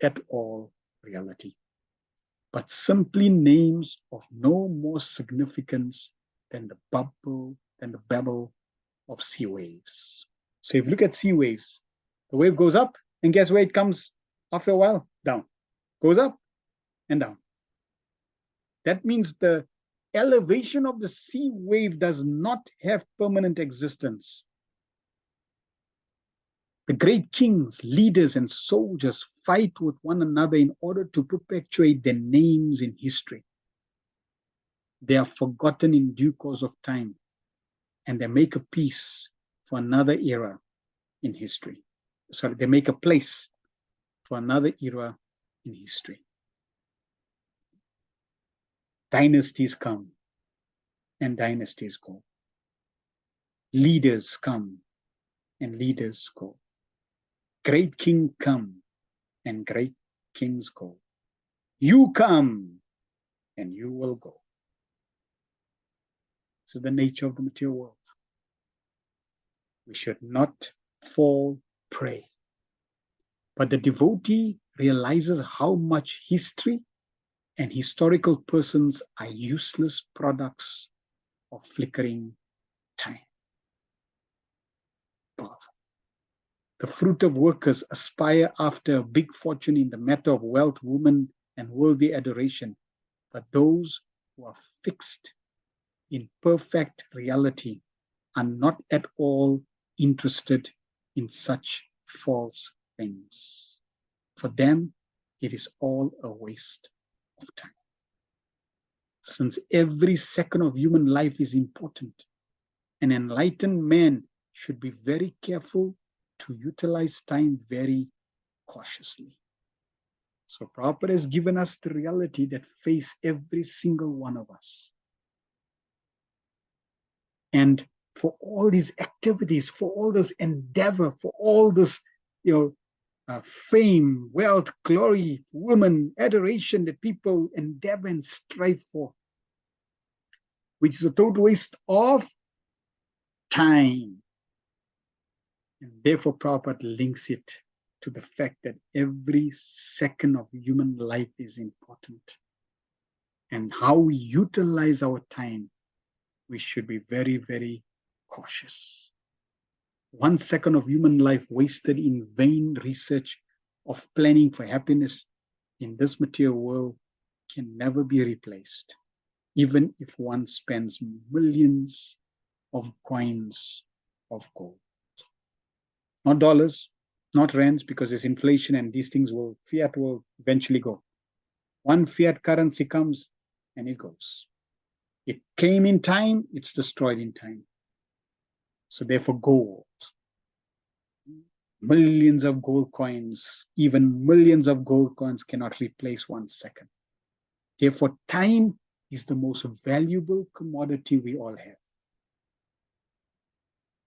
at all reality, but simply names of no more significance than the babble of sea waves. So if you look at sea waves, the wave goes up And guess where it comes after a while? Down. Goes up and down. That means the elevation of the sea wave does not have permanent existence. The great kings, leaders, and soldiers fight with one another in order to perpetuate their names in history. They are forgotten in due course of time, and they make a peace for another era in history. Sorry, they make a place for another era in history. Dynasties come and dynasties go. Leaders come and leaders go. Great kings come and great kings go. You come and you will go. This is the nature of the material world. We should not fall prey. But the devotee realizes how much history and historical persons are useless products of flickering time. Powerful. The fruit of workers aspire after a big fortune in the matter of wealth, women, and worldly adoration. But those who are fixed in perfect reality are not at all interested in such false things. For them, it is all a waste of time. Since every second of human life is important, an enlightened man should be very careful to utilize time very cautiously. So Prabhupada has given us the reality that face every single one of us. And for all these activities, for all this endeavor, for all this, fame, wealth, glory, women, adoration that people endeavor and strive for, which is a total waste of time. And therefore, Prabhupada links it to the fact that every second of human life is important. And how we utilize our time, we should be very, very cautious. 1 second of human life wasted in vain research of planning for happiness in this material world can never be replaced, even if one spends millions of coins of gold. Not dollars, not rands, because there's inflation and these things fiat will eventually go. One fiat currency comes and it goes. It came in time, it's destroyed in time. So therefore, gold. Millions of gold coins, even millions of gold coins cannot replace 1 second. Therefore, time is the most valuable commodity we all have.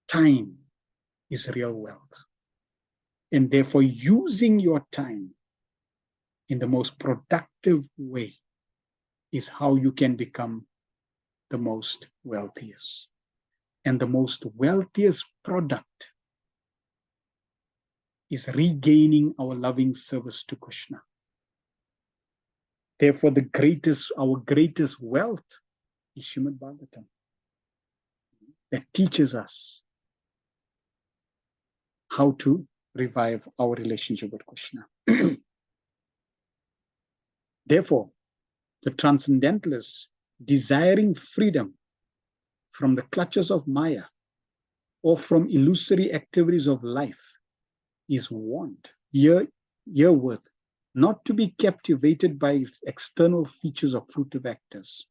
Time is real wealth. And therefore, using your time in the most productive way is how you can become the most wealthiest. And the most wealthiest product is regaining our loving service to Krishna. Therefore, our greatest wealth is Srimad Bhagavatam, that teaches us how to revive our relationship with Krishna. Therefore, the transcendentalists desiring freedom from the clutches of Maya or from illusory activities of life is warned herewith not to be captivated by external features of fruitive actors.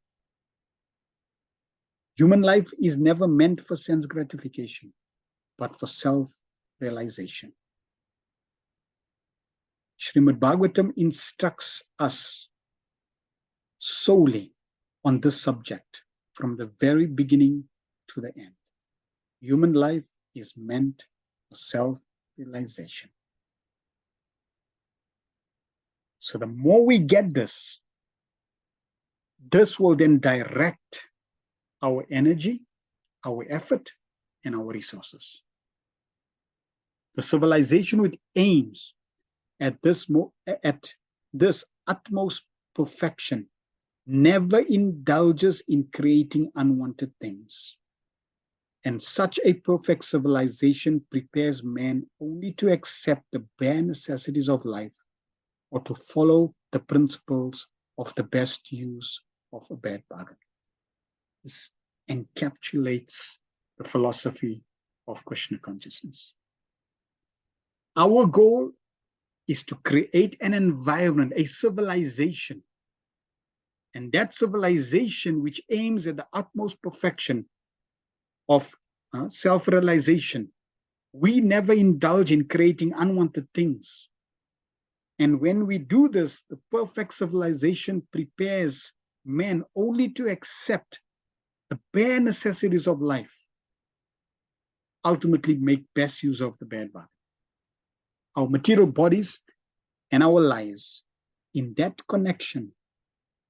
Human life is never meant for sense gratification, but for self-realization. Srimad Bhagavatam instructs us solely on this subject from the very beginning to the end. Human life is meant for self-realization. So the more we get this will then direct our energy, our effort, and our resources. The civilization which aims at this utmost perfection never indulges in creating unwanted things. And such a perfect civilization prepares man only to accept the bare necessities of life or to follow the principles of the best use of a bad bargain. This encapsulates the philosophy of Krishna consciousness. Our goal is to create an environment, a civilization. And that civilization which aims at the utmost perfection of self-realization. We never indulge in creating unwanted things. And when we do this, the perfect civilization prepares men only to accept the bare necessities of life, ultimately make best use of the bad bargain. Our material bodies and our lives, in that connection,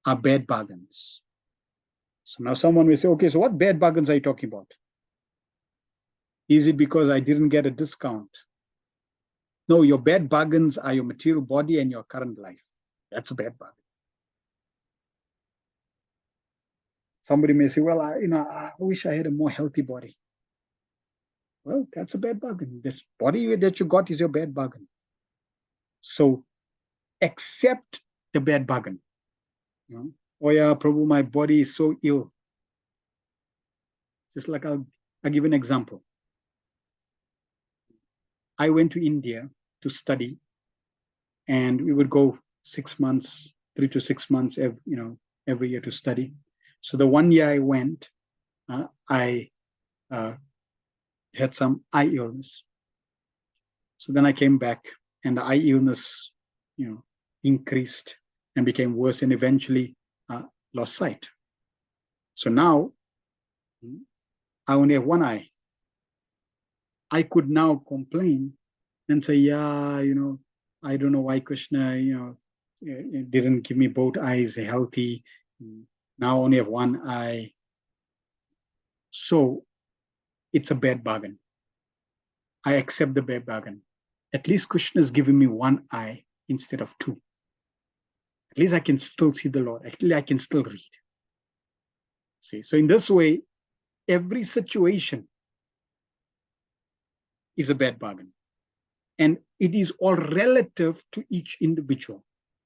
are bad bargains. So now someone will say, okay, so what bad bargains are you talking about? Is it because I didn't get a discount? No, your bad bargains are your material body and your current life. That's a bad bargain. Somebody may say, well, I wish I had a more healthy body. Well, that's a bad bargain. This body that you got is your bad bargain. So accept the bad bargain. Oh yeah, Prabhu, my body is so ill. Just like I'll give an example. I went to India to study, and we would go 6 months, 3 to 6 months, every year to study. So the 1 year I went, I had some eye illness. So then I came back, and the eye illness, increased and became worse, and eventually lost sight. So now I only have one eye. I could now complain and say, yeah, I don't know why Krishna, didn't give me both eyes healthy. Now I only have one eye. So it's a bad bargain. I accept the bad bargain. At least Krishna is giving me one eye instead of two. At least I can still see the Lord. Actually, I can still read. See, so in this way, every situation is a bad bargain. And it is all relative to each individual.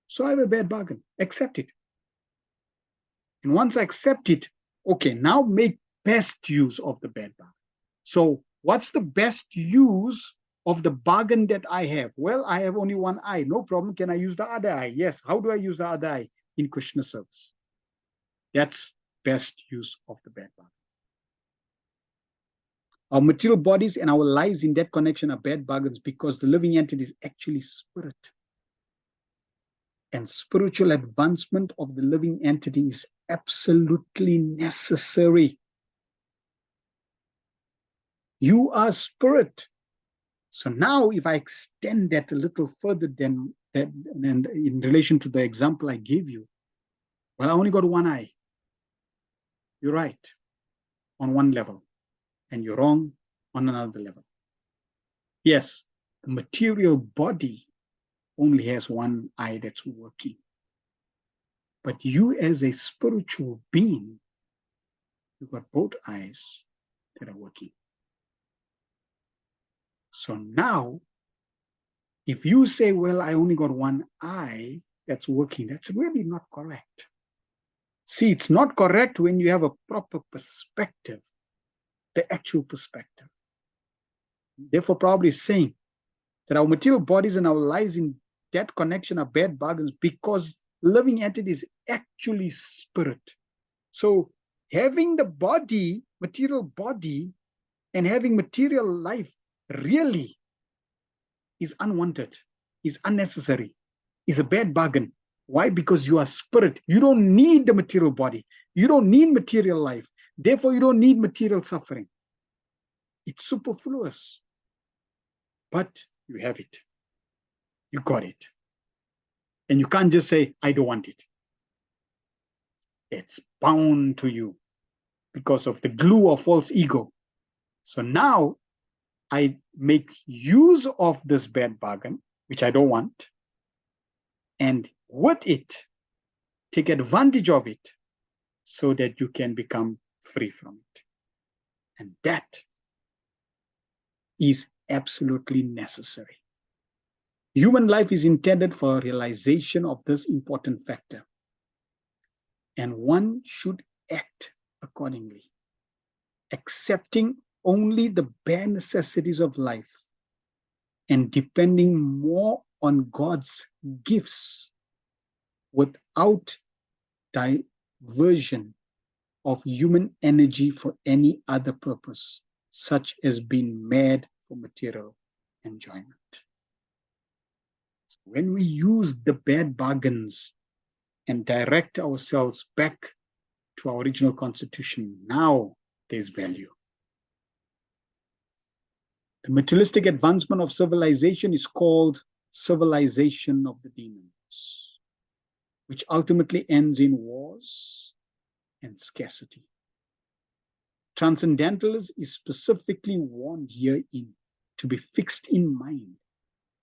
So I have a bad bargain. Accept it. And once I accept it, okay, now make best use of the bad bargain. So what's the best use of the bargain that I have? Well, I have only one eye. No problem. Can I use the other eye? Yes. How do I use the other eye? In Krishna service. That's best use of the bad bargain. Our material bodies and our lives in that connection are bad bargains because the living entity is actually spirit. And spiritual advancement of the living entity is absolutely necessary. You are spirit. So now if I extend that a little further than that, and in relation to the example I gave you, well, I only got one eye. You're right on one level, and you're wrong on another level. Yes, the material body only has one eye that's working. But you as a spiritual being, you've got both eyes that are working. So now, if you say, well, I only got one eye that's working, that's really not correct. See, it's not correct when you have a proper perspective, the actual perspective. Therefore, probably saying that our material bodies and our lives in that connection are bad bargains because living entity is actually spirit. So having the body, material body, and having material life really is unwanted, is unnecessary, is a bad bargain. Why? Because you are spirit. You don't need the material body. You don't need material life. Therefore, you don't need material suffering. It's superfluous. But you have it. You got it. And you can't just say, I don't want it. It's bound to you because of the glue of false ego. So now I make use of this bad bargain, which I don't want, and with it, take advantage of it so that you can become free from it. And that is absolutely necessary. Human life is intended for realization of this important factor, and one should act accordingly, accepting only the bare necessities of life and depending more on God's gifts without diversion of human energy for any other purpose, such as being mad for material enjoyment. When we use the bad bargains and direct ourselves back to our original constitution, now there's value. The materialistic advancement of civilization is called civilization of the demons, which ultimately ends in wars and scarcity. Transcendentalism is specifically warned herein to be fixed in mind,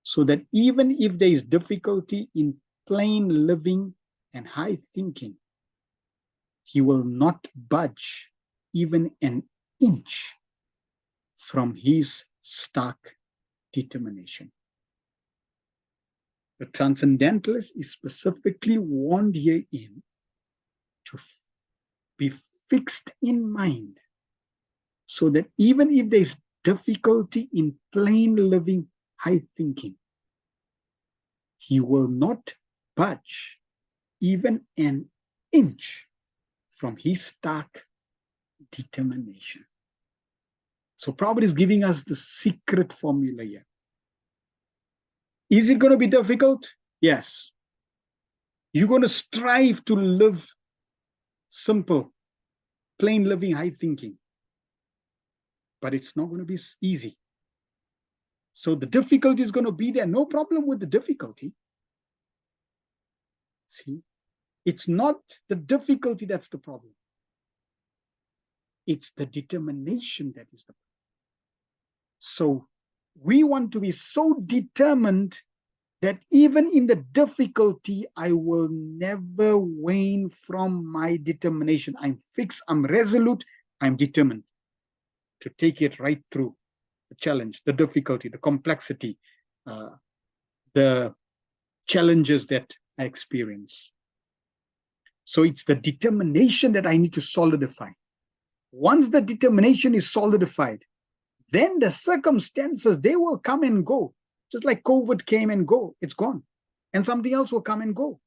so that even if there is difficulty in plain living and high thinking, he will not budge even an inch from his stark determination. The transcendentalist is specifically warned herein to be fixed in mind, so that even if there is difficulty in plain living, high thinking, he will not budge even an inch from his stark determination. So Prabhupada is giving us the secret formula here. Is it going to be difficult? Yes. You're going to strive to live simple, plain living, high thinking. But it's not going to be easy. So the difficulty is going to be there. No problem with the difficulty. See, it's not the difficulty that's the problem. It's the determination that is the problem. So we want to be so determined that even in the difficulty, I will never wane from my determination. I'm fixed, I'm resolute, I'm determined to take it right through the challenge, the difficulty, the complexity, the challenges that I experience. So it's the determination that I need to solidify. Once the determination is solidified, then the circumstances, they will come and go. Just like COVID came and go, it's gone. And something else will come and go.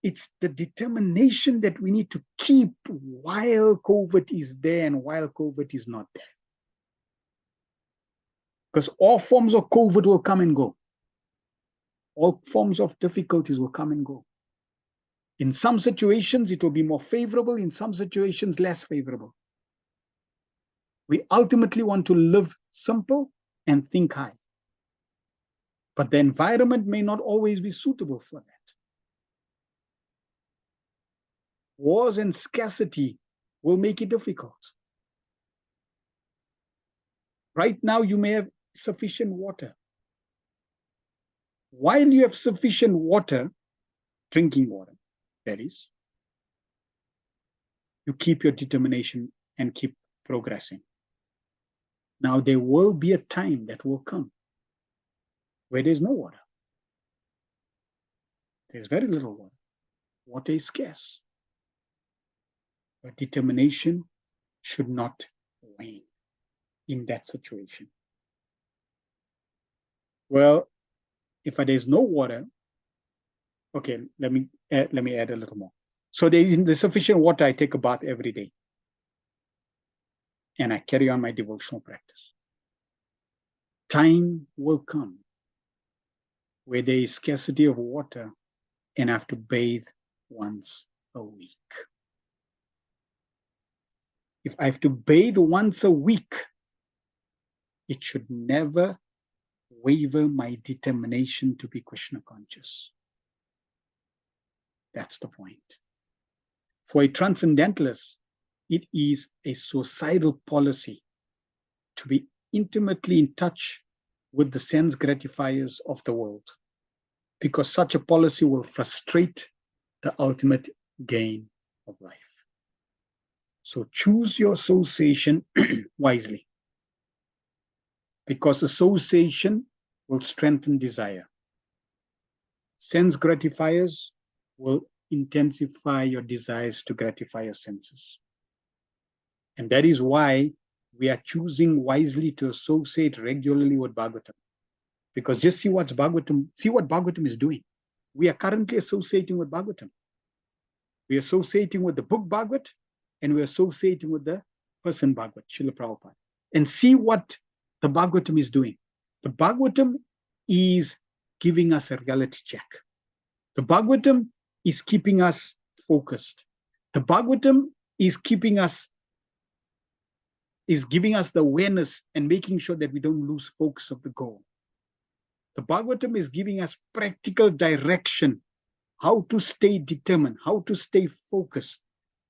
It's the determination that we need to keep while COVID is there and while COVID is not there. Because all forms of COVID will come and go. All forms of difficulties will come and go. In some situations, it will be more favorable. In some situations, less favorable. We ultimately want to live simple and think high. But the environment may not always be suitable for that. Wars and scarcity will make it difficult. Right now, you may have sufficient water. While you have sufficient water, drinking water, that is, you keep your determination and keep progressing. Now, there will be a time that will come where there's no water. There's very little water. Water is scarce. But determination should not wane in that situation. Well, if there's no water, okay, let me add a little more. So there's sufficient water. I take a bath every day. And I carry on my devotional practice. Time will come where there is scarcity of water and I have to bathe once a week. If I have to bathe once a week, it should never waver my determination to be Krishna conscious. That's the point. For a transcendentalist, it is a suicidal policy to be intimately in touch with the sense gratifiers of the world, because such a policy will frustrate the ultimate gain of life. So choose your association wisely, because association will strengthen desire. Sense gratifiers will intensify your desires to gratify your senses. And that is why we are choosing wisely to associate regularly with Bhagavatam. Because just see what Bhagavatam is doing. We are currently associating with Bhagavatam. We are associating with the book Bhagavat, and we are associating with the person Bhagavat, Srila Prabhupada. And see what the Bhagavatam is doing. The Bhagavatam is giving us a reality check. The Bhagavatam is keeping us focused. The Bhagavatam is giving us the awareness and making sure that we don't lose focus of the goal. The Bhagavatam is giving us practical direction, how to stay determined, how to stay focused.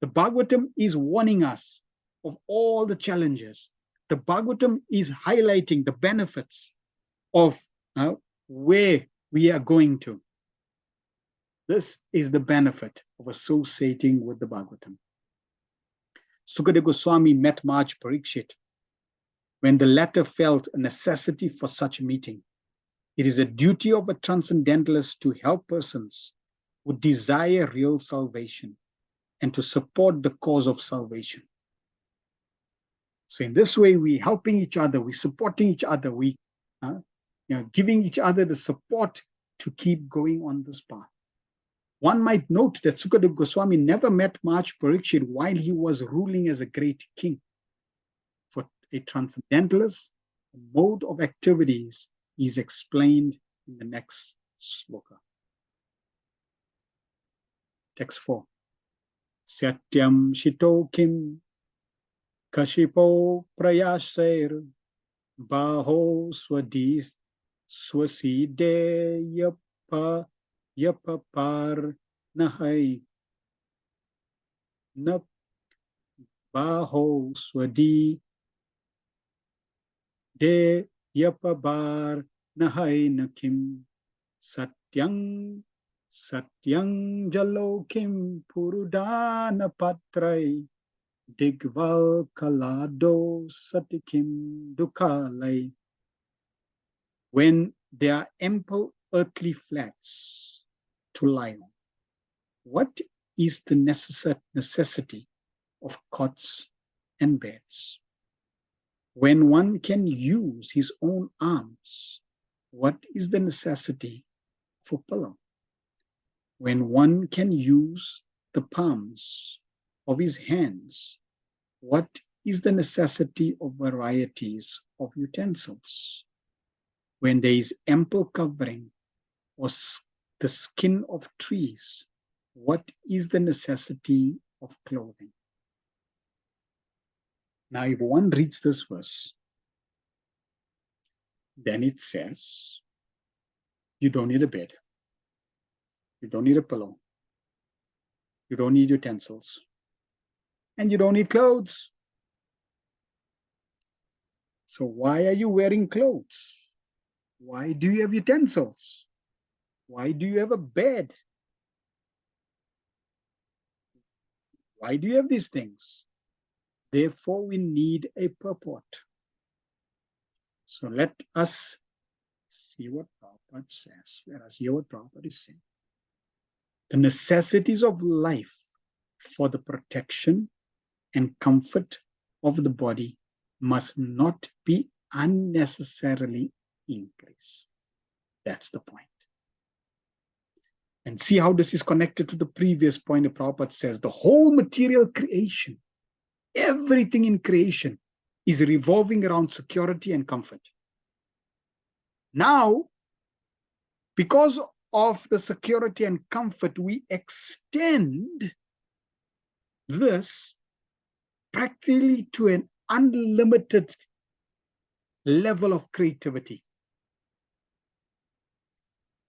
The Bhagavatam is warning us of all the challenges. The Bhagavatam is highlighting the benefits of where we are going to. This is the benefit of associating with the Bhagavatam. Sukadeva Goswami met Maharaj Parikshit when the latter felt a necessity for such a meeting. It is a duty of a transcendentalist to help persons who desire real salvation and to support the cause of salvation. So in this way, we're helping each other, we're supporting each other, we giving each other the support to keep going on this path. One might note that Sukadeva Goswami never met Maharaj Parikshit while he was ruling as a great king. For a transcendentalist, the mode of activities is explained in the next sloka. Text 4. Satyam shito kim kashipo prayasair baho swadis swaside yapapar nahai na baho swadi de yapabar nahai nakim satyang jalokim purudana patrai digval kalado satikim dukalai. When there are ample earthly flats to lie on, what is the necessity of cots and beds? When one can use his own arms, what is the necessity for pillow? When one can use the palms of his hands, what is the necessity of varieties of utensils? When there is ample covering or the skin of trees, what is the necessity of clothing? Now, if one reads this verse, then it says, you don't need a bed. You don't need a pillow. You don't need utensils. And you don't need clothes. So why are you wearing clothes? Why do you have utensils? Why do you have a bed? Why do you have these things? Therefore, we need a purport. So let us see what Prabhupada says. Let us hear what Prabhupada is saying. The necessities of life for the protection and comfort of the body must not be unnecessarily increased. That's the point. And see how this is connected to the previous point that Prabhupada says. The whole material creation, everything in creation is revolving around security and comfort. Now, because of the security and comfort, we extend this practically to an unlimited level of creativity.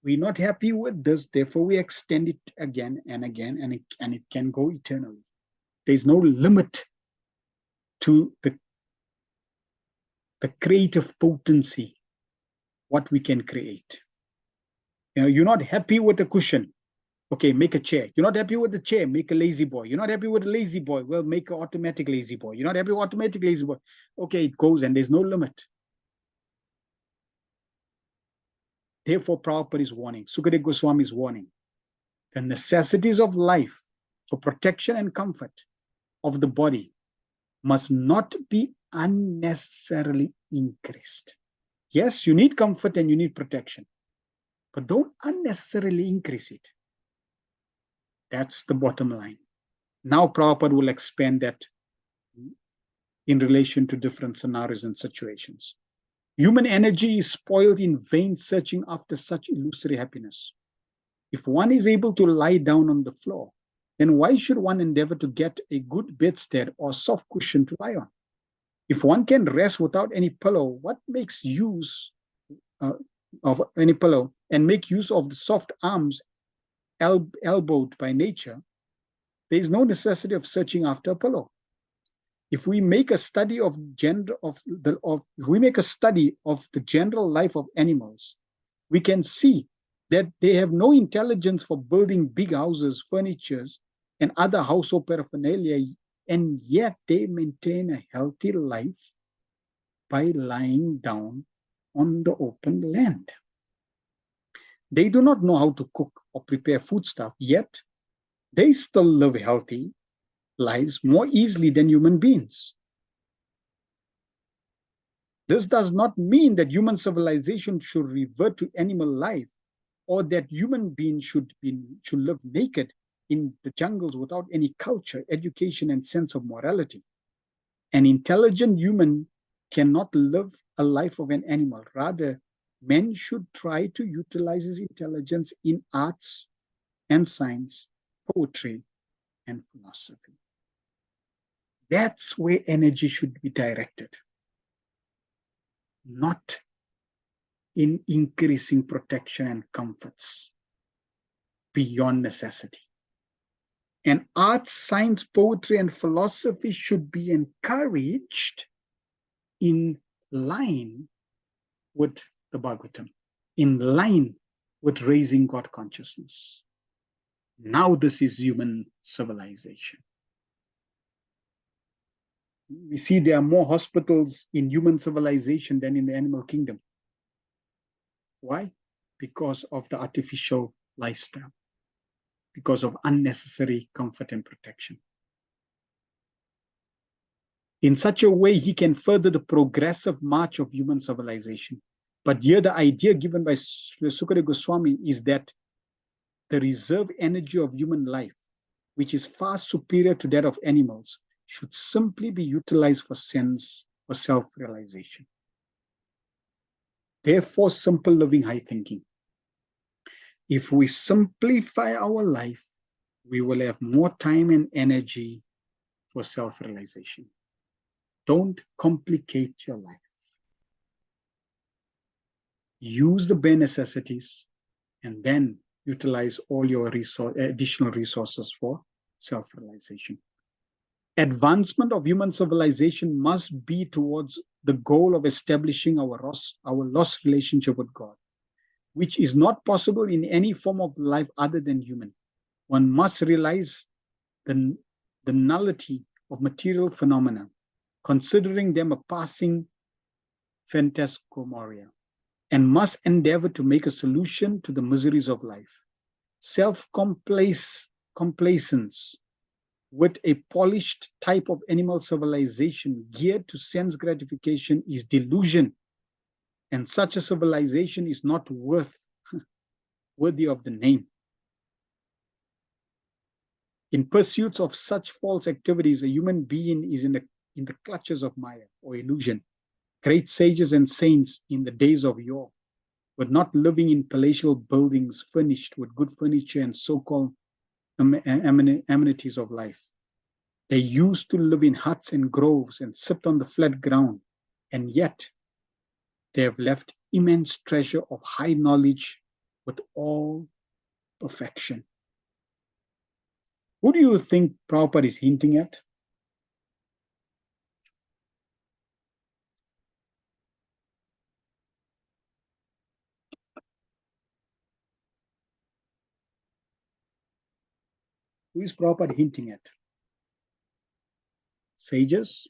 We're not happy with this, therefore we extend it again and again, and it can go eternally. There's no limit to the creative potency, what we can create. You're not happy with a cushion. Okay, make a chair. You're not happy with the chair, make a lazy boy. You're not happy with a lazy boy, well, make an automatic lazy boy. You're not happy with automatic lazy boy. Okay, it goes and there's no limit. Therefore, Prabhupada is warning, Sukadeva Goswami is warning, the necessities of life for protection and comfort of the body must not be unnecessarily increased. Yes, you need comfort and you need protection, but don't unnecessarily increase it. That's the bottom line. Now, Prabhupada will expand that in relation to different scenarios and situations. Human energy is spoiled in vain searching after such illusory happiness. If one is able to lie down on the floor, then why should one endeavor to get a good bedstead or soft cushion to lie on? If one can rest without any pillow, what makes use of any pillow and make use of the soft arms elbowed by nature? There is no necessity of searching after a pillow. If we make a study of if we make a study of the general life of animals, we can see that they have no intelligence for building big houses, furnitures, and other household paraphernalia, and yet they maintain a healthy life by lying down on the open land. They do not know how to cook or prepare foodstuff, yet they still live healthy lives more easily than human beings. This does not mean that human civilization should revert to animal life, or that human beings should live naked in the jungles without any culture, education, and sense of morality. An intelligent human cannot live a life of an animal. Rather, man should try to utilize his intelligence in arts and science, poetry, and philosophy. That's where energy should be directed, not in increasing protection and comforts beyond necessity. And art, science, poetry, and philosophy should be encouraged in line with the Bhagavatam, in line with raising God consciousness. Now this is human civilization. We see there are more hospitals in human civilization than in the animal kingdom. Why? Because of the artificial lifestyle, because of unnecessary comfort and protection. In such a way, he can further the progressive march of human civilization. But here the idea given by Sukadeva Goswami is that the reserve energy of human life, which is far superior to that of animals, should simply be utilized for sense or self-realization. Therefore, simple living, high thinking. If we simplify our life, we will have more time and energy for self-realization. Don't complicate your life. Use the bare necessities and then utilize all your additional resources for self-realization. Advancement of human civilization must be towards the goal of establishing our lost relationship with God, which is not possible in any form of life other than human. One must realize the nullity of material phenomena, considering them a passing phantasmagoria, and must endeavor to make a solution to the miseries of life. Self-complacence with a polished type of animal civilization geared to sense gratification is delusion, and such a civilization is not worthy of the name. In pursuits of such false activities, a human being is in the clutches of Maya or illusion. Great sages and saints in the days of yore were not living in palatial buildings furnished with good furniture and so-called amenities of life. They used to live in huts and groves and sit on the flat ground, and yet they have left immense treasure of high knowledge with all perfection. Who do you think Prabhupada is hinting at? Who is Prabhupada hinting at? Sages?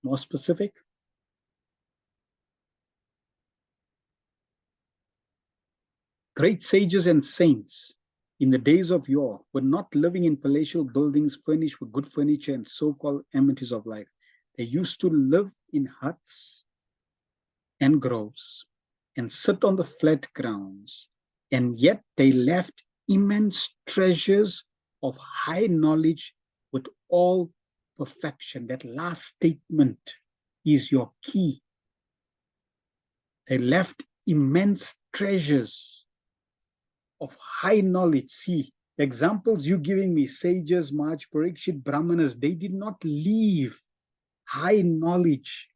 More specific? Great sages and saints in the days of yore were not living in palatial buildings furnished with good furniture and so-called amenities of life. They used to live in huts and groves and sit on the flat grounds, and yet they left immense treasures of high knowledge with all perfection. That last statement is your key. They left immense treasures of high knowledge. See, the examples you're giving me, sages, Maharaj Parikshit, Brahmanas, they did not leave high knowledge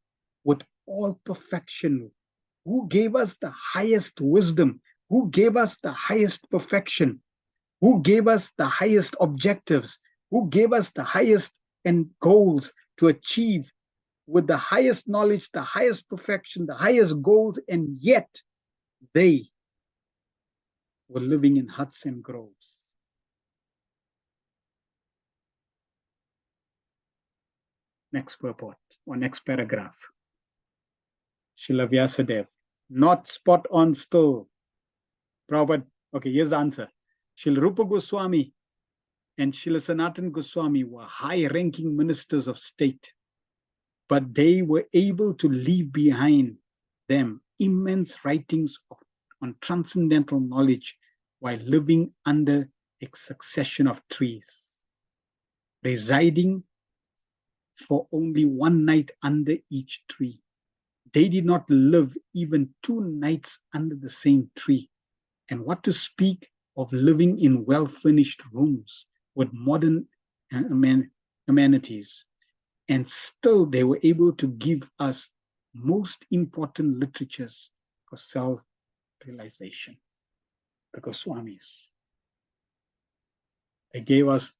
with all perfection. Who gave us the highest wisdom? Who gave us the highest perfection? Who gave us the highest objectives? Who gave us the highest and goals to achieve with the highest knowledge, the highest perfection, the highest goals, and yet they were living in huts and groves. Next purport or next paragraph. Srila Vyasadeva, not spot on still. Prabhupada, okay, here's the answer. Srila Rupa Goswami and Srila Sanatana Goswami were high-ranking ministers of state, but they were able to leave behind them immense writings on transcendental knowledge while living under a succession of trees, residing for only one night under each tree. They did not live even 2 nights under the same tree. And what to speak of living in well-furnished rooms with modern amenities. And still they were able to give us most important literatures for self-realization. The Goswamis. They gave us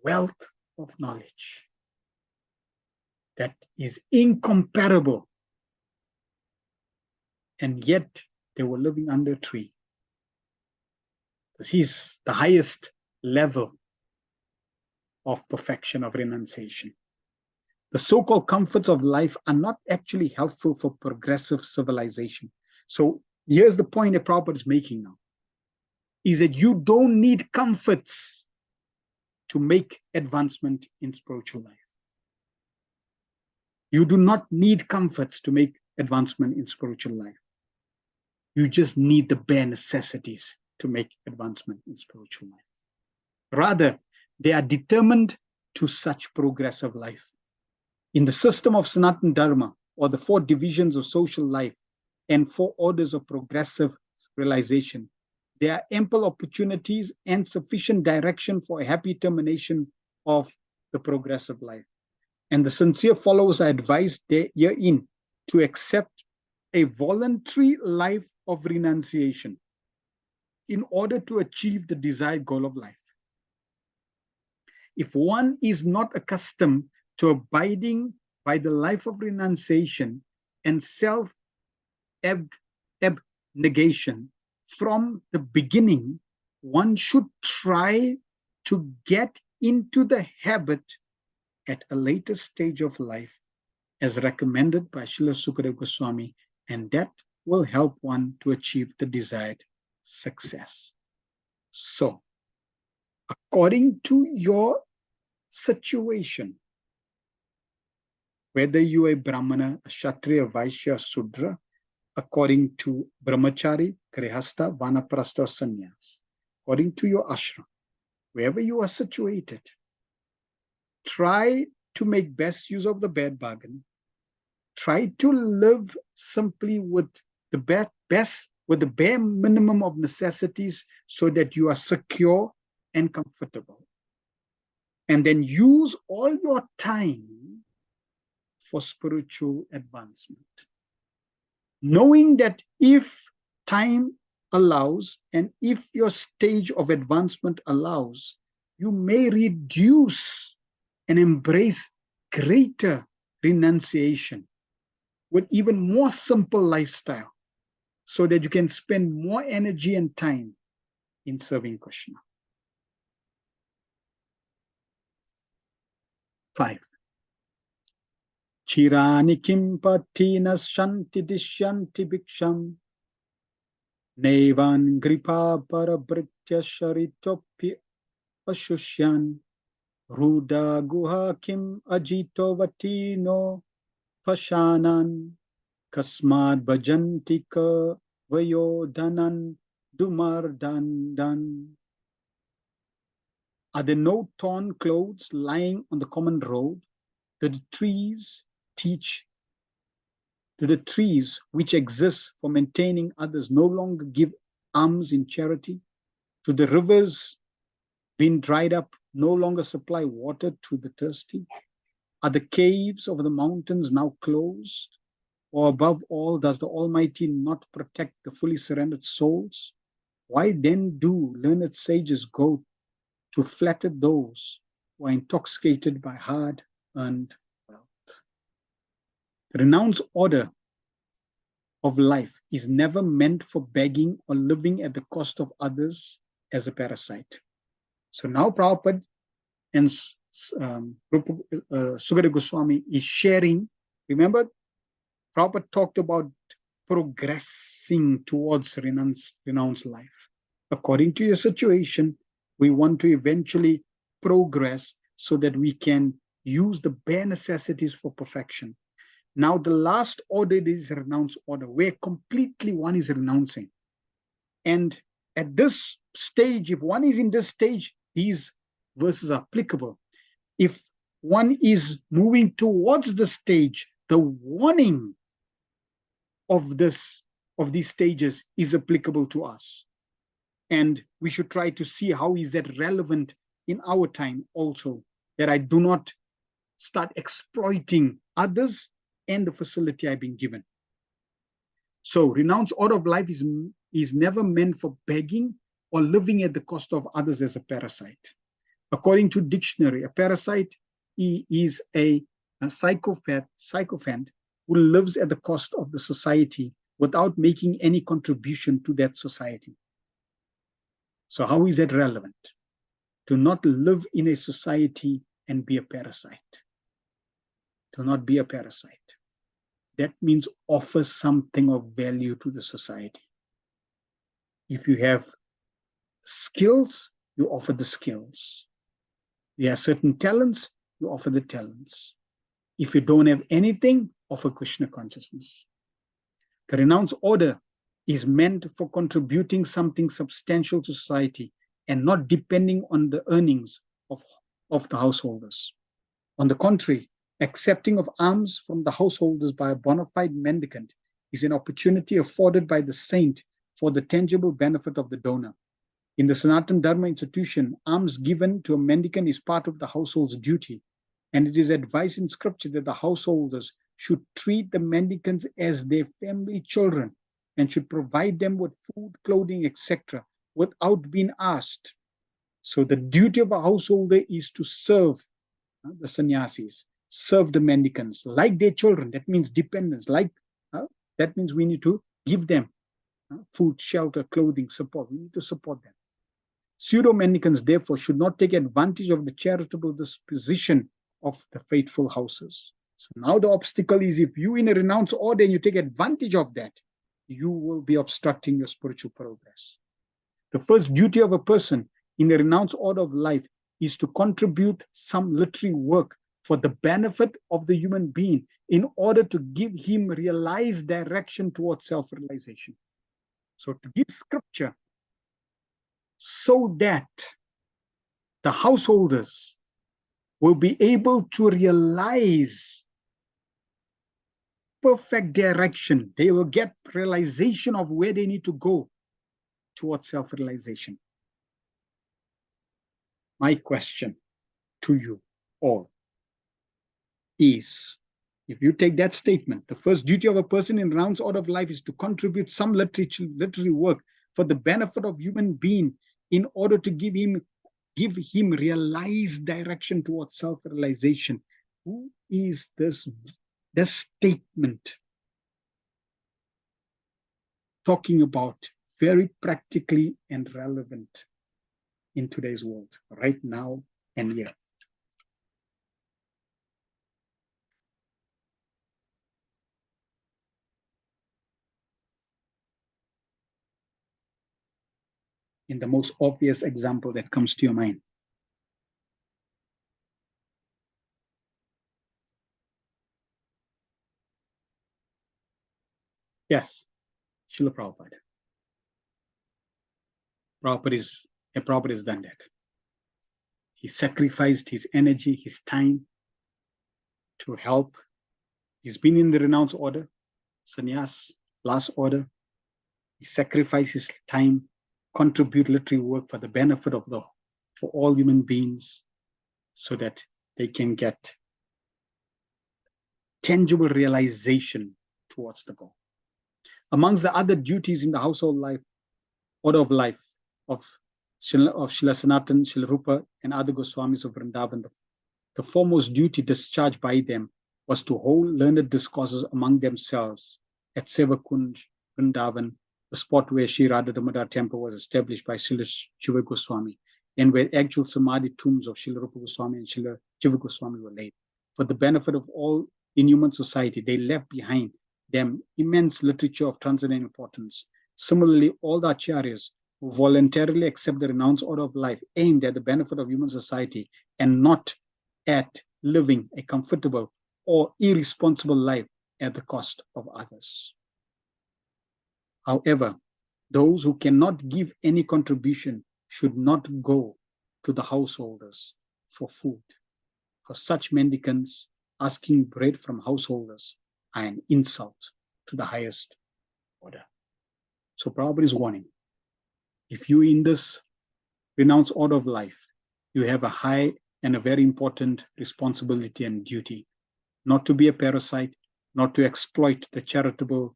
wealth of knowledge that is incomparable. And yet they were living under a tree. This is the highest level of perfection of renunciation. The so-called comforts of life are not actually helpful for progressive civilization. So here's the point that Prabhupada is making now, is that you don't need comforts to make advancement in spiritual life. You do not need comforts to make advancement in spiritual life. You just need the bare necessities to make advancement in spiritual life. Rather, they are determined to such progressive life. In the system of Sanatana Dharma, or the 4 divisions of social life and 4 orders of progressive realization, there are ample opportunities and sufficient direction for a happy termination of the progressive life. And the sincere followers are advised herein to accept a voluntary life of renunciation in order to achieve the desired goal of life. If one is not accustomed to abiding by the life of renunciation and self-abnegation from the beginning, one should try to get into the habit at a later stage of life, as recommended by Srila Sukadeva Goswami, and that will help one to achieve the desired success. So, according to your situation, whether you are a Brahmana, a Kshatriya, Vaishya, Sudra, according to Brahmachari, Grihastha, Vanaprastha, or Sannyas, according to your ashram, wherever you are situated, try to make best use of the bad bargain. Try to live simply with the with the bare minimum of necessities so that you are secure and comfortable. And then use all your time for spiritual advancement. Knowing that if time allows and if your stage of advancement allows, you may reduce and embrace greater renunciation with even more simple lifestyle so that you can spend more energy and time in serving Krishna. 5. Chirani kim patina shanti dishyanti bhiksham nevan gripa parabritya sharitopi ashushyan ruda guha kim ajito vatino pashanan kasmad bhajantika vayodanan dumardandan. Are there no torn clothes lying on the common road? Do the trees which exist for maintaining others no longer give alms in charity? Do the rivers being dried up no longer supply water to the thirsty? Are the caves of the mountains now closed? Or above all, does the Almighty not protect the fully surrendered souls? Why then do learned sages go to flatter those who are intoxicated by hard-earned wealth? The renounced order of life is never meant for begging or living at the cost of others as a parasite. So now Prabhupada and Sukadeva Goswami is sharing. Remember, Prabhupada talked about progressing towards renounced life. According to your situation, we want to eventually progress so that we can use the bare necessities for perfection. Now, the last order is renounce order, where completely one is renouncing. And at this stage, if one is in this stage, these verses are applicable. If one is moving towards the stage, the warning of these stages is applicable to us. And we should try to see how is that relevant in our time also, that I do not start exploiting others and the facility I've been given. So renounced order of life is never meant for begging or living at the cost of others as a parasite. According to dictionary, a parasite is a sycophant who lives at the cost of the society without making any contribution to that society. So how is that relevant? To not live in a society and be a parasite. To not be a parasite. That means offer something of value to the society. If you have skills, you offer the skills. You have certain talents, you offer the talents. If you don't have anything, offer Krishna consciousness. The renounced order is meant for contributing something substantial to society and not depending on the earnings of the householders. On the contrary, accepting of alms from the householders by a bona fide mendicant is an opportunity afforded by the saint for the tangible benefit of the donor. In the Sanatana Dharma institution, alms given to a mendicant is part of the household's duty, and it is advised in scripture that the householders should treat the mendicants as their family children and should provide them with food, clothing, etc., without being asked. So the duty of a householder is to serve the sannyasis, serve the mendicants like their children. That means dependence. That means we need to give them food, shelter, clothing, support. We need to support them. Pseudo-mendicants, therefore, should not take advantage of the charitable disposition of the faithful houses. So now the obstacle is if you in a renounced order and you take advantage of that, you will be obstructing your spiritual progress. The first duty of a person in the renounced order of life is to contribute some literary work for the benefit of the human being in order to give him realized direction towards self-realization. So to give scripture so that the householders will be able to realize perfect direction. They will get realization of where they need to go towards self-realization. My question to you all is, if you take that statement, the first duty of a person in renounced order of life is to contribute some literary work for the benefit of human being in order to give him realized direction towards self-realization. Who is this statement talking about very practically and relevant in today's world, right now and here. In the most obvious example that comes to your mind. Yes, Srila Prabhupada. Prabhupada has done that. He sacrificed his energy, his time to help. He's been in the renounce order, sannyas, last order. He sacrificed his time, contribute literary work for the benefit of for all human beings, so that they can get tangible realization towards the goal. Amongst the other duties in the household life, order of life of Srila Sanatan, Srila Rupa, and other Goswamis of Vrindavan, the foremost duty discharged by them was to hold learned discourses among themselves at Sevakunj, Vrindavan, the spot where Sri Radha Damodar temple was established by Srila Shiva Goswami, and where actual Samadhi tombs of Srila Rupa Goswami and Srila Shiva Goswami were laid. For the benefit of all in human society, they left behind them immense literature of transcendent importance. Similarly, all the acharyas who voluntarily accept the renounced order of life aimed at the benefit of human society and not at living a comfortable or irresponsible life at the cost of others. However, those who cannot give any contribution should not go to the householders for food. For such mendicants, asking bread from householders are an insult to the highest order. So Prabhupada is warning, if you in this renounced order of life, you have a high and a very important responsibility and duty, not to be a parasite, not to exploit the charitable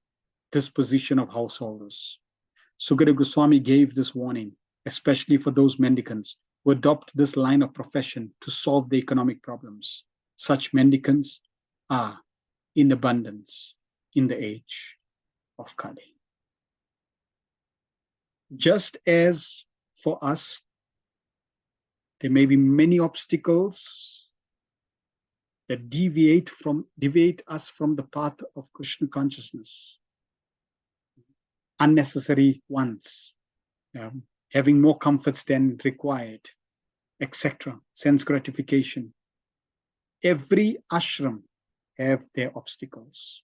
disposition of householders. Sukadeva Goswami gave this warning, especially for those mendicants who adopt this line of profession to solve the economic problems. Such mendicants are in abundance in the age of Kali. Just as for us, there may be many obstacles that deviate us from the path of Krishna consciousness. Unnecessary ones, having more comforts than required, etc. Sense gratification. Every ashram have their obstacles.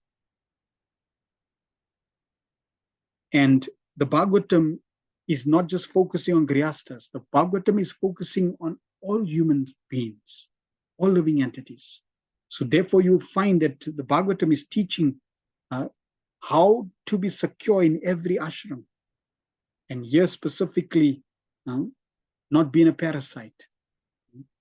And the Bhagavatam is not just focusing on Grihasthas. The Bhagavatam is focusing on all human beings, all living entities. So therefore you find that the Bhagavatam is teaching how to be secure in every ashram. And here specifically, not being a parasite,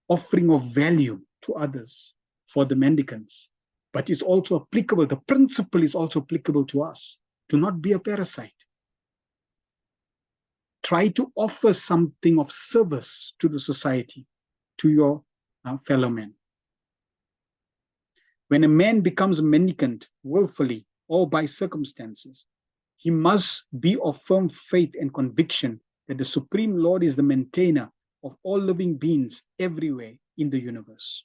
offering of value to others for the mendicants. But it's also applicable, the principle is also applicable to us, to not be a parasite. Try to offer something of service to the society, to your fellow men. When a man becomes a mendicant willfully or by circumstances, he must be of firm faith and conviction that the Supreme Lord is the maintainer of all living beings everywhere in the universe.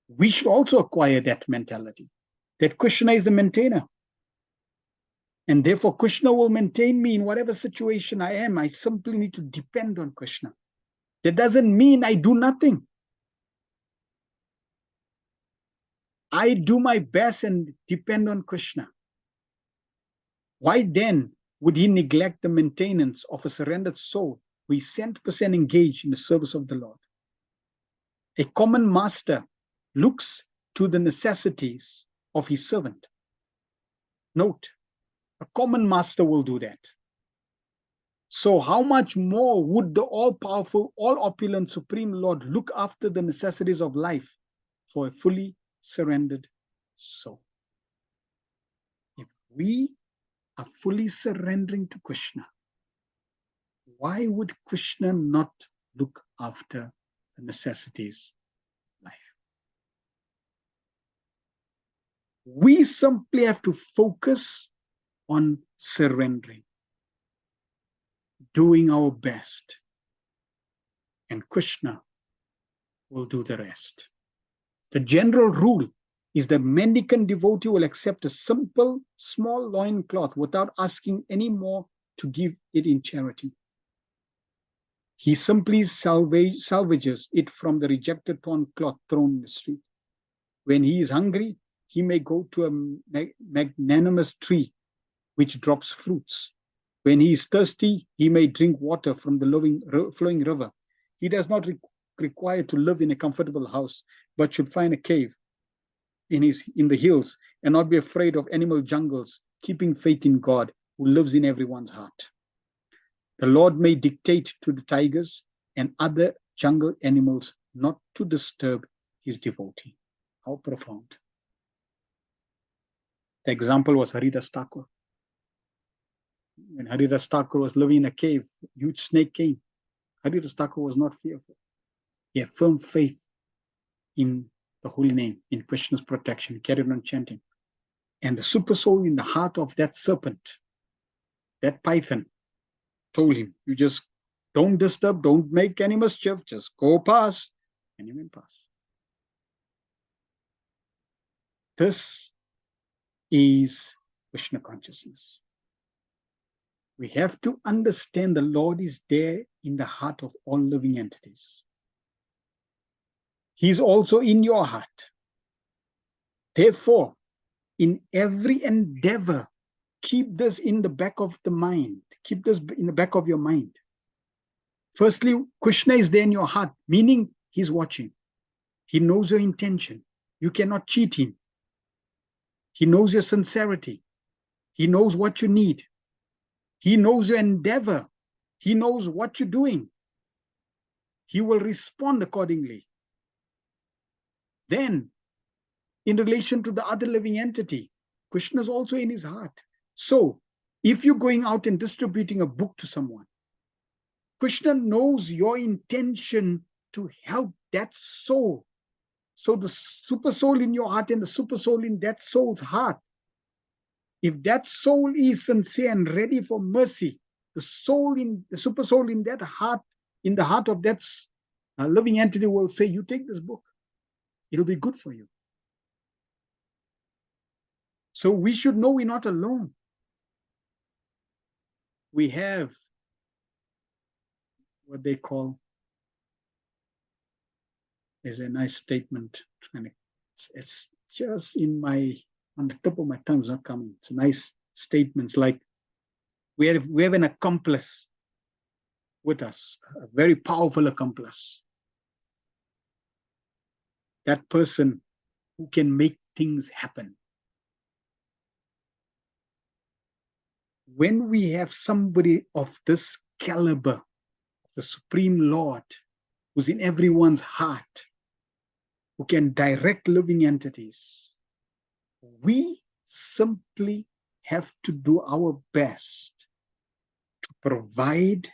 We should also acquire that mentality, that Krishna is the maintainer. And therefore, Krishna will maintain me in whatever situation I am. I simply need to depend on Krishna. That doesn't mean I do nothing. I do my best and depend on Krishna. Why then would he neglect the maintenance of a surrendered soul who is 100% engaged in the service of the Lord? A common master looks to the necessities of his servant. Note, a common master will do that. So how much more would the all-powerful, all-opulent Supreme Lord look after the necessities of life for a fully surrendered soul? If we are fully surrendering to Krishna, why would Krishna not look after the necessities of life? We simply have to focus on surrendering. doing our best, and Krishna will do the rest. The general rule is that mendicant devotee will accept a simple, small loincloth without asking any more to give it in charity. He simply salvages it from the rejected torn cloth thrown in the street. When he is hungry, he may go to a magnanimous tree which drops fruits. When he is thirsty, he may drink water from the flowing river. He does not require to live in a comfortable house, but should find a cave in the hills and not be afraid of animal jungles, keeping faith in God who lives in everyone's heart. The Lord may dictate to the tigers and other jungle animals not to disturb his devotee. How profound. The example was Haridas Thakur. When Haridas Thakur was living in a cave, a huge snake came. Haridas Thakur was not fearful. He had firm faith in the holy name, in Krishna's protection. He carried on chanting. And the super soul in the heart of that serpent, that python, told him, you just don't disturb, don't make any mischief, just go past. And he went past. This is Krishna consciousness. We have to understand the Lord is there in the heart of all living entities. He's also in your heart. Therefore, in every endeavor, keep this in the back of the mind. Keep this in the back of your mind. Firstly, Krishna is there in your heart, meaning he's watching. He knows your intention. You cannot cheat him. He knows your sincerity. He knows what you need. He knows your endeavor. He knows what you're doing. He will respond accordingly. Then, in relation to the other living entity, Krishna is also in his heart. So, if you're going out and distributing a book to someone, Krishna knows your intention to help that soul. So the super soul in your heart and the super soul in that soul's heart, if that soul is sincere and ready for mercy, the super soul in that heart, in the heart of that living entity will say, you take this book. It'll be good for you. So we should know we're not alone. We have what they call, is a nice statement. It's just on the tip of my tongue, it's not coming. It's a nice statements like we have an accomplice with us, a very powerful accomplice. That person who can make things happen. When we have somebody of this caliber, the Supreme Lord, who's in everyone's heart, who can direct living entities, we simply have to do our best to provide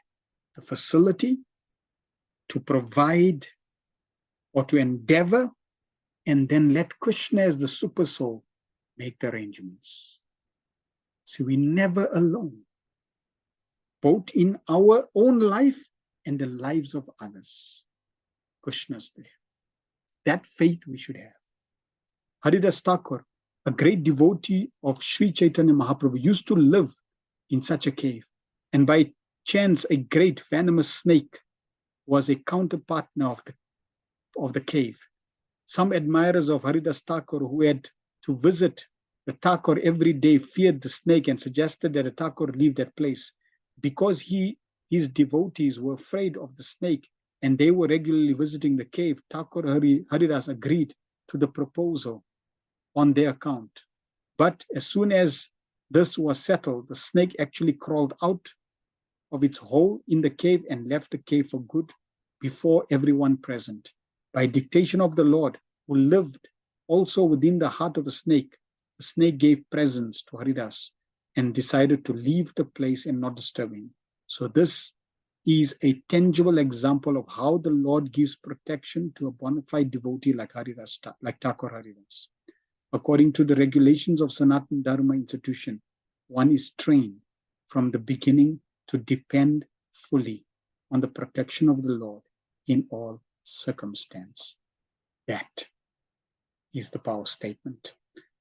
the facility, to provide or to endeavor, and then let Krishna as the super soul make the arrangements. So we're never alone, both in our own life and the lives of others. Krishna's there. That faith we should have. Haridas Thakur, a great devotee of Sri Chaitanya Mahaprabhu, used to live in such a cave. And by chance, a great venomous snake was a counterpartner of the cave. Some admirers of Haridas Thakur who had to visit the Thakur every day feared the snake and suggested that the Thakur leave that place. Because his devotees were afraid of the snake and they were regularly visiting the cave, Thakur Haridas agreed to the proposal on their account. But as soon as this was settled, the snake actually crawled out of its hole in the cave and left the cave for good before everyone present. By dictation of the Lord, who lived also within the heart of the snake gave presents to Haridas and decided to leave the place and not disturb him. So this is a tangible example of how the Lord gives protection to a bona fide devotee like Thakur Haridas. According to the regulations of Sanatana Dharma institution, one is trained from the beginning to depend fully on the protection of the Lord in all circumstance. That is the power statement.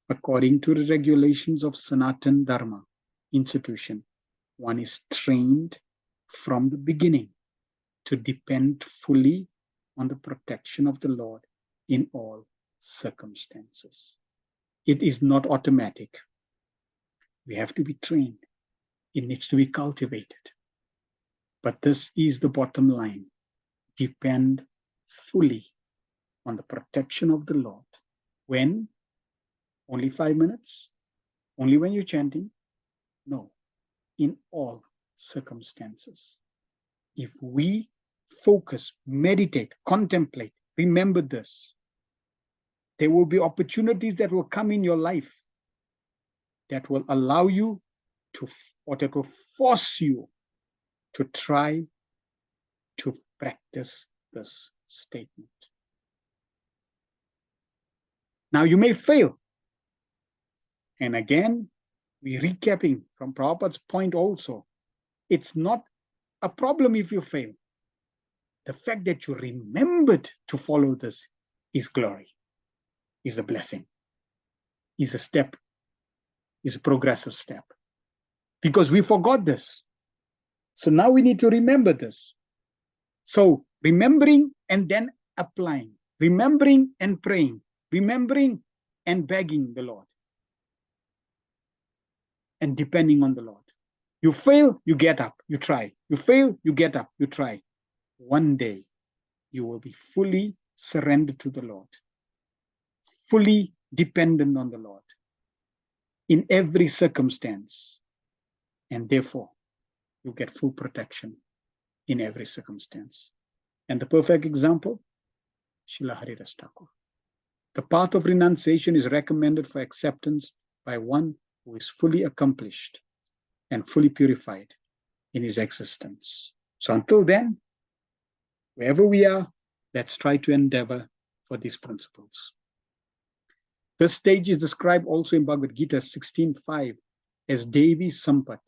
According to the regulations of Sanatan Dharma institution, one is trained from the beginning to depend fully on the protection of the Lord in all circumstances. It is not automatic. We have to be trained. It needs to be cultivated. But this is the bottom line. Depend fully on the protection of the Lord. When? Only 5 minutes? Only when you're chanting? No. In all circumstances. If we focus, meditate, contemplate, remember this, there will be opportunities that will come in your life that will allow you to, or that will force you to try to practice this statement. Now you may fail. And again, we're recapping from Prabhupada's point also. It's not a problem if you fail. The fact that you remembered to follow this is glory, is a blessing, is a step, is a progressive step. Because we forgot this. So now we need to remember this. So remembering and then applying, remembering and praying, remembering and begging the Lord, and depending on the Lord. You fail, you get up, you try. You fail, you get up, you try. One day, you will be fully surrendered to the Lord, fully dependent on the Lord in every circumstance. And therefore, you get full protection in every circumstance. And the perfect example, Srila Haridas Thakur. The path of renunciation is recommended for acceptance by one who is fully accomplished and fully purified in his existence. So until then, wherever we are, let's try to endeavor for these principles. This stage is described also in Bhagavad Gita 16.5 as Devi Sampat.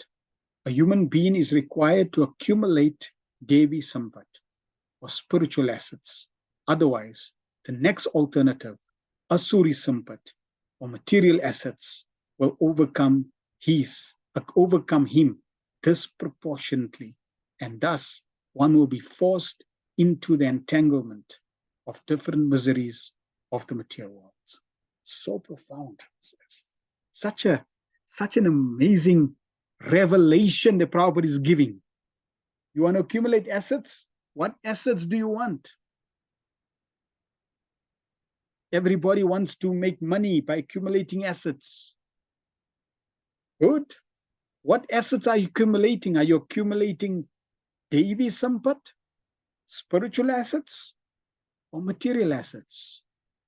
A human being is required to accumulate Devi Sampat, or spiritual assets. Otherwise, the next alternative, Asuri Sampat, or material assets, will overcome him disproportionately, and thus one will be forced into the entanglement of different miseries of the material world. So profound. Such an amazing revelation the Prabhupada is giving. You want to accumulate assets? What assets do you want? Everybody wants to make money by accumulating assets. Good. What assets are you accumulating? Are you accumulating Devi Sampat, spiritual assets, or material assets?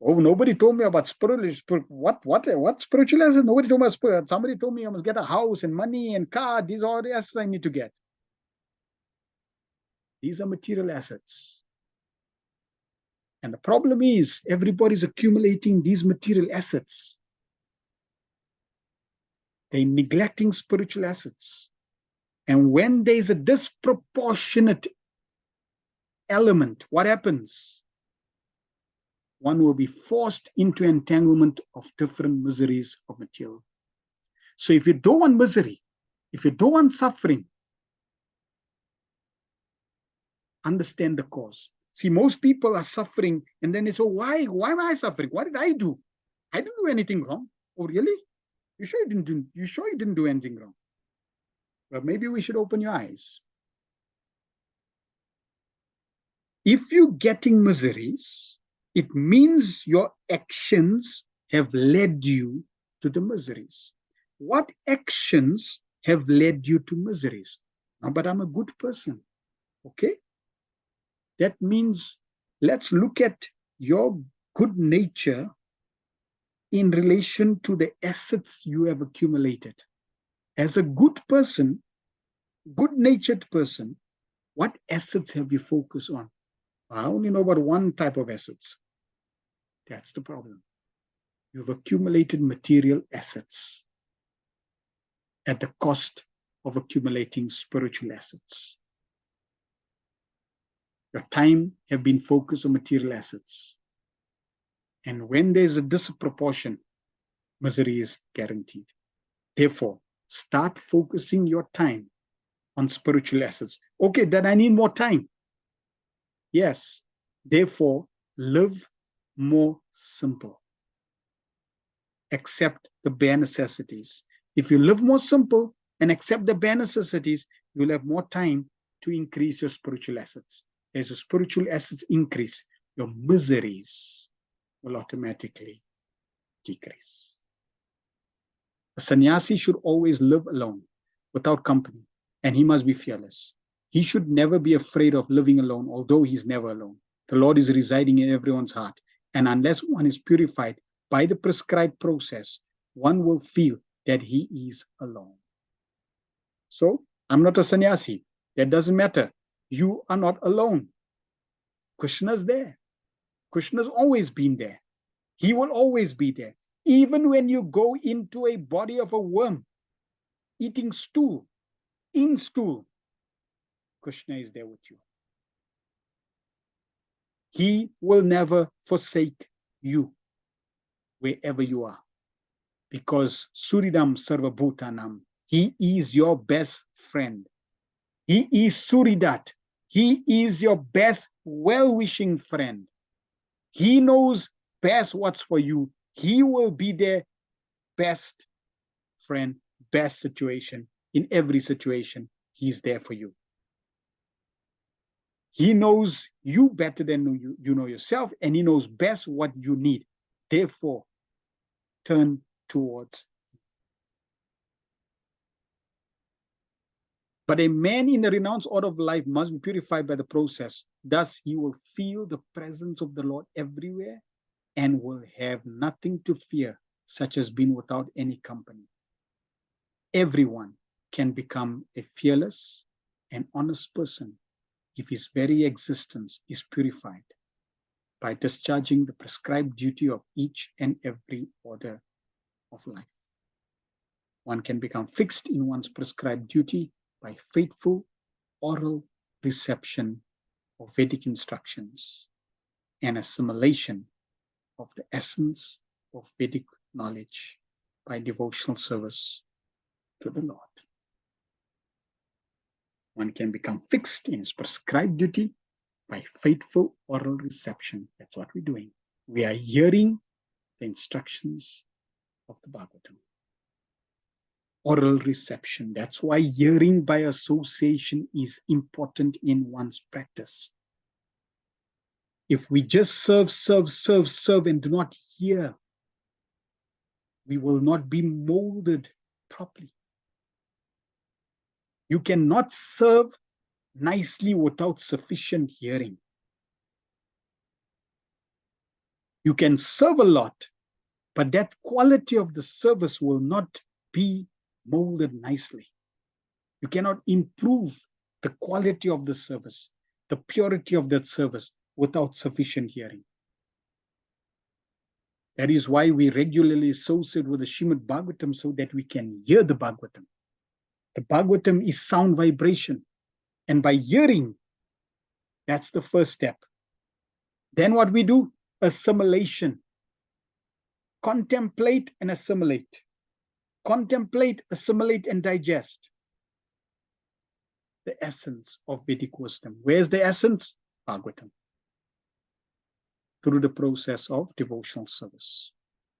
Oh, nobody told me about spiritual. What spiritual assets? Nobody told me about spiritual. Somebody told me I must get a house and money and car. These are all the assets I need to get. These are material assets. And the problem is everybody's accumulating these material assets. They're neglecting spiritual assets. And when there's a disproportionate element, what happens? One will be forced into entanglement of different miseries of material. So if you don't want misery, if you don't want suffering, understand the cause. See, most people are suffering and then they say, why am I suffering? What did I do? I didn't do anything wrong. Oh, really? You sure you didn't do anything wrong? Well, maybe we should open your eyes. If you're getting miseries, it means your actions have led you to the miseries. What actions have led you to miseries? No, but I'm a good person. Okay? That means let's look at your good nature in relation to the assets you have accumulated. As a good person, good-natured person, what assets have you focused on? I only know about one type of assets. That's the problem. You've accumulated material assets at the cost of accumulating spiritual assets. Your time have been focused on material assets. And when there's a disproportion, misery is guaranteed. Therefore, start focusing your time on spiritual assets. Okay, then I need more time. Yes. Therefore, live more simple. Accept the bare necessities. If you live more simple and accept the bare necessities, you'll have more time to increase your spiritual assets. As your spiritual assets increase, your miseries will automatically decrease. A sannyasi should always live alone, without company, and he must be fearless. He should never be afraid of living alone, although he's never alone. The Lord is residing in everyone's heart, and unless one is purified by the prescribed process, one will feel that he is alone. So, I'm not a sannyasi. That doesn't matter. You are not alone. Krishna's there. Krishna's always been there. He will always be there. Even when you go into a body of a worm, eating stool, in stool, Krishna is there with you. He will never forsake you wherever you are, because Suridam Sarvabhutanam, he is your best friend. He is Suridat. He is your best well-wishing friend. He knows best what's for you. He will be there, best friend, best situation. In every situation, he's there for you. He knows you better than you know yourself, and he knows best what you need. Therefore, turn towards. But a man in the renounced order of life must be purified by the process. Thus, he will feel the presence of the Lord everywhere and will have nothing to fear, such as being without any company. Everyone can become a fearless and honest person if his very existence is purified by discharging the prescribed duty of each and every order of life. One can become fixed in one's prescribed duty by faithful oral reception of Vedic instructions and assimilation of the essence of Vedic knowledge by devotional service to the Lord. One can become fixed in his prescribed duty by faithful oral reception. That's what we're doing. We are hearing the instructions of the Bhagavatam. Oral reception. That's why hearing by association is important in one's practice. If we just serve and do not hear, we will not be molded properly. You cannot serve nicely without sufficient hearing. You can serve a lot, but that quality of the service will not be molded nicely. You cannot improve the quality of the service, the purity of that service without sufficient hearing. That is why we regularly associate with the Srimad Bhagavatam so that we can hear the Bhagavatam. The Bhagavatam is sound vibration. And by hearing, that's the first step. Then what we do? Assimilation. Contemplate and assimilate. Contemplate, assimilate, and digest the essence of Vedic wisdom. Where's the essence? Bhagavatam. Through the process of devotional service.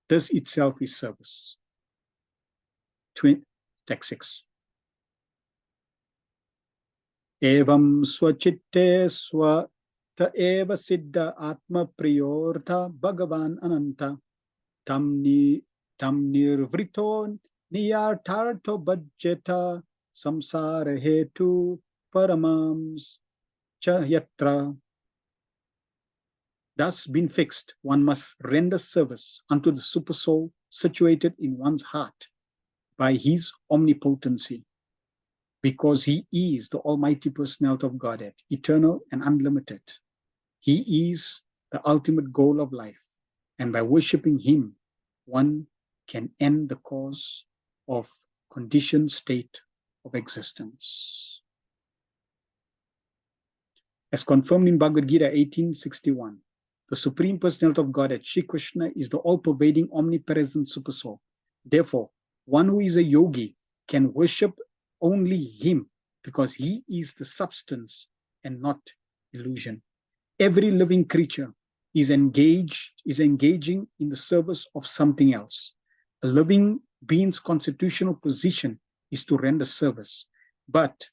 This itself is service. Text 6. Evam swachitte swa ta eva siddha atma priyortha bhagavan ananta tam nirvrito niyarthartho bhajeta samsara hetu paramams cha yatra. Thus, being fixed, one must render service unto the supersoul situated in one's heart by his omnipotency, because he is the Almighty Personality of Godhead, eternal and unlimited. He is the ultimate goal of life, and by worshipping him, one can end the cause of conditioned state of existence. As confirmed in Bhagavad Gita 18:61. The Supreme Personality of Godhead, Shri Krishna, is the all-pervading, omnipresent Supersoul. Therefore, one who is a yogi can worship only him because he is the substance and not illusion. Every living creature is engaging in the service of something else. A living being's constitutional position is to render service. But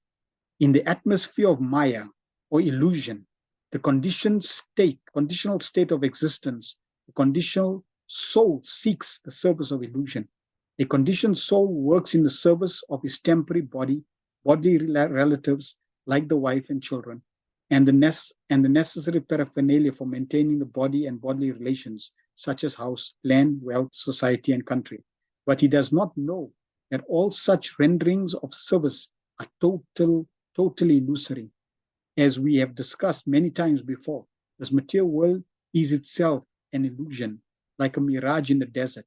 in the atmosphere of Maya or illusion, the conditional state of existence, the conditional soul seeks the service of illusion. A conditioned soul works in the service of his temporary bodily relatives like the wife and children, and the necessary paraphernalia for maintaining the body and bodily relations, such as house, land, wealth, society, and country. But he does not know that all such renderings of service are totally illusory. As we have discussed many times before, this material world is itself an illusion, like a mirage in the desert.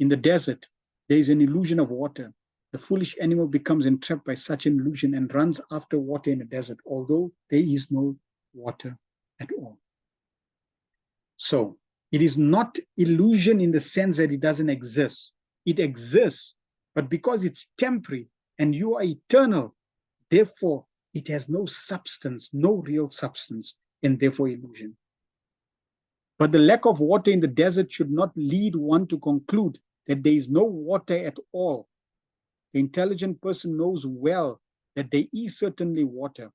In the desert, there is an illusion of water. The foolish animal becomes entrapped by such an illusion and runs after water in the desert, although there is no water at all. So, it is not illusion in the sense that it doesn't exist. It exists, but because it's temporary and you are eternal, therefore, it has no substance, no real substance, and therefore illusion. But the lack of water in the desert should not lead one to conclude that there is no water at all. The intelligent person knows well that there is certainly water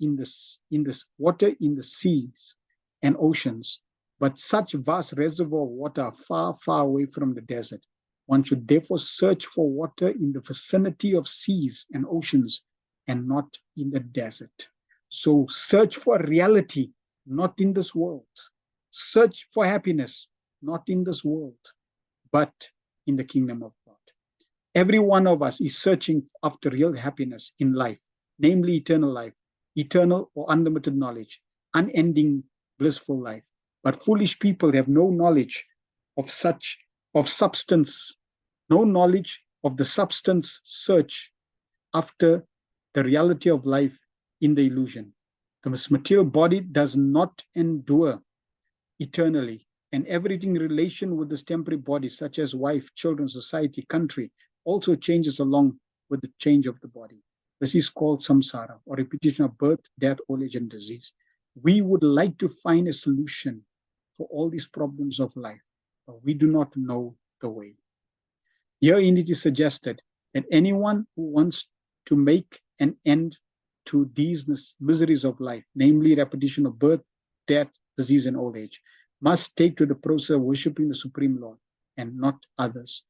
in the seas and oceans, but such vast reservoir of water are far, far away from the desert. One should therefore search for water in the vicinity of seas and oceans and not in the desert. So search for reality, not in this world. Search for happiness, not in this world, but in the kingdom of God. Every one of us is searching after real happiness in life, namely eternal life, eternal or unlimited knowledge, unending blissful life. But foolish people have no knowledge of substance, no knowledge of the substance search after the reality of life in the illusion. The material body does not endure eternally, and everything in relation with this temporary body, such as wife, children, society, country, also changes along with the change of the body. This is called samsara, or repetition of birth, death, old age, and disease. We would like to find a solution for all these problems of life, but we do not know the way. Herein it is suggested that anyone who wants to make an end to these miseries of life, namely repetition of birth, death, disease, and old age, must take to the process of worshiping the Supreme Lord and not others,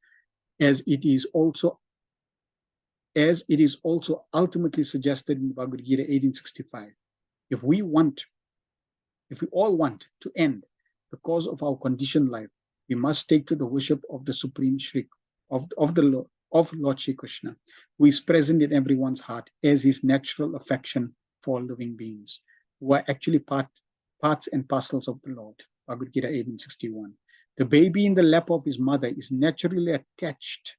as it is also ultimately suggested in Bhagavad Gita 18:65. If we all want to end the cause of our conditioned life, we must take to the worship of the Supreme Shri, of Lord Shri Krishna, who is present in everyone's heart as his natural affection for living beings, who are actually parts and parcels of the Lord. Bhagavad Gita 18:61. The baby in the lap of his mother is naturally attached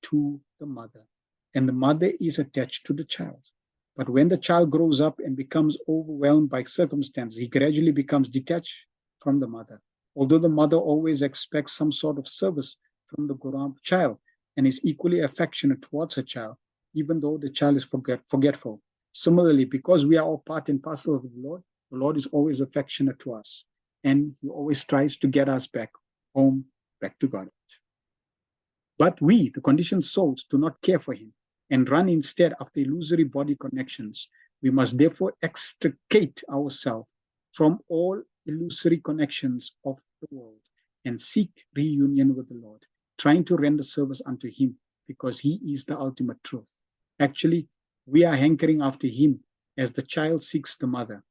to the mother, and the mother is attached to the child. But when the child grows up and becomes overwhelmed by circumstances, he gradually becomes detached from the mother. Although the mother always expects some sort of service from the grown-up child and is equally affectionate towards her child, even though the child is forgetful. Similarly, because we are all part and parcel of the Lord is always affectionate to us, and he always tries to get us back home, back to God. But we, the conditioned souls, do not care for him and run instead after illusory body connections. We must therefore extricate ourselves from all illusory connections of the world and seek reunion with the Lord, trying to render service unto him because he is the ultimate truth. Actually, we are hankering after him as the child seeks the mother.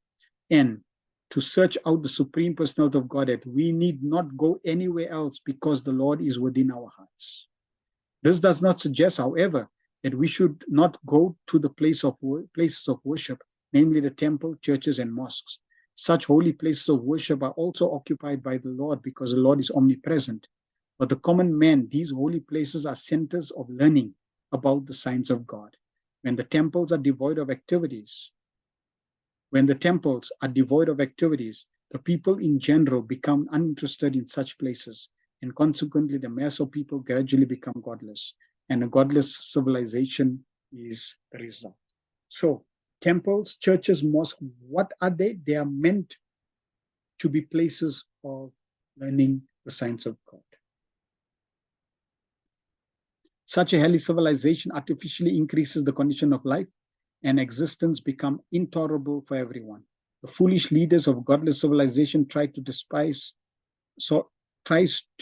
And to search out the Supreme Personality of Godhead, we need not go anywhere else because the Lord is within our hearts. This does not suggest, however, that we should not go to the places of worship, namely the temple, churches, and mosques. Such holy places of worship are also occupied by the Lord because the Lord is omnipresent. For the common man, these holy places are centers of learning about the signs of God. When the temples are devoid of activities, When the temples are devoid of activities, the people in general become uninterested in such places, and consequently the mass of people gradually become godless, and a godless civilization is the result. So temples, churches, mosques, what are they? They are meant to be places of learning the science of God. Such a highly civilization artificially increases the condition of life, and existence become intolerable for everyone. The foolish leaders of godless civilization tries to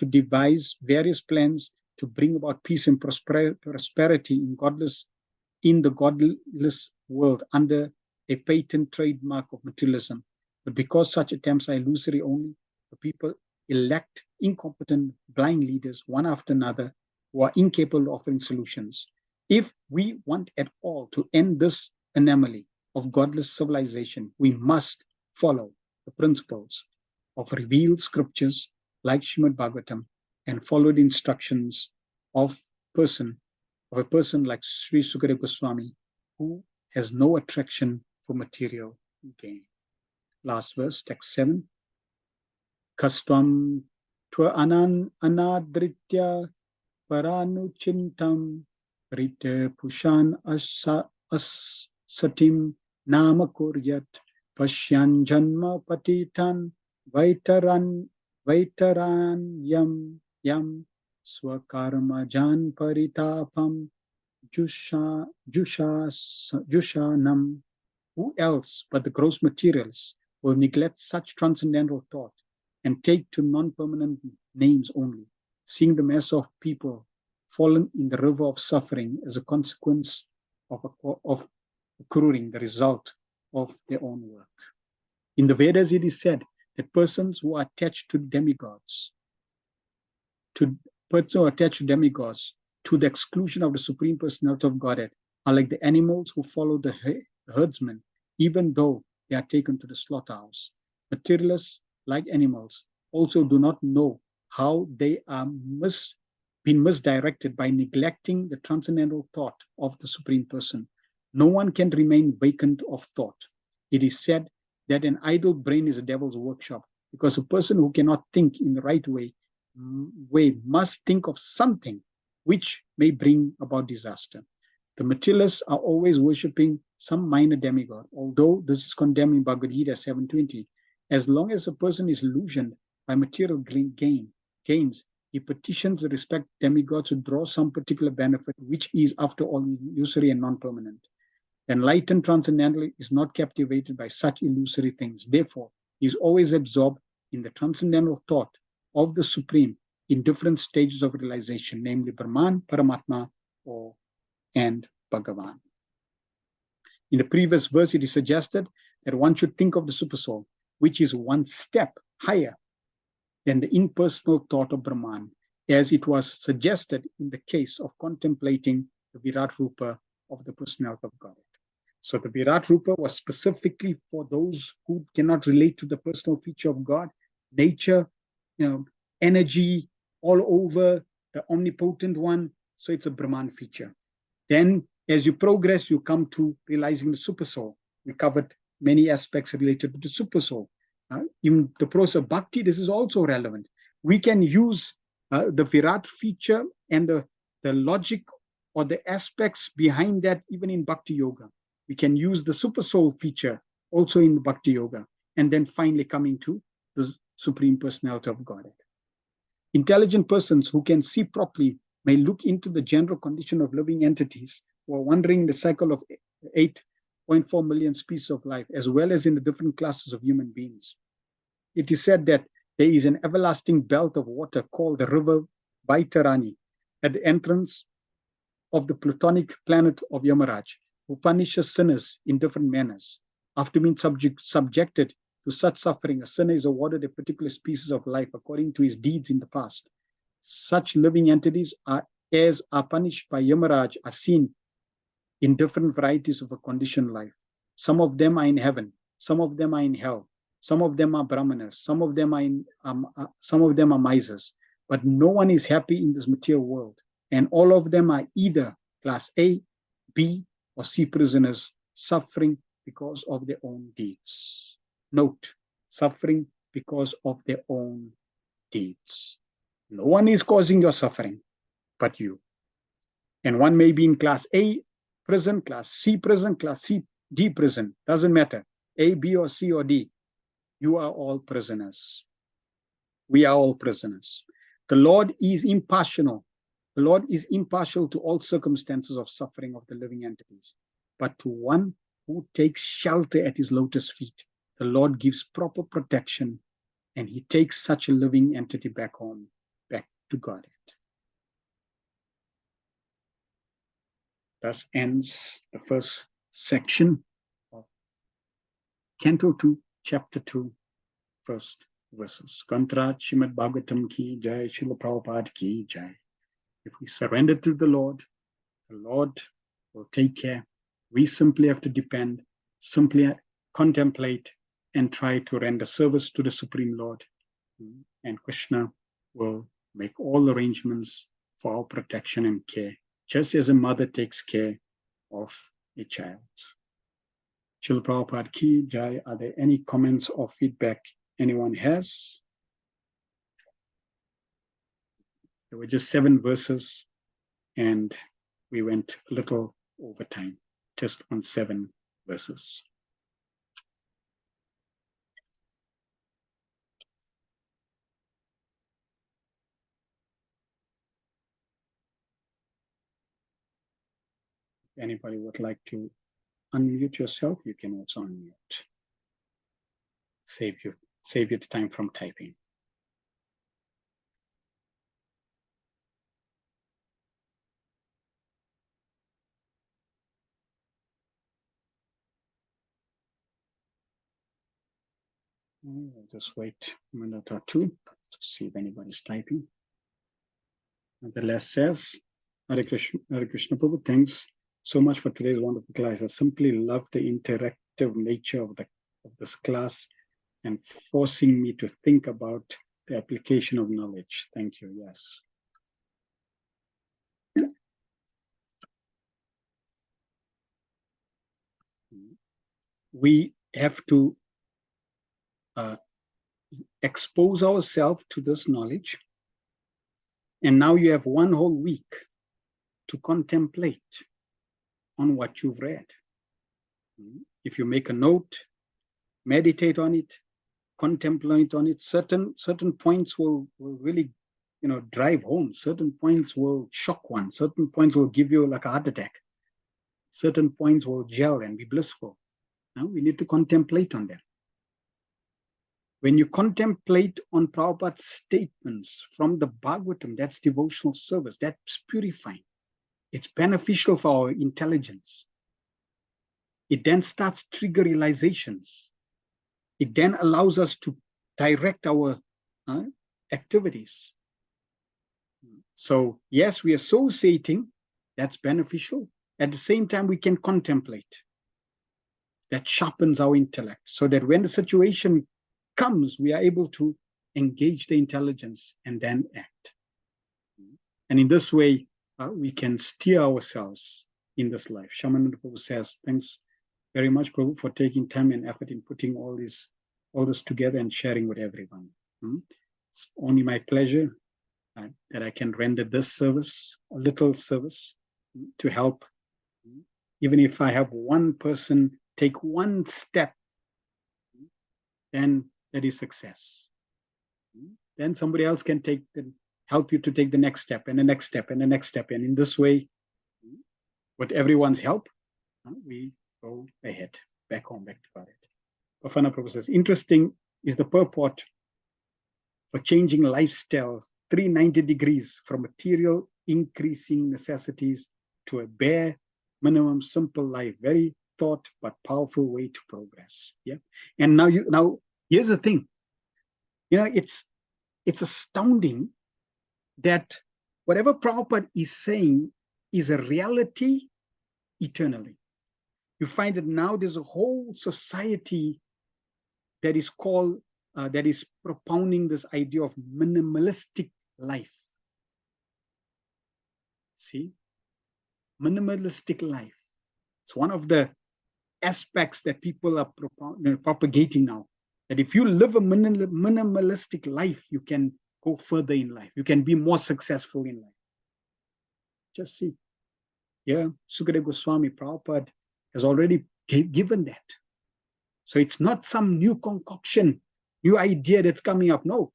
devise various plans to bring about peace and prosperity in the godless world under a patent trademark of materialism. But because such attempts are illusory only, the people elect incompetent, blind leaders one after another who are incapable of offering solutions. If we want at all to end this anomaly of godless civilization, we must follow the principles of revealed scriptures like Srimad Bhagavatam and follow the instructions of a person like Sri Sukadeva Goswami, who has no attraction for material gain. Last verse, text 7. Kastvam tva anadritya paranuchintam rite pushan asatim nama kuryat pashyan janma patitan vaitaran yam swakarma jan paritapam jushanam. Who else but the gross materials will neglect such transcendental thought and take to non-permanent names only, seeing the mass of people fallen in the river of suffering as a consequence of accruing the result of their own work. In the Vedas, it is said that persons who are attached to demigods, to the exclusion of the Supreme Personality of Godhead, are like the animals who follow the herdsman, even though they are taken to the slaughterhouse. Materialists, like animals, also do not know how they are been misdirected by neglecting the transcendental thought of the Supreme Person. No one can remain vacant of thought. It is said that an idle brain is a devil's workshop, because a person who cannot think in the right way must think of something which may bring about disaster. The materialists are always worshipping some minor demigod, although this is condemned in Bhagavad Gita 7:20. As long as a person is illusioned by material gains, he petitions the respected demigods to draw some particular benefit, which is, after all, illusory and non-permanent. Enlightened transcendental is not captivated by such illusory things. Therefore, he is always absorbed in the transcendental thought of the Supreme in different stages of realization, namely Brahman, Paramatma, and Bhagavan. In the previous verse, it is suggested that one should think of the Supersoul, which is one step higher than the impersonal thought of Brahman, as it was suggested in the case of contemplating the Virat Rupa of the personality of God. So the Virat Rupa was specifically for those who cannot relate to the personal feature of God, nature, energy all over, the omnipotent one. So it's a Brahman feature. Then as you progress, you come to realizing the Supersoul. We covered many aspects related to the Supersoul. In the process of bhakti, this is also relevant. We can use the Virat feature and the logic or the aspects behind that even in bhakti yoga. We can use the Supersoul feature also in bhakti yoga, and then finally coming to the Supreme Personality of Godhead. Intelligent persons who can see properly may look into the general condition of living entities who are wandering the cycle of 8.4 million species of life, as well as in the different classes of human beings. It is said that there is an everlasting belt of water called the river Vaitarani at the entrance of the plutonic planet of Yamaraj, who punishes sinners in different manners. After being subjected to such suffering, a sinner is awarded a particular species of life according to his deeds in the past. Such living entities are punished by Yamaraj are seen in different varieties of a conditioned life. Some of them are in heaven, some of them are in hell, some of them are brahmanas, some of them are misers, but no one is happy in this material world, and all of them are either class A, B, or C prisoners suffering because of their own deeds. Note, suffering because of their own deeds. No one is causing your suffering but you. And one may be in class A prison, class C prison, class D prison. Doesn't matter. A, B, or C, or D. You are all prisoners. We are all prisoners. The Lord is impartial. The Lord is impartial to all circumstances of suffering of the living entities. But to one who takes shelter at his lotus feet, the Lord gives proper protection, and he takes such a living entity back home, back to Godhead. Thus ends the first section of Canto 2, Chapter 2, first verses. Kantra Srimad Bhagavatam ki jai, Srila Prabhupada ki jai. If we surrender to the Lord will take care. We simply have to depend, simply contemplate, and try to render service to the Supreme Lord. And Krishna will make all arrangements for our protection and care, just as a mother takes care of a child. Srila Prabhupada ki jai. Are there any comments or feedback anyone has? There were just 7 verses, and we went a little over time, just on 7 verses. If anybody would like to unmute yourself, you can also unmute. Save you the time from typing. I'll just wait a minute or two to see if anybody's typing. And the last says, Hare Krishna Prabhu, thanks so much for today's wonderful class. I simply love the interactive nature of this class and forcing me to think about the application of knowledge. Thank you. Yes. We have to expose ourselves to this knowledge. And now you have 1 whole week to contemplate on what you've read. If you make a note, meditate on it, contemplate on it, certain points will really, drive home. Certain points will shock one. Certain points will give you like a heart attack. Certain points will gel and be blissful. Now we need to contemplate on them. When you contemplate on Prabhupada's statements from the Bhagavatam, that's devotional service, that's purifying. It's beneficial for our intelligence. It then starts trigger realizations. It then allows us to direct our activities. So yes, we are associating, that's beneficial. At the same time, we can contemplate. That sharpens our intellect so that when the situation comes, we are able to engage the intelligence and then act. And in this way, we can steer ourselves in this life. Shamananda Prabhu says, thanks very much, Prabhu, for taking time and effort in putting all this together and sharing with everyone. It's only my pleasure that I can render this service, a little service, to help. Even if I have one person take 1 step, then that is success. Then somebody else can help you to take the next step and the next step and the next step. And in this way, with everyone's help, we go ahead, back home, back to God. Bafana Prabhu says, interesting is the purport for changing lifestyle 390 degrees from material increasing necessities to a bare minimum simple life. Very thought but powerful way to progress. Yeah. And now here's the thing. It's astounding that whatever Prabhupada is saying is a reality eternally. You find that now there's a whole society that is called, that is propounding this idea of minimalistic life. See? Minimalistic life. It's one of the aspects that people are propagating now. That if you live a minimalistic life, you can go further in life. You can be more successful in life. Just see. Yeah, Sukadeva Goswami Prabhupada has already given that. So it's not some new concoction, new idea that's coming up. No,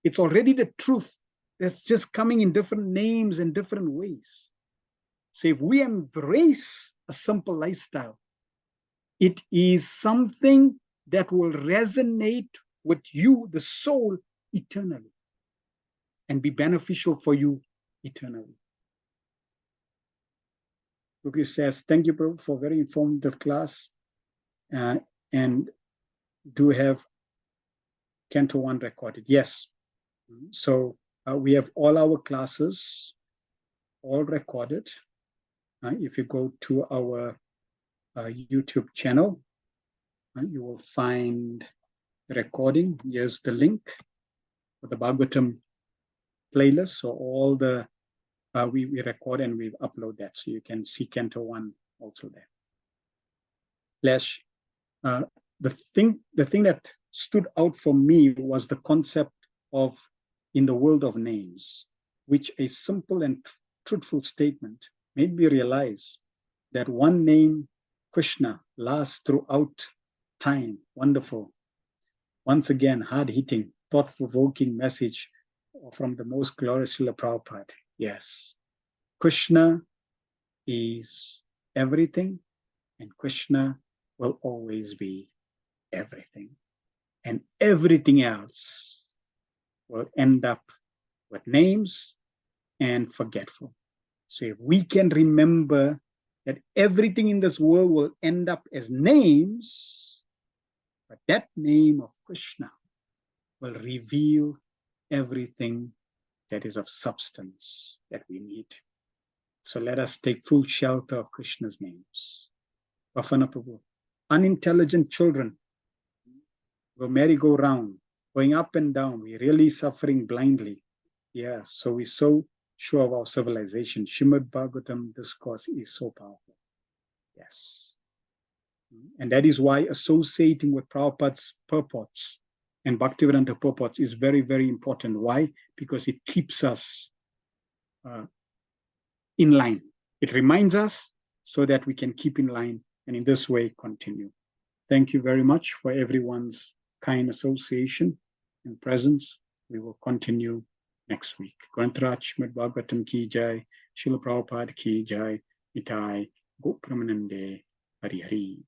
it's already the truth that's just coming in different names and different ways. So if we embrace a simple lifestyle, it is something that will resonate with you, the soul, eternally, and be beneficial for you eternally. Luki says, thank you, Prabhu, for a very informative class. And do have Canto 1 recorded? Yes. So we have all our classes all recorded. If you go to our YouTube channel, you will find the recording. Here's the link for the Bhagavatam playlist. So all the we record and we upload that, so you can see Canto 1 also there. Flesh. The thing that stood out for me was the concept of in the world of names, which a simple and truthful statement made me realize that one name, Krishna, lasts throughout time. Wonderful. Once again, hard-hitting, thought-provoking message from the most glorious Srila Prabhupada. Yes, Krishna is everything, and Krishna will always be everything. And everything else will end up with names and forgetful. So if we can remember that everything in this world will end up as names, but that name of Krishna will reveal everything that is of substance that we need. So let us take full shelter of Krishna's names. Bafana Prabhu. Unintelligent children go merry-go-round, going up and down. We're really suffering blindly. Yeah, so we're so sure of our civilization. Srimad Bhagavatam discourse is so powerful. Yes. And that is why associating with Prabhupada's purports and Bhaktivedanta purports is very, very important. Why? Because it keeps us in line. It reminds us so that we can keep in line and in this way continue. Thank you very much for everyone's kind association and presence. We will continue next week. Grantaraj Srimad Bhagavatam ki jai, Srila Prabhupada ki jai, Nitai, Go Pramanande, Hari Hari.